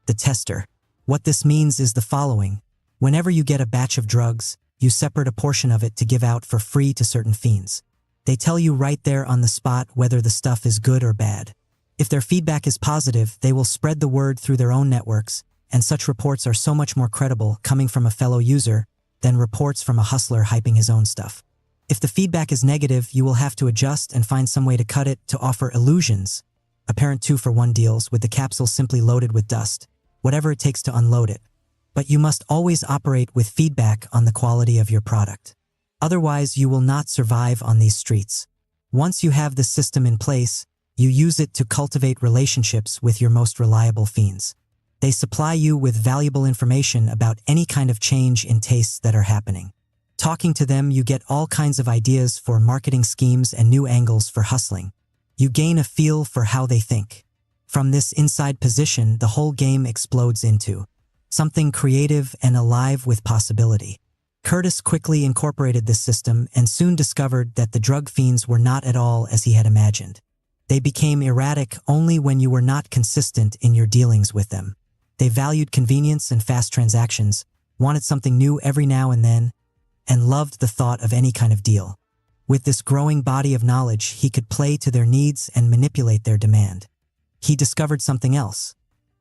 the tester. What this means is the following. Whenever you get a batch of drugs, you separate a portion of it to give out for free to certain fiends. They tell you right there on the spot whether the stuff is good or bad. If their feedback is positive, they will spread the word through their own networks, and such reports are so much more credible coming from a fellow user than reports from a hustler hyping his own stuff. If the feedback is negative, you will have to adjust and find some way to cut it to offer illusions. Apparent 2-for-1 deals with the capsule simply loaded with dust, whatever it takes to unload it. But you must always operate with feedback on the quality of your product. Otherwise, you will not survive on these streets. Once you have the system in place, you use it to cultivate relationships with your most reliable fiends. They supply you with valuable information about any kind of change in tastes that are happening. Talking to them, you get all kinds of ideas for marketing schemes and new angles for hustling. You gain a feel for how they think. From this inside position, the whole game explodes into something creative and alive with possibility. Curtis quickly incorporated this system and soon discovered that the drug fiends were not at all as he had imagined. They became erratic only when you were not consistent in your dealings with them. They valued convenience and fast transactions, wanted something new every now and then, and loved the thought of any kind of deal. With this growing body of knowledge, he could play to their needs and manipulate their demand. He discovered something else.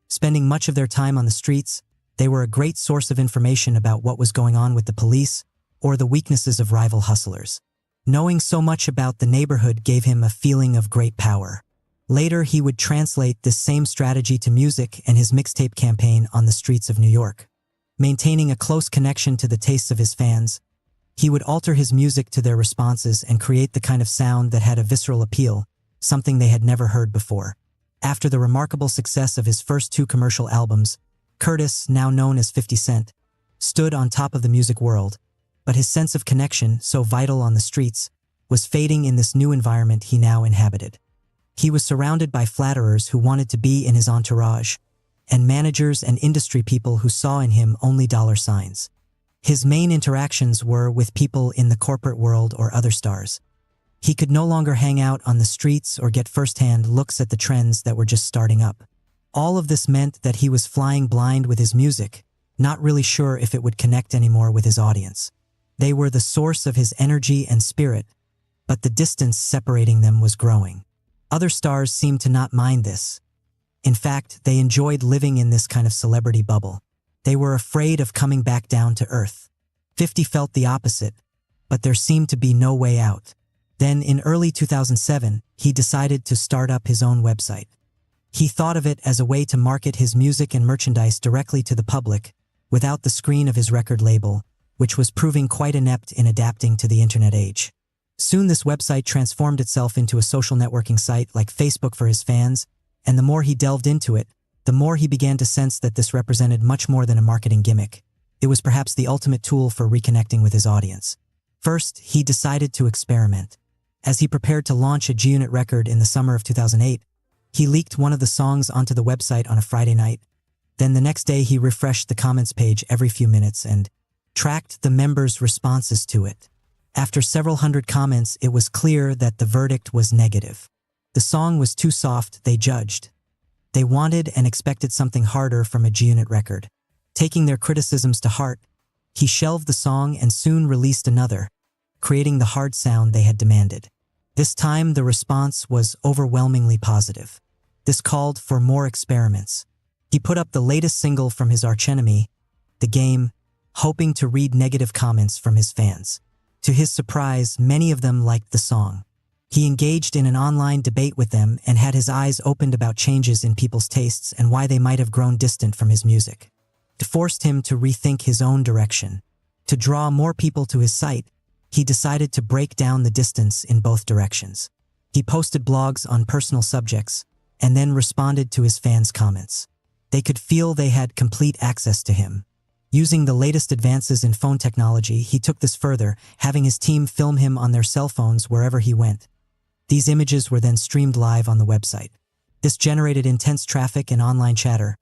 Spending much of their time on the streets, they were a great source of information about what was going on with the police or the weaknesses of rival hustlers. Knowing so much about the neighborhood gave him a feeling of great power. Later, he would translate this same strategy to music and his mixtape campaign on the streets of New York. Maintaining a close connection to the tastes of his fans, he would alter his music to their responses and create the kind of sound that had a visceral appeal, something they had never heard before. After the remarkable success of his first 2 commercial albums, Curtis, now known as 50 Cent, stood on top of the music world, but his sense of connection, so vital on the streets, was fading in this new environment he now inhabited. He was surrounded by flatterers who wanted to be in his entourage, and managers and industry people who saw in him only dollar signs. His main interactions were with people in the corporate world or other stars. He could no longer hang out on the streets or get first-hand looks at the trends that were just starting up. All of this meant that he was flying blind with his music, not really sure if it would connect anymore with his audience. They were the source of his energy and spirit, but the distance separating them was growing. Other stars seemed to not mind this. In fact, they enjoyed living in this kind of celebrity bubble. They were afraid of coming back down to earth. 50 felt the opposite, but there seemed to be no way out. Then, in early 2007, he decided to start up his own website. He thought of it as a way to market his music and merchandise directly to the public, without the screen of his record label, which was proving quite inept in adapting to the internet age. Soon this website transformed itself into a social networking site like Facebook for his fans, and the more he delved into it, the more he began to sense that this represented much more than a marketing gimmick. It was perhaps the ultimate tool for reconnecting with his audience. First, he decided to experiment. As he prepared to launch a G-Unit record in the summer of 2008, he leaked one of the songs onto the website on a Friday night. Then the next day he refreshed the comments page every few minutes and tracked the members' responses to it. After several hundred comments, it was clear that the verdict was negative. The song was too soft, they judged. They wanted and expected something harder from a G-Unit record. Taking their criticisms to heart, he shelved the song and soon released another, creating the hard sound they had demanded. This time, the response was overwhelmingly positive. This called for more experiments. He put up the latest single from his archenemy, The Game, hoping to read negative comments from his fans. To his surprise, many of them liked the song. He engaged in an online debate with them and had his eyes opened about changes in people's tastes and why they might have grown distant from his music. It forced him to rethink his own direction. To draw more people to his site, he decided to break down the distance in both directions. He posted blogs on personal subjects and then responded to his fans' comments. They could feel they had complete access to him. Using the latest advances in phone technology, he took this further, having his team film him on their cell phones wherever he went. These images were then streamed live on the website. This generated intense traffic and online chatter.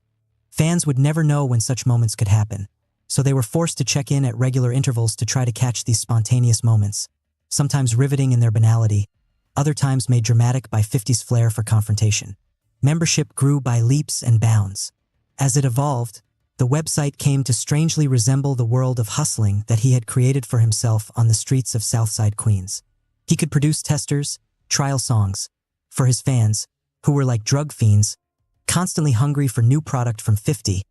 Fans would never know when such moments could happen, so they were forced to check in at regular intervals to try to catch these spontaneous moments, sometimes riveting in their banality, other times made dramatic by 50's flair for confrontation. Membership grew by leaps and bounds. As it evolved, the website came to strangely resemble the world of hustling that he had created for himself on the streets of Southside Queens. He could produce testers, trial songs, for his fans, who were like drug fiends, constantly hungry for new product from 50,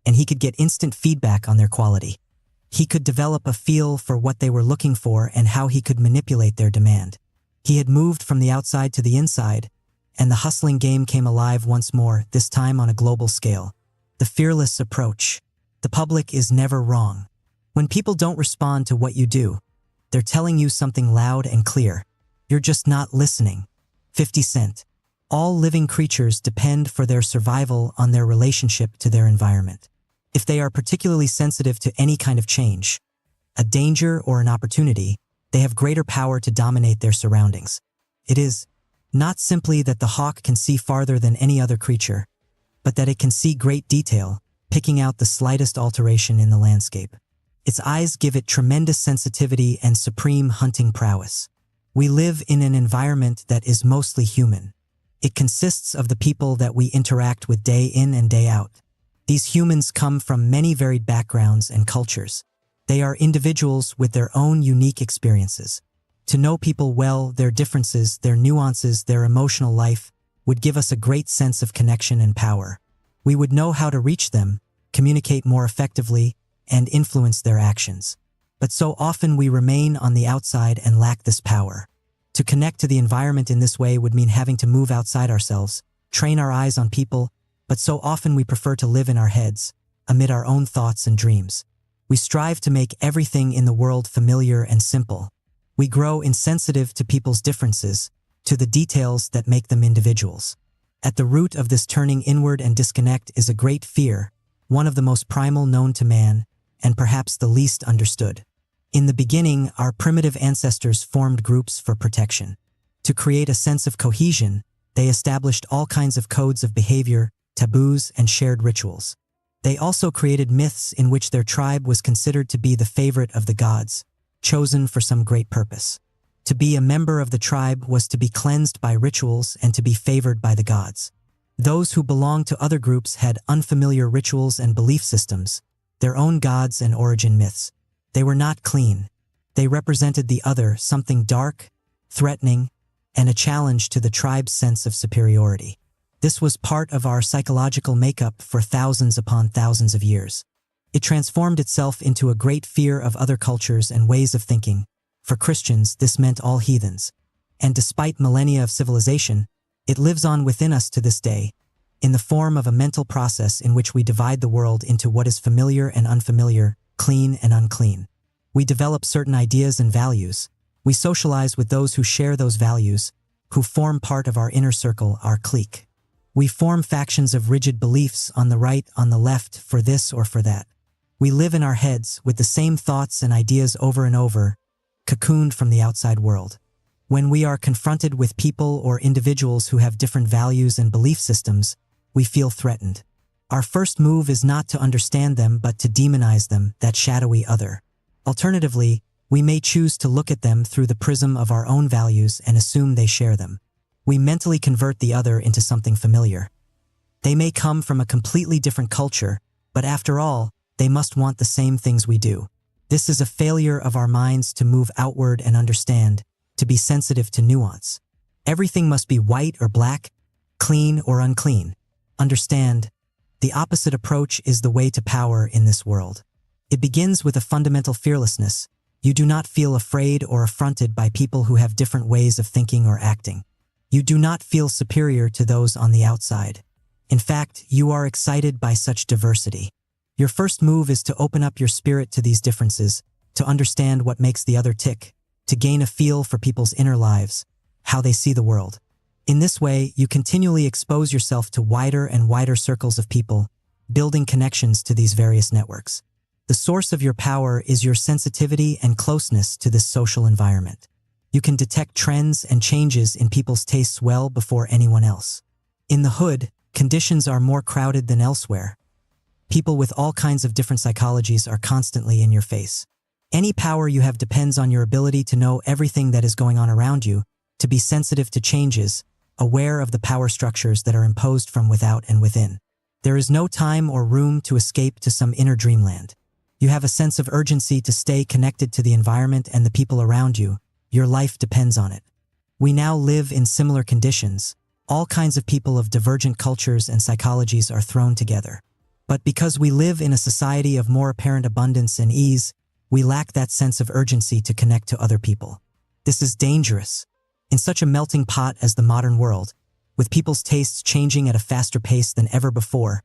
and he could get instant feedback on their quality. He could develop a feel for what they were looking for and how he could manipulate their demand. He had moved from the outside to the inside, and the hustling game came alive once more, this time on a global scale. The fearless approach. The public is never wrong. When people don't respond to what you do, they're telling you something loud and clear. You're just not listening. 50 Cent. All living creatures depend for their survival on their relationship to their environment. If they are particularly sensitive to any kind of change, a danger or an opportunity, they have greater power to dominate their surroundings. It is not simply that the hawk can see farther than any other creature, but that it can see great detail, picking out the slightest alteration in the landscape. Its eyes give it tremendous sensitivity and supreme hunting prowess. We live in an environment that is mostly human. It consists of the people that we interact with day in and day out. These humans come from many varied backgrounds and cultures. They are individuals with their own unique experiences. To know people well, their differences, their nuances, their emotional life, would give us a great sense of connection and power. We would know how to reach them, communicate more effectively, and influence their actions. But so often we remain on the outside and lack this power. To connect to the environment in this way would mean having to move outside ourselves, train our eyes on people, but so often we prefer to live in our heads, amid our own thoughts and dreams. We strive to make everything in the world familiar and simple. We grow insensitive to people's differences, to the details that make them individuals. At the root of this turning inward and disconnect is a great fear, one of the most primal known to man, and perhaps the least understood. In the beginning, our primitive ancestors formed groups for protection. To create a sense of cohesion, they established all kinds of codes of behavior, taboos, and shared rituals. They also created myths in which their tribe was considered to be the favorite of the gods, chosen for some great purpose. To be a member of the tribe was to be cleansed by rituals and to be favored by the gods. Those who belonged to other groups had unfamiliar rituals and belief systems, their own gods and origin myths. They were not clean. They represented the other, something dark, threatening, and a challenge to the tribe's sense of superiority. This was part of our psychological makeup for thousands upon thousands of years. It transformed itself into a great fear of other cultures and ways of thinking. For Christians, this meant all heathens. And despite millennia of civilization, it lives on within us to this day, in the form of a mental process in which we divide the world into what is familiar and unfamiliar, clean and unclean. We develop certain ideas and values. We socialize with those who share those values, who form part of our inner circle, our clique. We form factions of rigid beliefs on the right, on the left, for this or for that. We live in our heads with the same thoughts and ideas over and over, cocooned from the outside world. When we are confronted with people or individuals who have different values and belief systems, we feel threatened. Our first move is not to understand them but to demonize them, that shadowy other. Alternatively, we may choose to look at them through the prism of our own values and assume they share them. We mentally convert the other into something familiar. They may come from a completely different culture, but after all, they must want the same things we do. This is a failure of our minds to move outward and understand, to be sensitive to nuance. Everything must be white or black, clean or unclean. Understand, the opposite approach is the way to power in this world. It begins with a fundamental fearlessness. You do not feel afraid or affronted by people who have different ways of thinking or acting. You do not feel superior to those on the outside. In fact, you are excited by such diversity. Your first move is to open up your spirit to these differences, to understand what makes the other tick, to gain a feel for people's inner lives, how they see the world. In this way, you continually expose yourself to wider and wider circles of people, building connections to these various networks. The source of your power is your sensitivity and closeness to this social environment. You can detect trends and changes in people's tastes well before anyone else. In the hood, conditions are more crowded than elsewhere. People with all kinds of different psychologies are constantly in your face. Any power you have depends on your ability to know everything that is going on around you, to be sensitive to changes, aware of the power structures that are imposed from without and within. There is no time or room to escape to some inner dreamland. You have a sense of urgency to stay connected to the environment and the people around you. Your life depends on it. We now live in similar conditions. All kinds of people of divergent cultures and psychologies are thrown together. But because we live in a society of more apparent abundance and ease, we lack that sense of urgency to connect to other people. This is dangerous. In such a melting pot as the modern world, with people's tastes changing at a faster pace than ever before,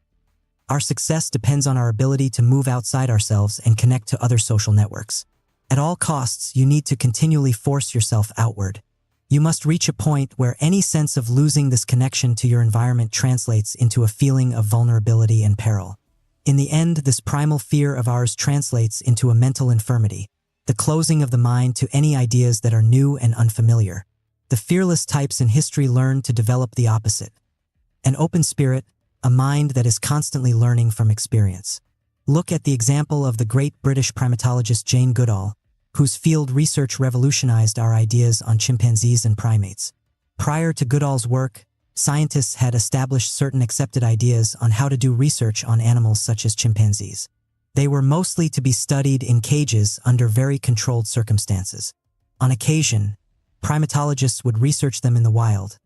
our success depends on our ability to move outside ourselves and connect to other social networks. At all costs, you need to continually force yourself outward. You must reach a point where any sense of losing this connection to your environment translates into a feeling of vulnerability and peril. In the end, this primal fear of ours translates into a mental infirmity, the closing of the mind to any ideas that are new and unfamiliar. The fearless types in history learn to develop the opposite. An open spirit, a mind that is constantly learning from experience. Look at the example of the great British primatologist Jane Goodall, whose field research revolutionized our ideas on chimpanzees and primates. Prior to Goodall's work, scientists had established certain accepted ideas on how to do research on animals such as chimpanzees. They were mostly to be studied in cages under very controlled circumstances. On occasion, primatologists would research them in the wild.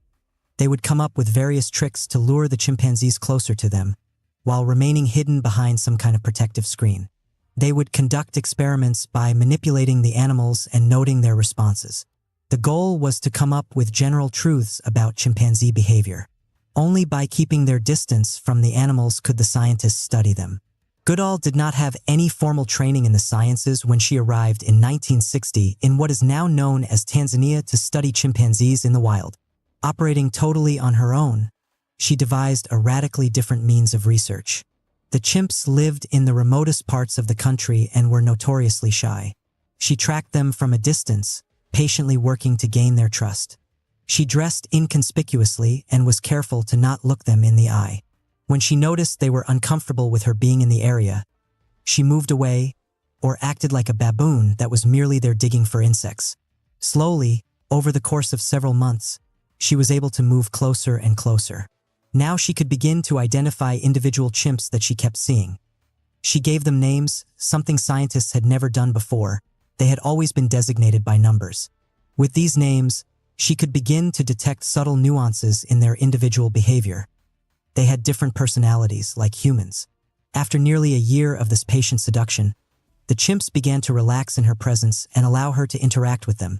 They would come up with various tricks to lure the chimpanzees closer to them, while remaining hidden behind some kind of protective screen. They would conduct experiments by manipulating the animals and noting their responses. The goal was to come up with general truths about chimpanzee behavior. Only by keeping their distance from the animals could the scientists study them. Goodall did not have any formal training in the sciences when she arrived in 1960 in what is now known as Tanzania to study chimpanzees in the wild. Operating totally on her own, she devised a radically different means of research. The chimps lived in the remotest parts of the country and were notoriously shy. She tracked them from a distance, patiently working to gain their trust. She dressed inconspicuously and was careful to not look them in the eye. When she noticed they were uncomfortable with her being in the area, she moved away or acted like a baboon that was merely there digging for insects. Slowly, over the course of several months, she was able to move closer and closer. Now she could begin to identify individual chimps that she kept seeing. She gave them names, something scientists had never done before. They had always been designated by numbers. With these names, she could begin to detect subtle nuances in their individual behavior. They had different personalities, like humans. After nearly a year of this patient seduction, the chimps began to relax in her presence and allow her to interact with them,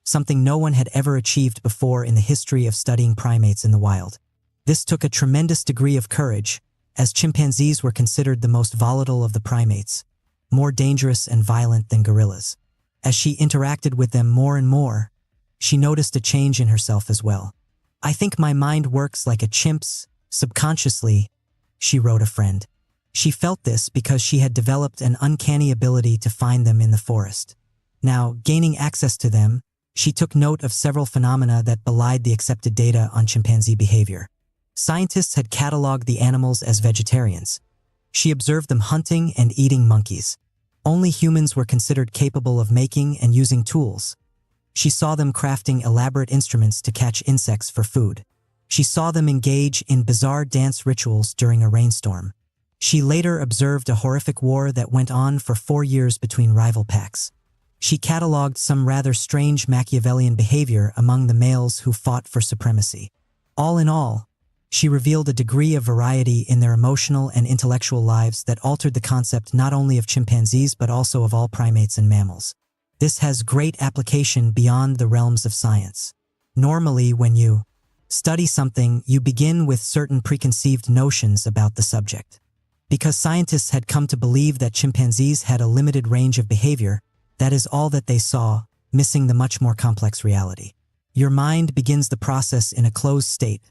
something no one had ever achieved before in the history of studying primates in the wild. This took a tremendous degree of courage, as chimpanzees were considered the most volatile of the primates, more dangerous and violent than gorillas. As she interacted with them more and more, she noticed a change in herself as well. "I think my mind works like a chimp's, subconsciously," she wrote a friend. She felt this because she had developed an uncanny ability to find them in the forest. Now, gaining access to them, she took note of several phenomena that belied the accepted data on chimpanzee behavior. Scientists had cataloged the animals as vegetarians. She observed them hunting and eating monkeys. Only humans were considered capable of making and using tools. She saw them crafting elaborate instruments to catch insects for food. She saw them engage in bizarre dance rituals during a rainstorm. She later observed a horrific war that went on for 4 years between rival packs. She cataloged some rather strange Machiavellian behavior among the males who fought for supremacy. All in all, she revealed a degree of variety in their emotional and intellectual lives that altered the concept not only of chimpanzees but also of all primates and mammals. This has great application beyond the realms of science. Normally, when you study something, you begin with certain preconceived notions about the subject. Because scientists had come to believe that chimpanzees had a limited range of behavior, that is all that they saw, missing the much more complex reality. Your mind begins the process in a closed state,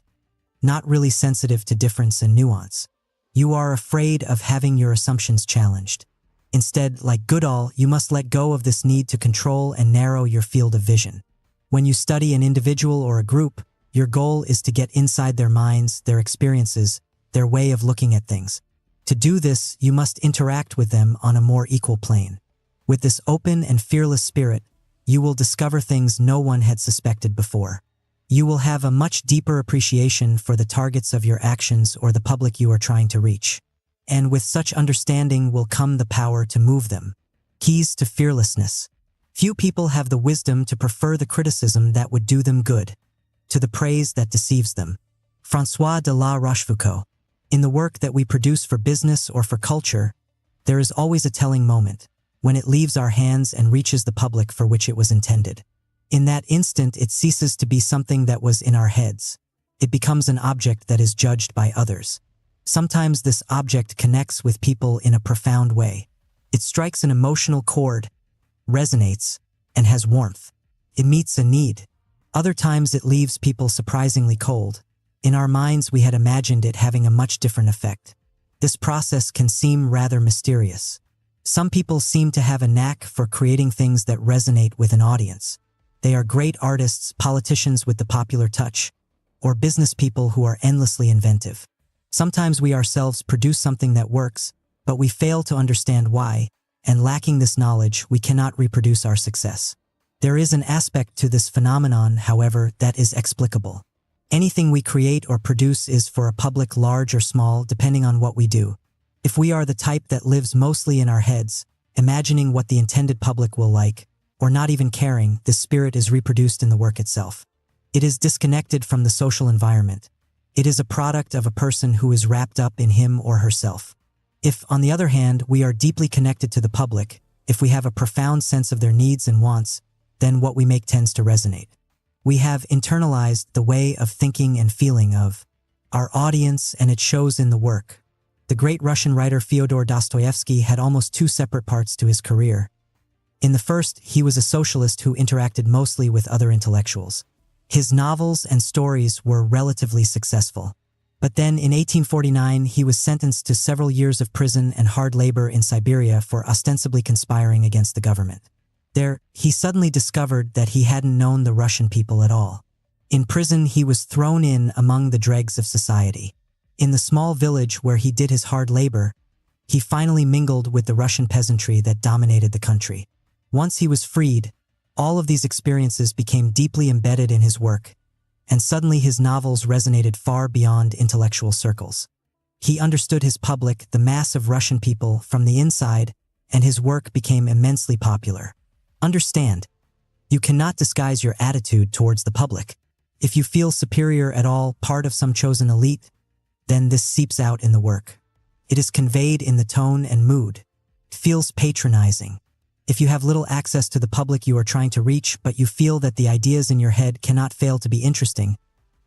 not really sensitive to difference and nuance. You are afraid of having your assumptions challenged. Instead, like Goodall, you must let go of this need to control and narrow your field of vision. When you study an individual or a group, your goal is to get inside their minds, their experiences, their way of looking at things. To do this, you must interact with them on a more equal plane. With this open and fearless spirit, you will discover things no one had suspected before. You will have a much deeper appreciation for the targets of your actions or the public you are trying to reach. And with such understanding will come the power to move them. Keys to fearlessness. Few people have the wisdom to prefer the criticism that would do them good to the praise that deceives them. François de la Rochefoucauld. In the work that we produce for business or for culture, there is always a telling moment, when it leaves our hands and reaches the public for which it was intended. In that instant, it ceases to be something that was in our heads. It becomes an object that is judged by others. Sometimes this object connects with people in a profound way. It strikes an emotional chord, resonates, and has warmth. It meets a need. Other times it leaves people surprisingly cold. In our minds, we had imagined it having a much different effect. This process can seem rather mysterious. Some people seem to have a knack for creating things that resonate with an audience. They are great artists, politicians with the popular touch, or business people who are endlessly inventive. Sometimes we ourselves produce something that works, but we fail to understand why, and lacking this knowledge, we cannot reproduce our success. There is an aspect to this phenomenon, however, that is explicable. Anything we create or produce is for a public large or small, depending on what we do. If we are the type that lives mostly in our heads, imagining what the intended public will like, or not even caring, this spirit is reproduced in the work itself. It is disconnected from the social environment. It is a product of a person who is wrapped up in him or herself. If, on the other hand, we are deeply connected to the public, if we have a profound sense of their needs and wants, then what we make tends to resonate. We have internalized the way of thinking and feeling of our audience, and it shows in the work. The great Russian writer Fyodor Dostoevsky had almost 2 separate parts to his career. In the first, he was a socialist who interacted mostly with other intellectuals. His novels and stories were relatively successful. But then, in 1849, he was sentenced to several years of prison and hard labor in Siberia for ostensibly conspiring against the government. There, he suddenly discovered that he hadn't known the Russian people at all. In prison, he was thrown in among the dregs of society. In the small village where he did his hard labor, he finally mingled with the Russian peasantry that dominated the country. Once he was freed, all of these experiences became deeply embedded in his work, and suddenly his novels resonated far beyond intellectual circles. He understood his public, the mass of Russian people, from the inside, and his work became immensely popular. Understand, you cannot disguise your attitude towards the public. If you feel superior at all, part of some chosen elite, then this seeps out in the work. It is conveyed in the tone and mood. It feels patronizing. If you have little access to the public you are trying to reach, but you feel that the ideas in your head cannot fail to be interesting,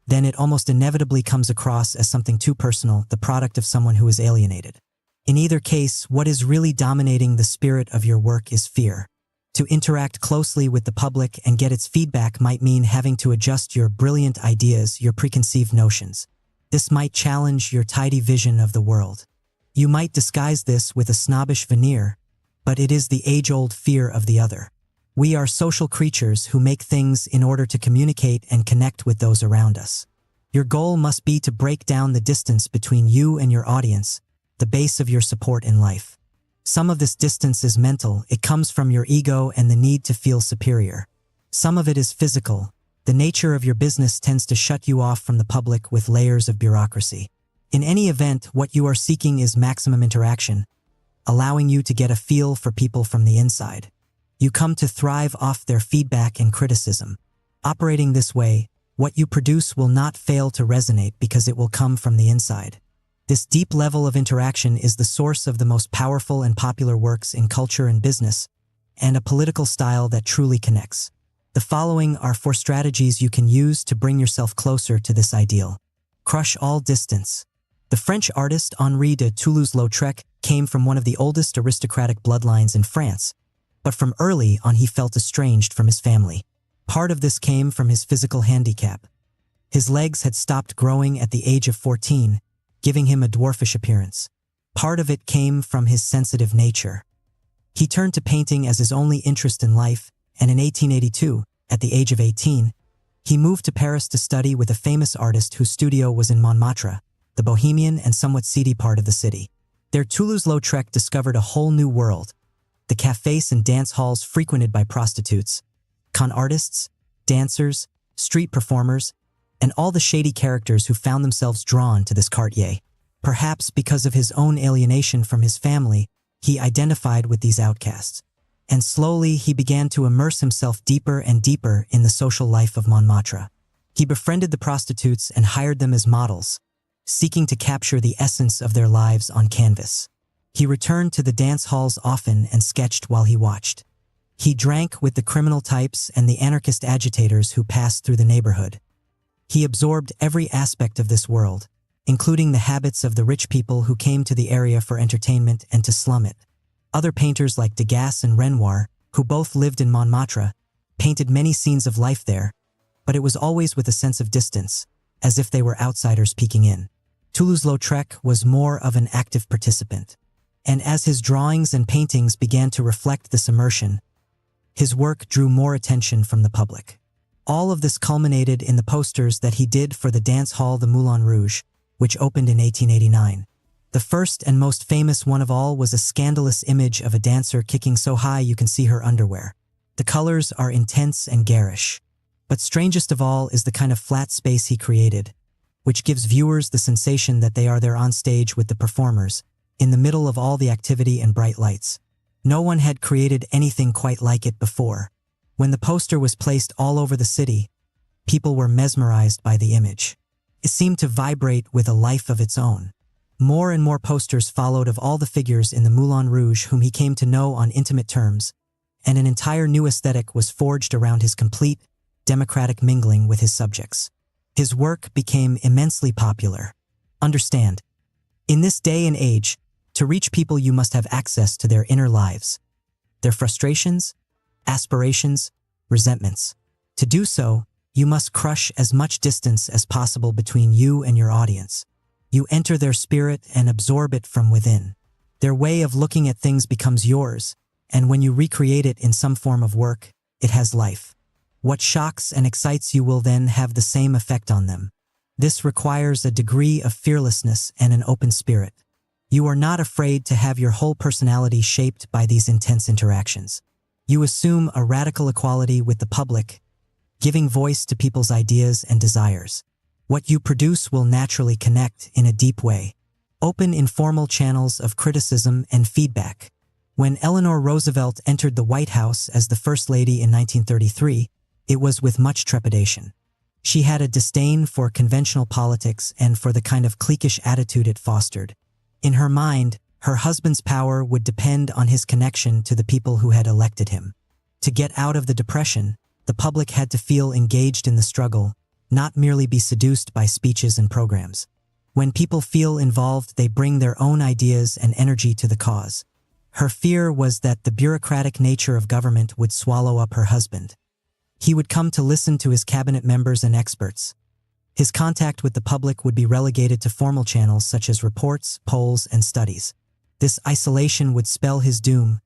then it almost inevitably comes across as something too personal, the product of someone who is alienated. In either case, what is really dominating the spirit of your work is fear. To interact closely with the public and get its feedback might mean having to adjust your brilliant ideas, your preconceived notions. This might challenge your tidy vision of the world. You might disguise this with a snobbish veneer, but it is the age-old fear of the other. We are social creatures who make things in order to communicate and connect with those around us. Your goal must be to break down the distance between you and your audience, the base of your support in life. Some of this distance is mental. It comes from your ego and the need to feel superior. Some of it is physical. The nature of your business tends to shut you off from the public with layers of bureaucracy. In any event, what you are seeking is maximum interaction, allowing you to get a feel for people from the inside. You come to thrive off their feedback and criticism. Operating this way, what you produce will not fail to resonate because it will come from the inside. This deep level of interaction is the source of the most powerful and popular works in culture and business, and a political style that truly connects. The following are 4 strategies you can use to bring yourself closer to this ideal. Crush all distance. The French artist Henri de Toulouse-Lautrec came from one of the oldest aristocratic bloodlines in France, but from early on he felt estranged from his family. Part of this came from his physical handicap. His legs had stopped growing at the age of 14, giving him a dwarfish appearance. Part of it came from his sensitive nature. He turned to painting as his only interest in life, and in 1882, at the age of 18, he moved to Paris to study with a famous artist whose studio was in Montmartre, the bohemian and somewhat seedy part of the city. There Toulouse-Lautrec discovered a whole new world, the cafes and dance halls frequented by prostitutes, con artists, dancers, street performers, and all the shady characters who found themselves drawn to this quartier. Perhaps because of his own alienation from his family, he identified with these outcasts. And slowly he began to immerse himself deeper and deeper in the social life of Montmartre. He befriended the prostitutes and hired them as models, seeking to capture the essence of their lives on canvas. He returned to the dance halls often and sketched while he watched. He drank with the criminal types and the anarchist agitators who passed through the neighborhood. He absorbed every aspect of this world, including the habits of the rich people who came to the area for entertainment and to slum it. Other painters like Degas and Renoir, who both lived in Montmartre, painted many scenes of life there, but it was always with a sense of distance, as if they were outsiders peeking in. Toulouse-Lautrec was more of an active participant, and as his drawings and paintings began to reflect this immersion, his work drew more attention from the public. All of this culminated in the posters that he did for the dance hall the Moulin Rouge, which opened in 1889. The first and most famous one of all was a scandalous image of a dancer kicking so high you can see her underwear. The colors are intense and garish. But strangest of all is the kind of flat space he created, which gives viewers the sensation that they are there on stage with the performers, in the middle of all the activity and bright lights. No one had created anything quite like it before. When the poster was placed all over the city, people were mesmerized by the image. It seemed to vibrate with a life of its own. More and more posters followed of all the figures in the Moulin Rouge whom he came to know on intimate terms, and an entire new aesthetic was forged around his complete, democratic mingling with his subjects. His work became immensely popular. Understand, in this day and age, to reach people you must have access to their inner lives, their frustrations, aspirations, resentments. To do so, you must crush as much distance as possible between you and your audience. You enter their spirit and absorb it from within. Their way of looking at things becomes yours, and when you recreate it in some form of work, it has life. What shocks and excites you will then have the same effect on them. This requires a degree of fearlessness and an open spirit. You are not afraid to have your whole personality shaped by these intense interactions. You assume a radical equality with the public, giving voice to people's ideas and desires. What you produce will naturally connect in a deep way. Open informal channels of criticism and feedback. When Eleanor Roosevelt entered the White House as the First Lady in 1933, it was with much trepidation. She had a disdain for conventional politics and for the kind of cliquish attitude it fostered. In her mind, her husband's power would depend on his connection to the people who had elected him. To get out of the depression, the public had to feel engaged in the struggle, not merely be seduced by speeches and programs. When people feel involved, they bring their own ideas and energy to the cause. Her fear was that the bureaucratic nature of government would swallow up her husband. He would come to listen to his cabinet members and experts. His contact with the public would be relegated to formal channels such as reports, polls, and studies. This isolation would spell his doom,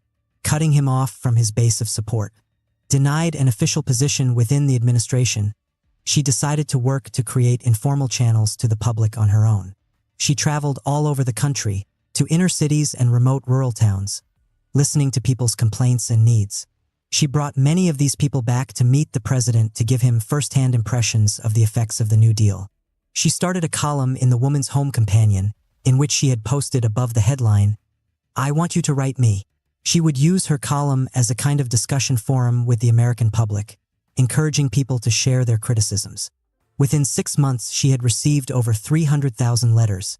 cutting him off from his base of support. Denied an official position within the administration, she decided to work to create informal channels to the public on her own. She traveled all over the country, to inner cities and remote rural towns, listening to people's complaints and needs. She brought many of these people back to meet the president to give him first-hand impressions of the effects of the New Deal. She started a column in the Woman's Home Companion, in which she had posted above the headline, "I want you to write me." She would use her column as a kind of discussion forum with the American public, encouraging people to share their criticisms. Within 6 months, she had received over 300,000 letters,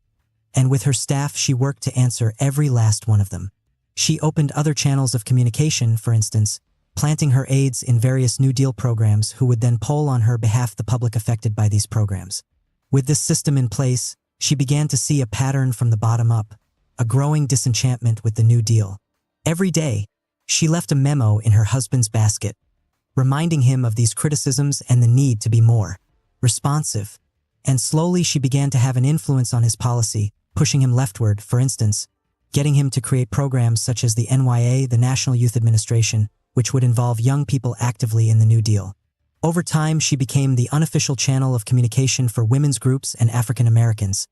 and with her staff, she worked to answer every last one of them. She opened other channels of communication, for instance, planting her aides in various New Deal programs who would then poll on her behalf the public affected by these programs. With this system in place, she began to see a pattern from the bottom up, a growing disenchantment with the New Deal. Every day, she left a memo in her husband's basket, reminding him of these criticisms and the need to be more responsive. And slowly she began to have an influence on his policy, pushing him leftward, for instance, getting him to create programs such as the NYA, the National Youth Administration, which would involve young people actively in the New Deal. Over time, she became the unofficial channel of communication for women's groups and African Americans,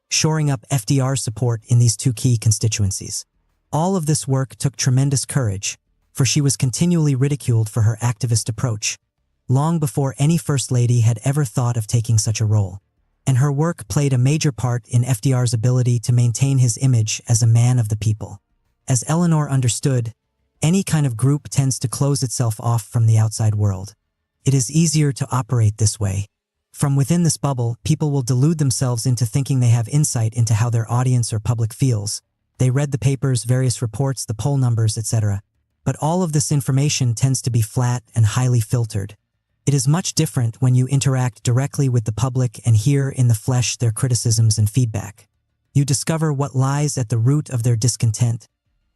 shoring up FDR's support in these two key constituencies. All of this work took tremendous courage, for she was continually ridiculed for her activist approach, long before any First Lady had ever thought of taking such a role. And her work played a major part in FDR's ability to maintain his image as a man of the people. As Eleanor understood, any kind of group tends to close itself off from the outside world. It is easier to operate this way. From within this bubble, people will delude themselves into thinking they have insight into how their audience or public feels. They read the papers, various reports, the poll numbers, etc. But all of this information tends to be flat and highly filtered. It is much different when you interact directly with the public and hear in the flesh their criticisms and feedback. You discover what lies at the root of their discontent,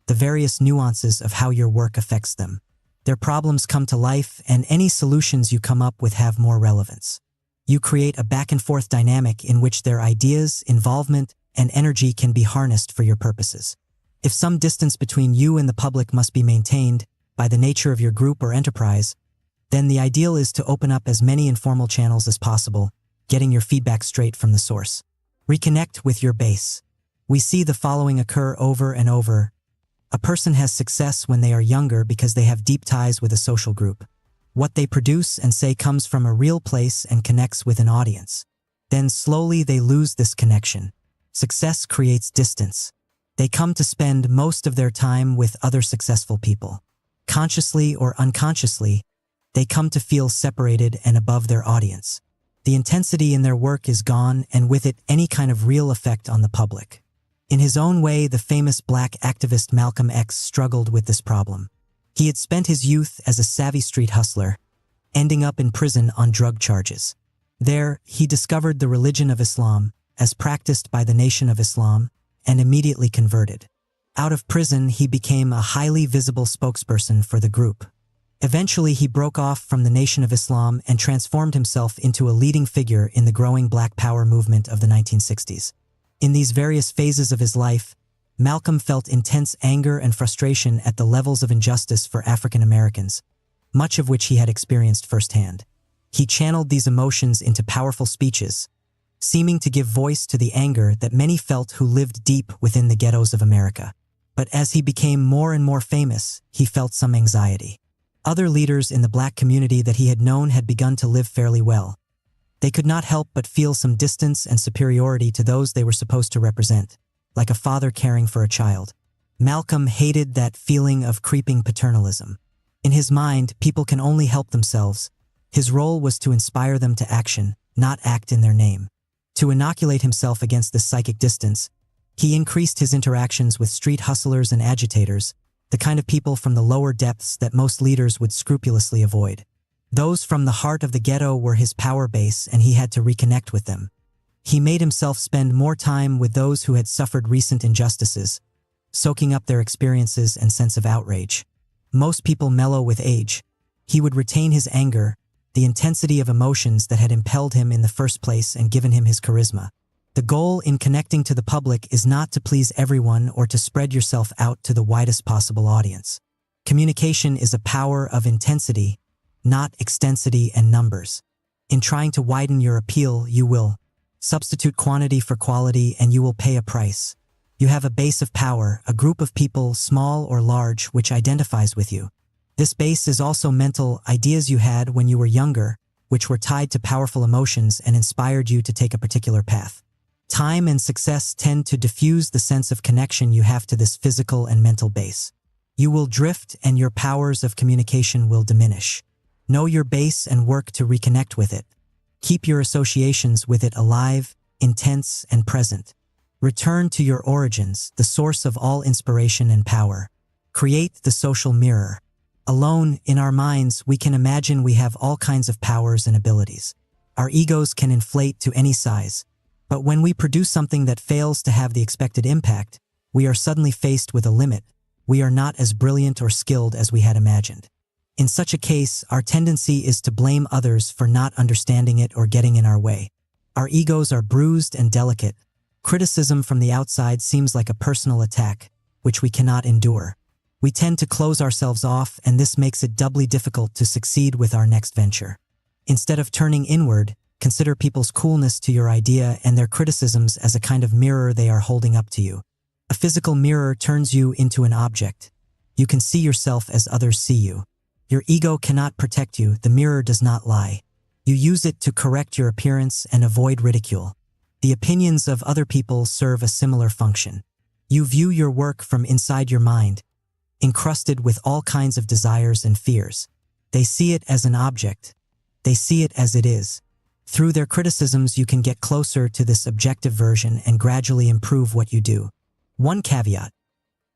the various nuances of how your work affects them. Their problems come to life, and any solutions you come up with have more relevance. You create a back-and-forth dynamic in which their ideas, involvement, and energy can be harnessed for your purposes. If some distance between you and the public must be maintained by the nature of your group or enterprise, then the ideal is to open up as many informal channels as possible, getting your feedback straight from the source. Reconnect with your base. We see the following occur over and over. A person has success when they are younger because they have deep ties with a social group. What they produce and say comes from a real place and connects with an audience. Then slowly they lose this connection. Success creates distance. They come to spend most of their time with other successful people. Consciously or unconsciously, they come to feel separated and above their audience. The intensity in their work is gone, and with it any kind of real effect on the public. In his own way, the famous black activist Malcolm X struggled with this problem. He had spent his youth as a savvy street hustler, ending up in prison on drug charges. There, he discovered the religion of Islam, as practiced by the Nation of Islam, and immediately converted. Out of prison, he became a highly visible spokesperson for the group. Eventually, he broke off from the Nation of Islam and transformed himself into a leading figure in the growing Black Power movement of the 1960s. In these various phases of his life, Malcolm felt intense anger and frustration at the levels of injustice for African Americans, much of which he had experienced firsthand. He channeled these emotions into powerful speeches, seeming to give voice to the anger that many felt who lived deep within the ghettos of America. But as he became more and more famous, he felt some anxiety. Other leaders in the black community that he had known had begun to live fairly well. They could not help but feel some distance and superiority to those they were supposed to represent, like a father caring for a child. Malcolm hated that feeling of creeping paternalism. In his mind, people can only help themselves. His role was to inspire them to action, not act in their name. To inoculate himself against this psychic distance, he increased his interactions with street hustlers and agitators, the kind of people from the lower depths that most leaders would scrupulously avoid. Those from the heart of the ghetto were his power base, and he had to reconnect with them. He made himself spend more time with those who had suffered recent injustices, soaking up their experiences and sense of outrage. Most people mellow with age. He would retain his anger, the intensity of emotions that had impelled him in the first place and given him his charisma. The goal in connecting to the public is not to please everyone or to spread yourself out to the widest possible audience. Communication is a power of intensity, not extensity and numbers. In trying to widen your appeal, you will substitute quantity for quality, and you will pay a price. You have a base of power, a group of people, small or large, which identifies with you. This base is also mental ideas you had when you were younger, which were tied to powerful emotions and inspired you to take a particular path. Time and success tend to diffuse the sense of connection you have to this physical and mental base. You will drift and your powers of communication will diminish. Know your base and work to reconnect with it. Keep your associations with it alive, intense, and present. Return to your origins, the source of all inspiration and power. Create the social mirror. Alone, in our minds, we can imagine we have all kinds of powers and abilities. Our egos can inflate to any size. But when we produce something that fails to have the expected impact, we are suddenly faced with a limit. We are not as brilliant or skilled as we had imagined. In such a case, our tendency is to blame others for not understanding it or getting in our way. Our egos are bruised and delicate. Criticism from the outside seems like a personal attack, which we cannot endure. We tend to close ourselves off, and this makes it doubly difficult to succeed with our next venture. Instead of turning inward, consider people's coolness to your idea and their criticisms as a kind of mirror they are holding up to you. A physical mirror turns you into an object. You can see yourself as others see you. Your ego cannot protect you, the mirror does not lie. You use it to correct your appearance and avoid ridicule. The opinions of other people serve a similar function. You view your work from inside your mind, encrusted with all kinds of desires and fears. They see it as an object. They see it as it is. Through their criticisms, you can get closer to this objective version and gradually improve what you do. One caveat: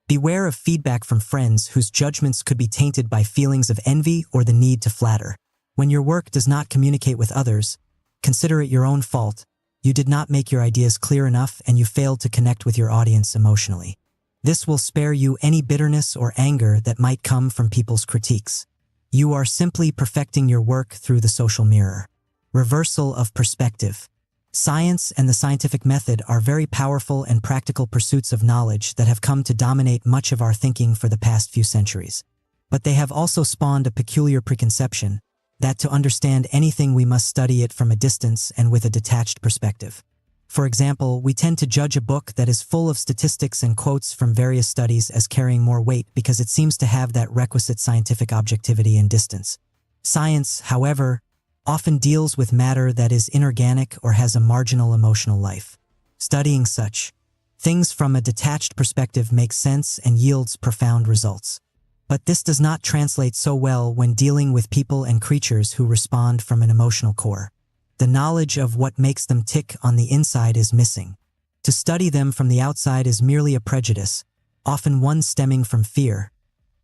beware of feedback from friends whose judgments could be tainted by feelings of envy or the need to flatter. When your work does not communicate with others, consider it your own fault. You did not make your ideas clear enough and you failed to connect with your audience emotionally. This will spare you any bitterness or anger that might come from people's critiques. You are simply perfecting your work through the social mirror. Reversal of perspective. Science and the scientific method are very powerful and practical pursuits of knowledge that have come to dominate much of our thinking for the past few centuries. But they have also spawned a peculiar preconception that to understand anything we must study it from a distance and with a detached perspective. For example, we tend to judge a book that is full of statistics and quotes from various studies as carrying more weight because it seems to have that requisite scientific objectivity and distance. Science, however, often deals with matter that is inorganic or has a marginal emotional life. Studying such things from a detached perspective makes sense and yields profound results. But this does not translate so well when dealing with people and creatures who respond from an emotional core. The knowledge of what makes them tick on the inside is missing. To study them from the outside is merely a prejudice, often one stemming from fear.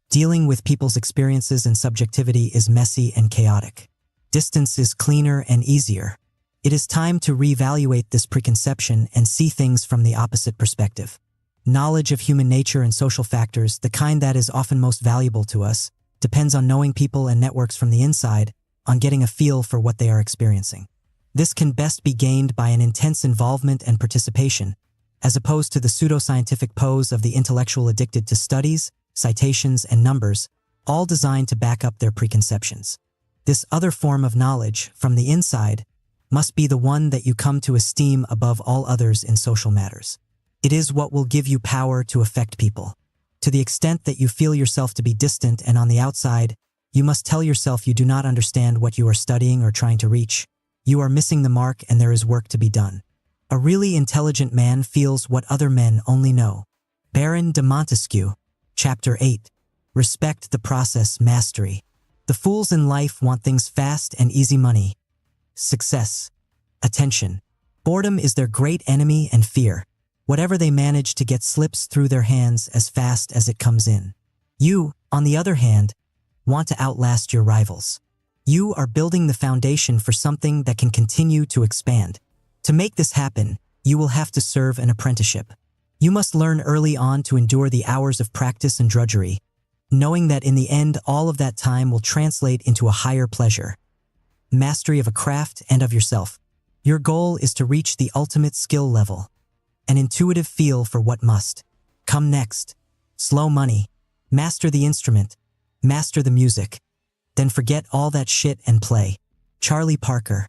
Dealing with people's experiences and subjectivity is messy and chaotic. Distance is cleaner and easier. It is time to reevaluate this preconception and see things from the opposite perspective. Knowledge of human nature and social factors, the kind that is often most valuable to us, depends on knowing people and networks from the inside, on getting a feel for what they are experiencing. This can best be gained by an intense involvement and participation, as opposed to the pseudoscientific pose of the intellectual addicted to studies, citations, and numbers, all designed to back up their preconceptions. This other form of knowledge, from the inside, must be the one that you come to esteem above all others in social matters. It is what will give you power to affect people. To the extent that you feel yourself to be distant and on the outside, you must tell yourself you do not understand what you are studying or trying to reach. You are missing the mark and there is work to be done. A really intelligent man feels what other men only know. Baron de Montesquieu, Chapter 8. Respect the process, mastery. The fools in life want things fast and easy money. Success. Attention. Boredom is their great enemy and fear. Whatever they manage to get slips through their hands as fast as it comes in. You, on the other hand, want to outlast your rivals. You are building the foundation for something that can continue to expand. To make this happen, you will have to serve an apprenticeship. You must learn early on to endure the hours of practice and drudgery, knowing that in the end all of that time will translate into a higher pleasure. Mastery of a craft and of yourself. Your goal is to reach the ultimate skill level. An intuitive feel for what must come next. Slow money. Master the instrument. Master the music. Then forget all that shit and play. Charlie Parker.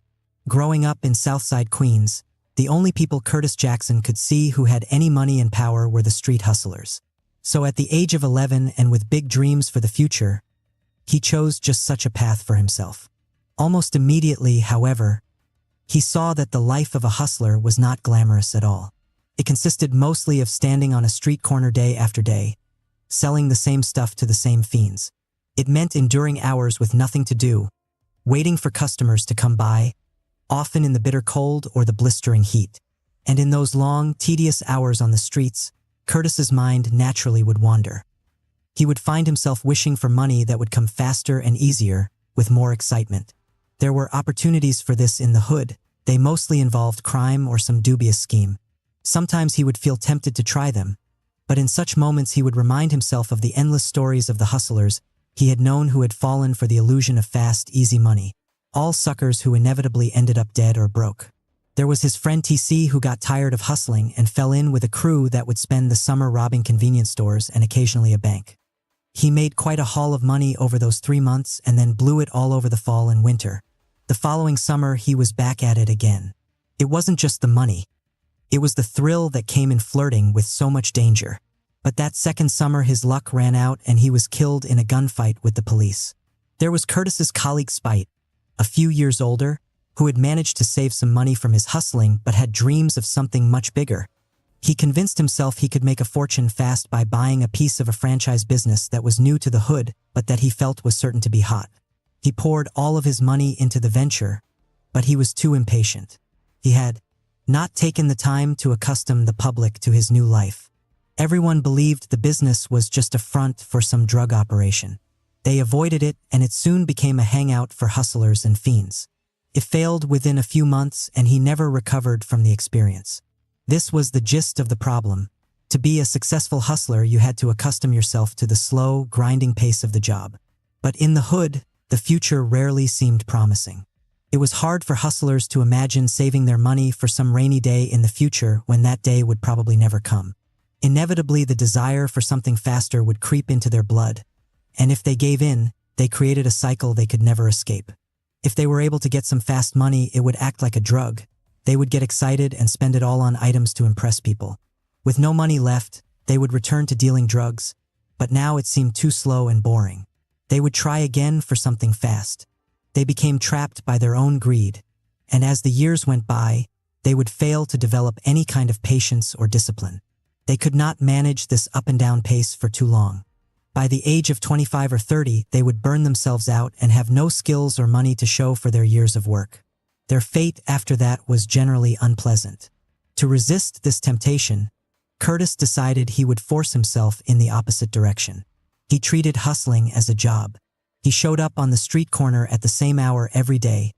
Growing up in Southside Queens, the only people Curtis Jackson could see who had any money and power were the street hustlers. So at the age of 11 and with big dreams for the future, he chose just such a path for himself. Almost immediately, however, he saw that the life of a hustler was not glamorous at all. It consisted mostly of standing on a street corner day after day, selling the same stuff to the same fiends. It meant enduring hours with nothing to do, waiting for customers to come by, often in the bitter cold or the blistering heat. And in those long, tedious hours on the streets, Curtis's mind naturally would wander. He would find himself wishing for money that would come faster and easier, with more excitement. There were opportunities for this in the hood. They mostly involved crime or some dubious scheme. Sometimes he would feel tempted to try them, but in such moments he would remind himself of the endless stories of the hustlers he had known who had fallen for the illusion of fast, easy money. All suckers who inevitably ended up dead or broke. There was his friend TC who got tired of hustling and fell in with a crew that would spend the summer robbing convenience stores and occasionally a bank. He made quite a haul of money over those 3 months and then blew it all over the fall and winter. The following summer he was back at it again. It wasn't just the money. It was the thrill that came in flirting with so much danger. But that second summer his luck ran out and he was killed in a gunfight with the police. There was Curtis's colleague Spite, a few years older, who had managed to save some money from his hustling but had dreams of something much bigger. He convinced himself he could make a fortune fast by buying a piece of a franchise business that was new to the hood but that he felt was certain to be hot. He poured all of his money into the venture, but he was too impatient. He had not taken the time to accustom the public to his new life. Everyone believed the business was just a front for some drug operation. They avoided it and it soon became a hangout for hustlers and fiends. It failed within a few months and he never recovered from the experience. This was the gist of the problem. To be a successful hustler, you had to accustom yourself to the slow, grinding pace of the job. But in the hood, the future rarely seemed promising. It was hard for hustlers to imagine saving their money for some rainy day in the future when that day would probably never come. Inevitably, the desire for something faster would creep into their blood, and if they gave in, they created a cycle they could never escape. If they were able to get some fast money, it would act like a drug. They would get excited and spend it all on items to impress people. With no money left, they would return to dealing drugs, but now it seemed too slow and boring. They would try again for something fast. They became trapped by their own greed, and as the years went by, they would fail to develop any kind of patience or discipline. They could not manage this up and down pace for too long. By the age of 25 or 30, they would burn themselves out and have no skills or money to show for their years of work. Their fate after that was generally unpleasant. To resist this temptation, Curtis decided he would force himself in the opposite direction. He treated hustling as a job. He showed up on the street corner at the same hour every day,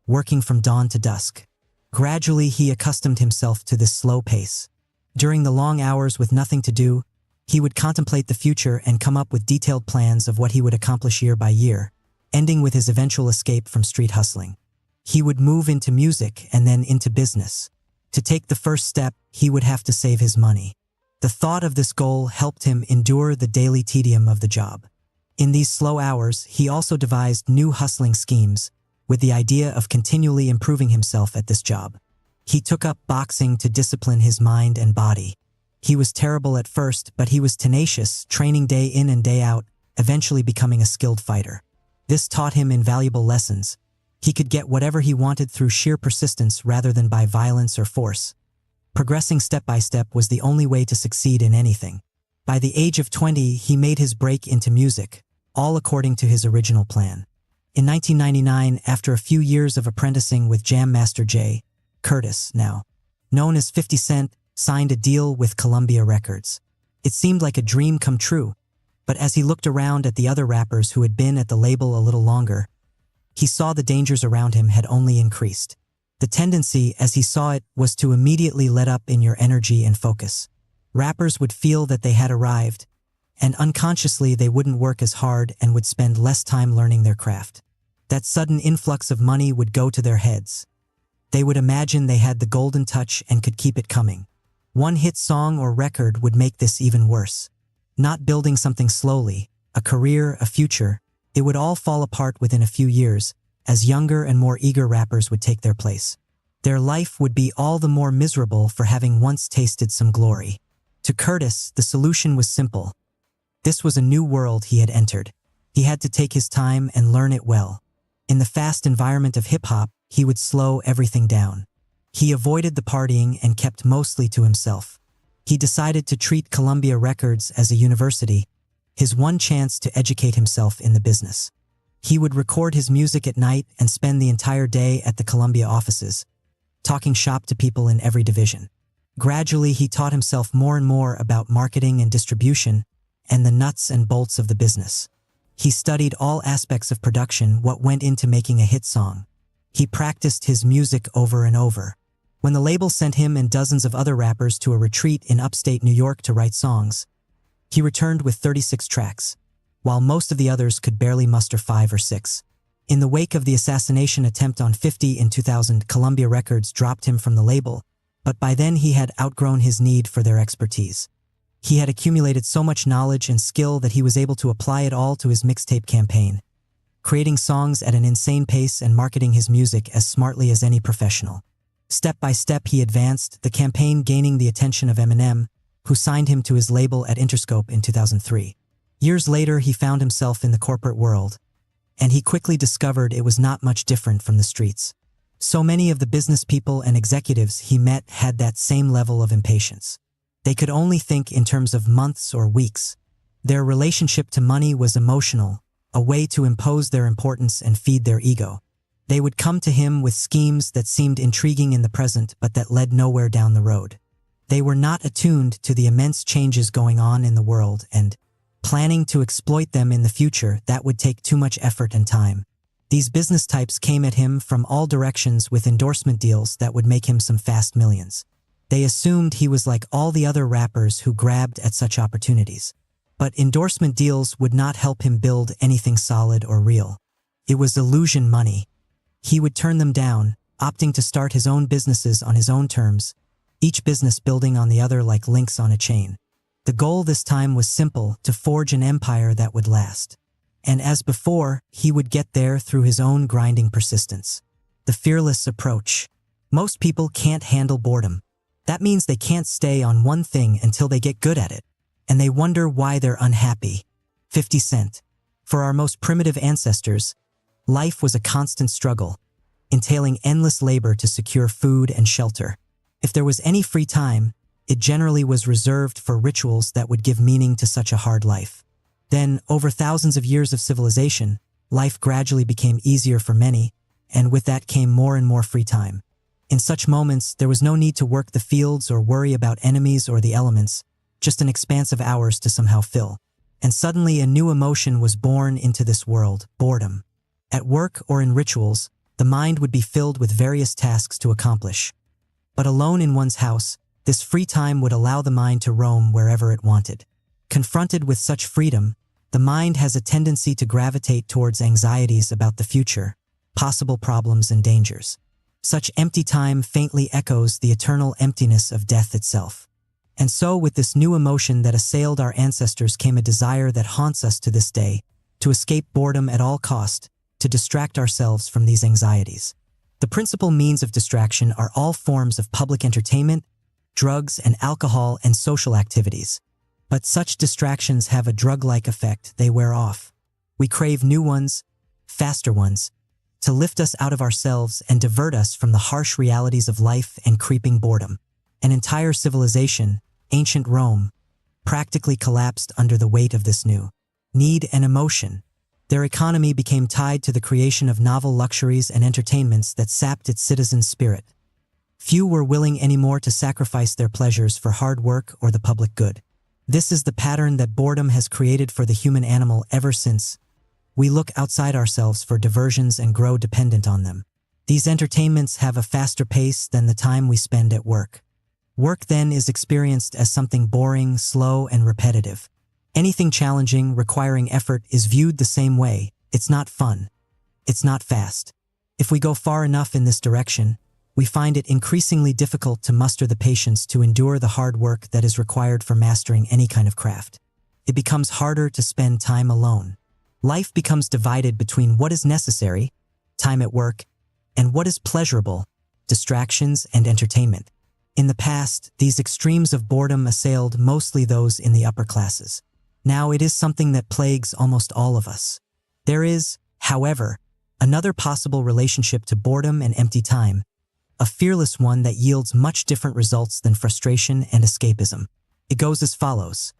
working from dawn to dusk. Gradually, he accustomed himself to this slow pace. During the long hours with nothing to do, he would contemplate the future and come up with detailed plans of what he would accomplish year by year, ending with his eventual escape from street hustling. He would move into music and then into business. To take the first step, he would have to save his money. The thought of this goal helped him endure the daily tedium of the job. In these slow hours, he also devised new hustling schemes, with the idea of continually improving himself at this job. He took up boxing to discipline his mind and body. He was terrible at first, but he was tenacious, training day in and day out, eventually becoming a skilled fighter. This taught him invaluable lessons. He could get whatever he wanted through sheer persistence rather than by violence or force. Progressing step by step was the only way to succeed in anything. By the age of 20, he made his break into music, all according to his original plan. In 1999, after a few years of apprenticing with Jam Master Jay, Curtis, now known as 50 Cent, signed a deal with Columbia Records. It seemed like a dream come true, but as he looked around at the other rappers who had been at the label a little longer, he saw the dangers around him had only increased. The tendency, as he saw it, was to immediately let up in your energy and focus. Rappers would feel that they had arrived, and unconsciously they wouldn't work as hard and would spend less time learning their craft. That sudden influx of money would go to their heads. They would imagine they had the golden touch and could keep it coming. One hit song or record would make this even worse. Not building something slowly, a career, a future, it would all fall apart within a few years, as younger and more eager rappers would take their place. Their life would be all the more miserable for having once tasted some glory. To Curtis, the solution was simple. This was a new world he had entered. He had to take his time and learn it well. In the fast environment of hip-hop, he would slow everything down. He avoided the partying and kept mostly to himself. He decided to treat Columbia Records as a university, his one chance to educate himself in the business. He would record his music at night and spend the entire day at the Columbia offices, talking shop to people in every division. Gradually, he taught himself more and more about marketing and distribution and the nuts and bolts of the business. He studied all aspects of production, what went into making a hit song. He practiced his music over and over. When the label sent him and dozens of other rappers to a retreat in upstate New York to write songs, he returned with 36 tracks, while most of the others could barely muster 5 or 6. In the wake of the assassination attempt on 50 in 2000, Columbia Records dropped him from the label, but by then he had outgrown his need for their expertise. He had accumulated so much knowledge and skill that he was able to apply it all to his mixtape campaign, creating songs at an insane pace and marketing his music as smartly as any professional. Step by step he advanced, the campaign gaining the attention of Eminem, who signed him to his label at Interscope in 2003. Years later, he found himself in the corporate world, and he quickly discovered it was not much different from the streets. So many of the business people and executives he met had that same level of impatience. They could only think in terms of months or weeks. Their relationship to money was emotional, a way to impose their importance and feed their ego. They would come to him with schemes that seemed intriguing in the present but that led nowhere down the road. They were not attuned to the immense changes going on in the world and, planning to exploit them in the future, that would take too much effort and time. These business types came at him from all directions with endorsement deals that would make him some fast millions. They assumed he was like all the other rappers who grabbed at such opportunities. But endorsement deals would not help him build anything solid or real. It was illusion money. He would turn them down, opting to start his own businesses on his own terms, each business building on the other like links on a chain. The goal this time was simple, to forge an empire that would last. And as before, he would get there through his own grinding persistence. The fearless approach. Most people can't handle boredom. That means they can't stay on one thing until they get good at it, and they wonder why they're unhappy. 50 Cent. For our most primitive ancestors, life was a constant struggle, entailing endless labor to secure food and shelter. If there was any free time, it generally was reserved for rituals that would give meaning to such a hard life. Then, over thousands of years of civilization, life gradually became easier for many, and with that came more and more free time. In such moments, there was no need to work the fields or worry about enemies or the elements, just an expanse of hours to somehow fill. And suddenly a new emotion was born into this world, boredom. At work or in rituals, the mind would be filled with various tasks to accomplish. But alone in one's house, this free time would allow the mind to roam wherever it wanted. Confronted with such freedom, the mind has a tendency to gravitate towards anxieties about the future, possible problems and dangers. Such empty time faintly echoes the eternal emptiness of death itself. And so with this new emotion that assailed our ancestors came a desire that haunts us to this day, to escape boredom at all cost, to distract ourselves from these anxieties. The principal means of distraction are all forms of public entertainment, drugs and alcohol and social activities. But such distractions have a drug-like effect. They wear off. We crave new ones, faster ones, to lift us out of ourselves and divert us from the harsh realities of life and creeping boredom. An entire civilization, ancient Rome, practically collapsed under the weight of this new need and emotion. Their economy became tied to the creation of novel luxuries and entertainments that sapped its citizens' spirit. Few were willing anymore to sacrifice their pleasures for hard work or the public good. This is the pattern that boredom has created for the human animal ever since. We look outside ourselves for diversions and grow dependent on them. These entertainments have a faster pace than the time we spend at work. Work then is experienced as something boring, slow, and repetitive. Anything challenging, requiring effort is viewed the same way. It's not fun. It's not fast. If we go far enough in this direction, we find it increasingly difficult to muster the patience to endure the hard work that is required for mastering any kind of craft. It becomes harder to spend time alone. Life becomes divided between what is necessary, time at work, and what is pleasurable, distractions and entertainment. In the past, these extremes of boredom assailed mostly those in the upper classes. Now it is something that plagues almost all of us. There is, however, another possible relationship to boredom and empty time, a fearless one that yields much different results than frustration and escapism. It goes as follows.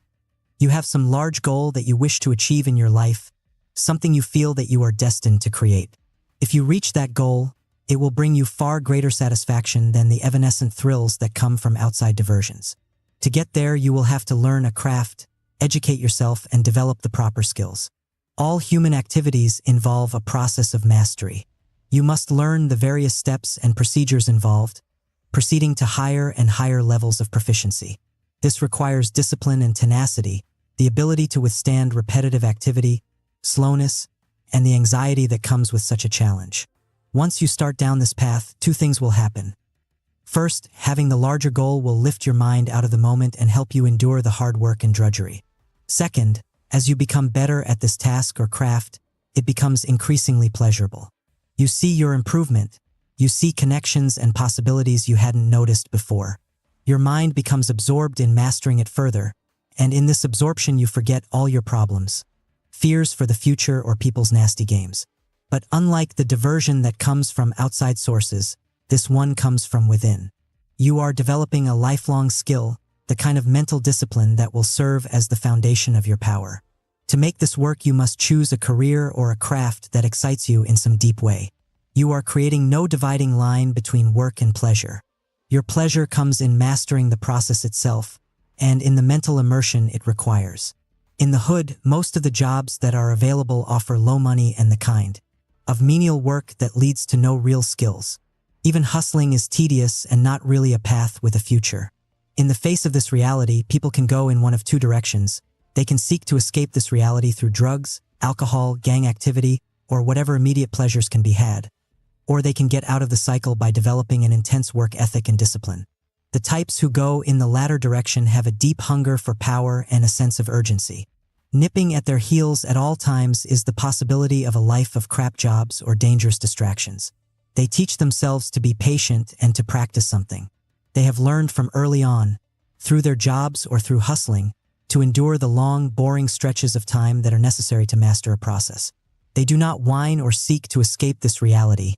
You have some large goal that you wish to achieve in your life, something you feel that you are destined to create. If you reach that goal, it will bring you far greater satisfaction than the evanescent thrills that come from outside diversions. To get there, you will have to learn a craft, educate yourself, and develop the proper skills. All human activities involve a process of mastery. You must learn the various steps and procedures involved, proceeding to higher and higher levels of proficiency. This requires discipline and tenacity, the ability to withstand repetitive activity, slowness, and the anxiety that comes with such a challenge. Once you start down this path, two things will happen. First, having the larger goal will lift your mind out of the moment and help you endure the hard work and drudgery. Second, as you become better at this task or craft, it becomes increasingly pleasurable. You see your improvement. You see connections and possibilities you hadn't noticed before. Your mind becomes absorbed in mastering it further, and in this absorption you forget all your problems, fears for the future or people's nasty games. But unlike the diversion that comes from outside sources, this one comes from within. You are developing a lifelong skill, the kind of mental discipline that will serve as the foundation of your power. To make this work, you must choose a career or a craft that excites you in some deep way. You are creating no dividing line between work and pleasure. Your pleasure comes in mastering the process itself, and in the mental immersion it requires. In the hood, most of the jobs that are available offer low money and the kind of menial work that leads to no real skills. Even hustling is tedious and not really a path with a future. In the face of this reality, people can go in one of two directions. They can seek to escape this reality through drugs, alcohol, gang activity, or whatever immediate pleasures can be had. Or they can get out of the cycle by developing an intense work ethic and discipline. The types who go in the latter direction have a deep hunger for power and a sense of urgency. Nipping at their heels at all times is the possibility of a life of crap jobs or dangerous distractions. They teach themselves to be patient and to practice something. They have learned from early on, through their jobs or through hustling, to endure the long, boring stretches of time that are necessary to master a process. They do not whine or seek to escape this reality,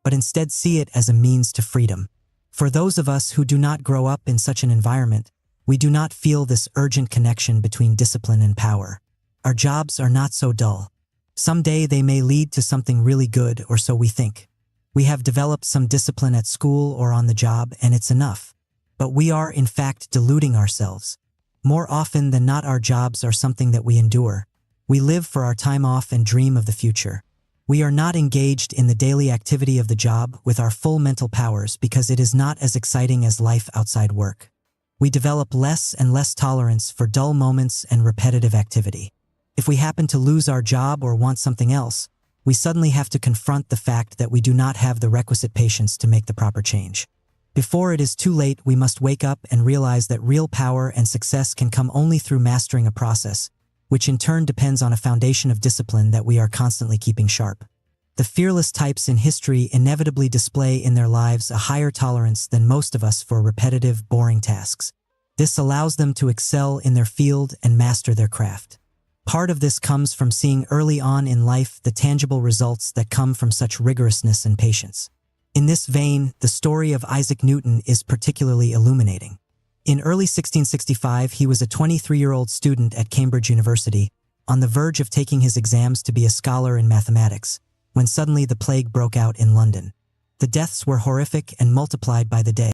but instead see it as a means to freedom. For those of us who do not grow up in such an environment, we do not feel this urgent connection between discipline and power. Our jobs are not so dull. Someday they may lead to something really good, or so we think. We have developed some discipline at school or on the job, and it's enough. But we are, in fact, deluding ourselves. More often than not, our jobs are something that we endure. We live for our time off and dream of the future. We are not engaged in the daily activity of the job with our full mental powers because it is not as exciting as life outside work. We develop less and less tolerance for dull moments and repetitive activity. If we happen to lose our job or want something else, we suddenly have to confront the fact that we do not have the requisite patience to make the proper change. Before it is too late, we must wake up and realize that real power and success can come only through mastering a process, which in turn depends on a foundation of discipline that we are constantly keeping sharp. the fearless types in history inevitably display in their lives a higher tolerance than most of us for repetitive, boring tasks. This allows them to excel in their field and master their craft. Part of this comes from seeing early on in life the tangible results that come from such rigorousness and patience. In this vein, the story of Isaac Newton is particularly illuminating. In early 1665, he was a 23-year-old student at Cambridge University, on the verge of taking his exams to be a scholar in mathematics, when suddenly the plague broke out in London. The deaths were horrific and multiplied by the day.